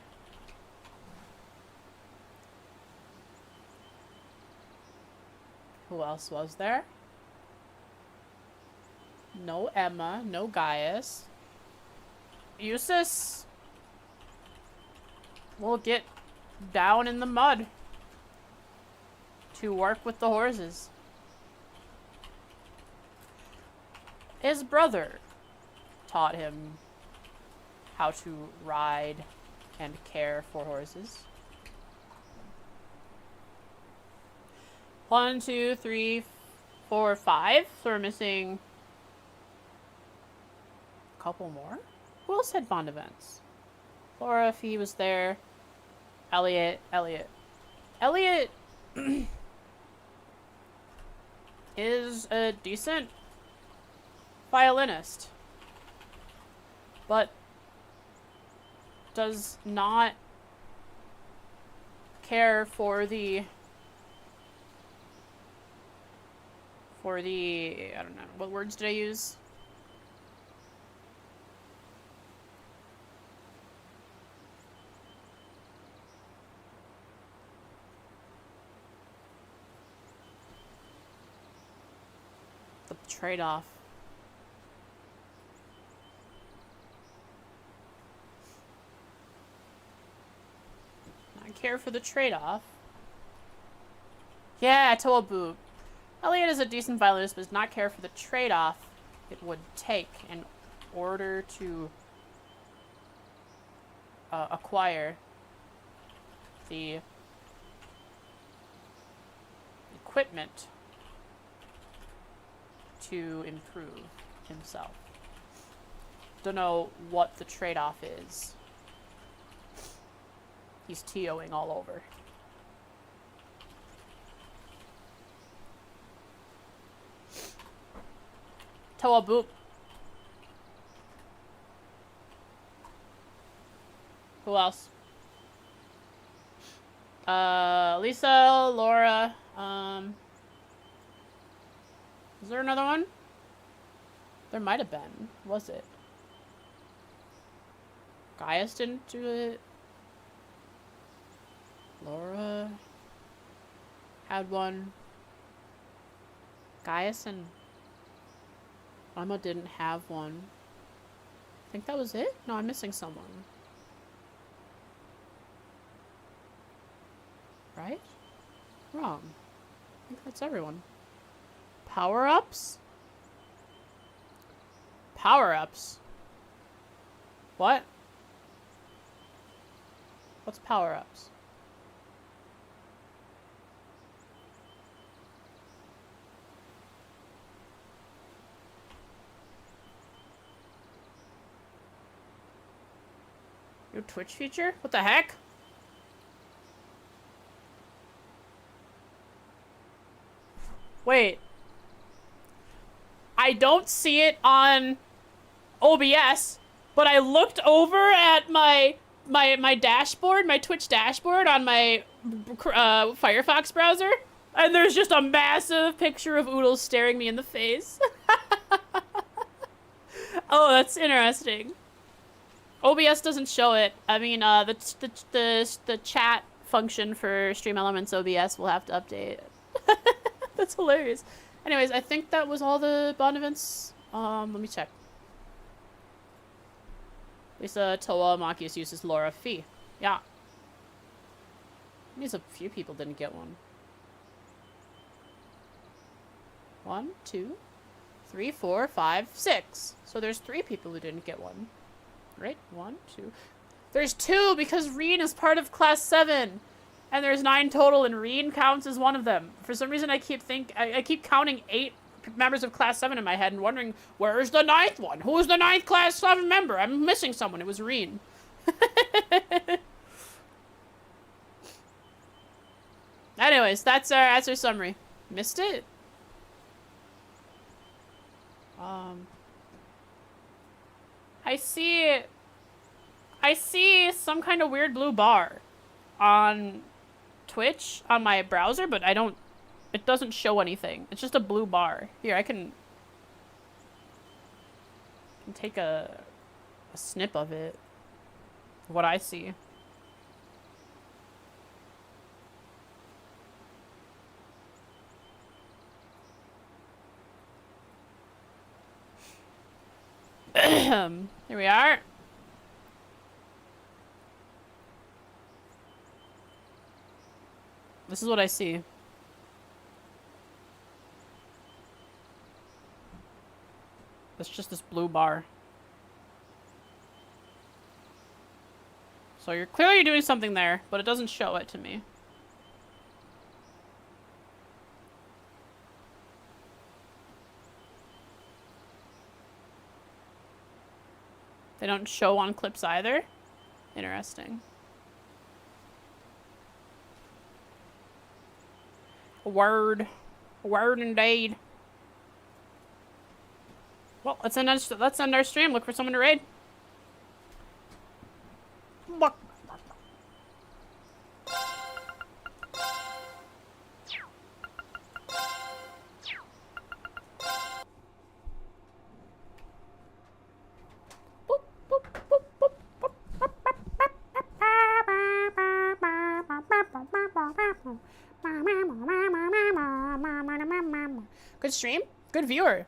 Who else was there? No Emma, no Gaius. Eustace will get down in the mud to work with the horses. His brother taught him how to ride and care for horses. 1, 2, 3, 4, 5. So we're missing a couple more. Who else had bond events? Laura, if he was there. Elliot is a decent violinist, but does not care for the I don't know, what words did I use? The trade-off. Not care for the trade-off. Yeah, Toaboop. Elliot is a decent violinist, but does not care for the trade-off it would take in order to acquire the equipment to improve himself. Don't know what the trade-off is. He's TOing all over. Toaboop. Who else? Lisa, Laura, is there another one? There might have been. Was it? Gaius didn't do it. Laura had one. Gaius and Emma didn't have one. I think that was it? No, I'm missing someone. Right? Wrong. I think that's everyone. Power-ups? Power-ups? What? What's power-ups? Your Twitch feature? What the heck? Wait. I don't see it on OBS, but I looked over at my dashboard, my Twitch dashboard on my Firefox browser, and there's just a massive picture of Oodles staring me in the face. Oh, that's interesting. OBS doesn't show it. I mean, the chat function for Stream Elements OBS will have to update. That's hilarious. Anyways, I think that was all the bond events. Let me check. Lisa, Toa, Machius uses Laura, Fee. Yeah. Means a few people didn't get one. 1, 2, 3, 4, 5, 6. So there's 3 people who didn't get one. Right? 1, 2. There's 2 because Reen is part of class 7. And there's 9 total, and Reen counts as one of them. For some reason, I keep counting 8 members of class 7 in my head and wondering, where's the 9th one? Who is the 9th class 7 member? I'm missing someone. It was Reen. Anyways, that's our summary. Missed it? I see I see some kind of weird blue bar on Twitch on my browser, but I don't, it doesn't show anything. It's just a blue bar. Here, I can take a snip of it. What I see. Here we are. This is what I see. It's just this blue bar. So you're clearly doing something there, but it doesn't show it to me. They don't show on clips either? Interesting. Word. Word indeed. Well, let's end our stream. Look for someone to raid. Good stream. Good viewer.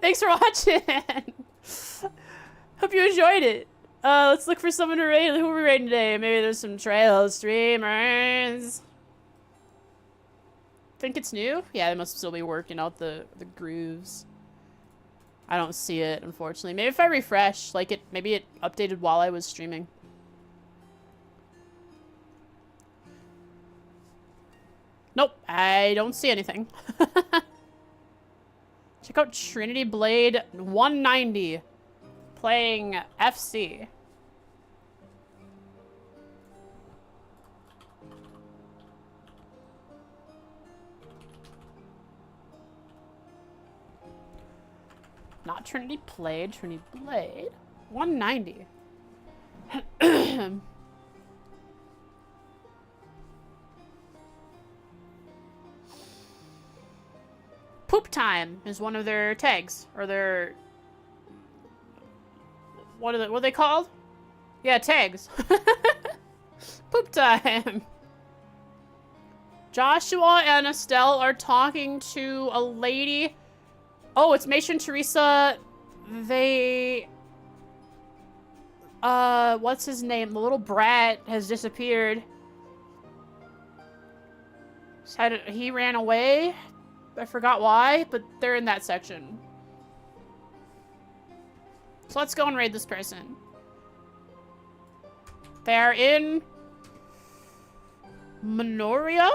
Thanks for watching. Hope you enjoyed it. Let's look for someone to raid. Who are we raiding today? Maybe there's some trail streamers. Think it's new? Yeah, they must still be working out the grooves. I don't see it, unfortunately. Maybe if I refresh, like maybe it updated while I was streaming. Nope, I don't see anything. Check out Trinity Blade 190 playing FC. Not Trinity Blade, Trinity Blade 190. Poop time is one of their tags, or their what are they called? Yeah, tags. Poop time. Joshua and Estelle are talking to a lady. Oh, it's Mason Teresa. They what's his name? The little brat has disappeared. He ran away. I forgot why, but they're in that section. So let's go and raid this person. They're in Minoria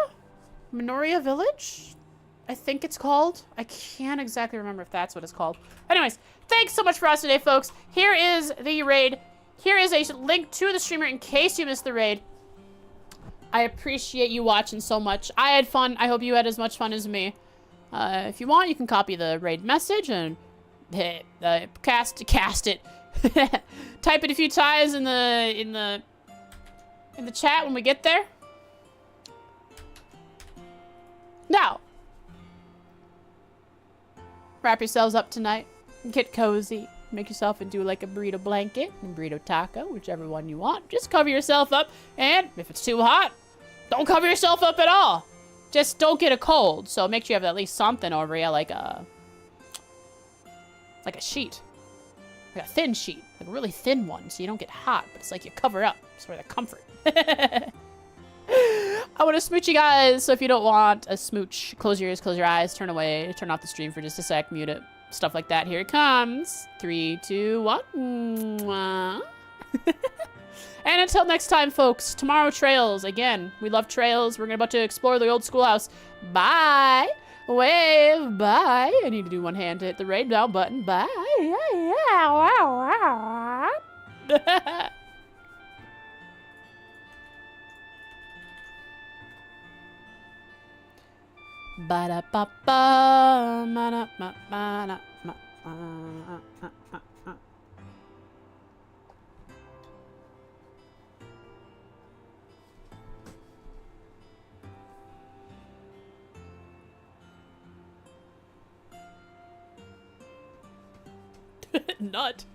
Village? I think it's called. I can't exactly remember if that's what it's called. Anyways, thanks so much for us today, folks. Here is the raid. Here is a link to the streamer in case you missed the raid. I appreciate you watching so much. I had fun. I hope you had as much fun as me. If you want, you can copy the raid message and cast it. Type it a few times in the chat when we get there. Now, wrap yourselves up tonight. Get cozy. Make yourself into like a burrito blanket, a burrito taco, whichever one you want. Just cover yourself up, and if it's too hot, don't cover yourself up at all. Just don't get a cold, so make sure you have at least something over you, like a sheet. Like a thin sheet. Like a really thin one, so you don't get hot, but it's like you cover up. It's for the comfort. I want to smooch you guys, so if you don't want a smooch, close your ears, close your eyes, turn away, turn off the stream for just a sec, mute it. Stuff like that. Here it comes. 3, 2, 1. Mwah. And until next time, folks, tomorrow trails. Again, we love trails. We're about to explore the old schoolhouse. Bye. Wave. Bye. I need to do one hand to hit the raid now button. Bye. Ba-da-ba-ba, ma-da-ma-ma-da-ma. Nut.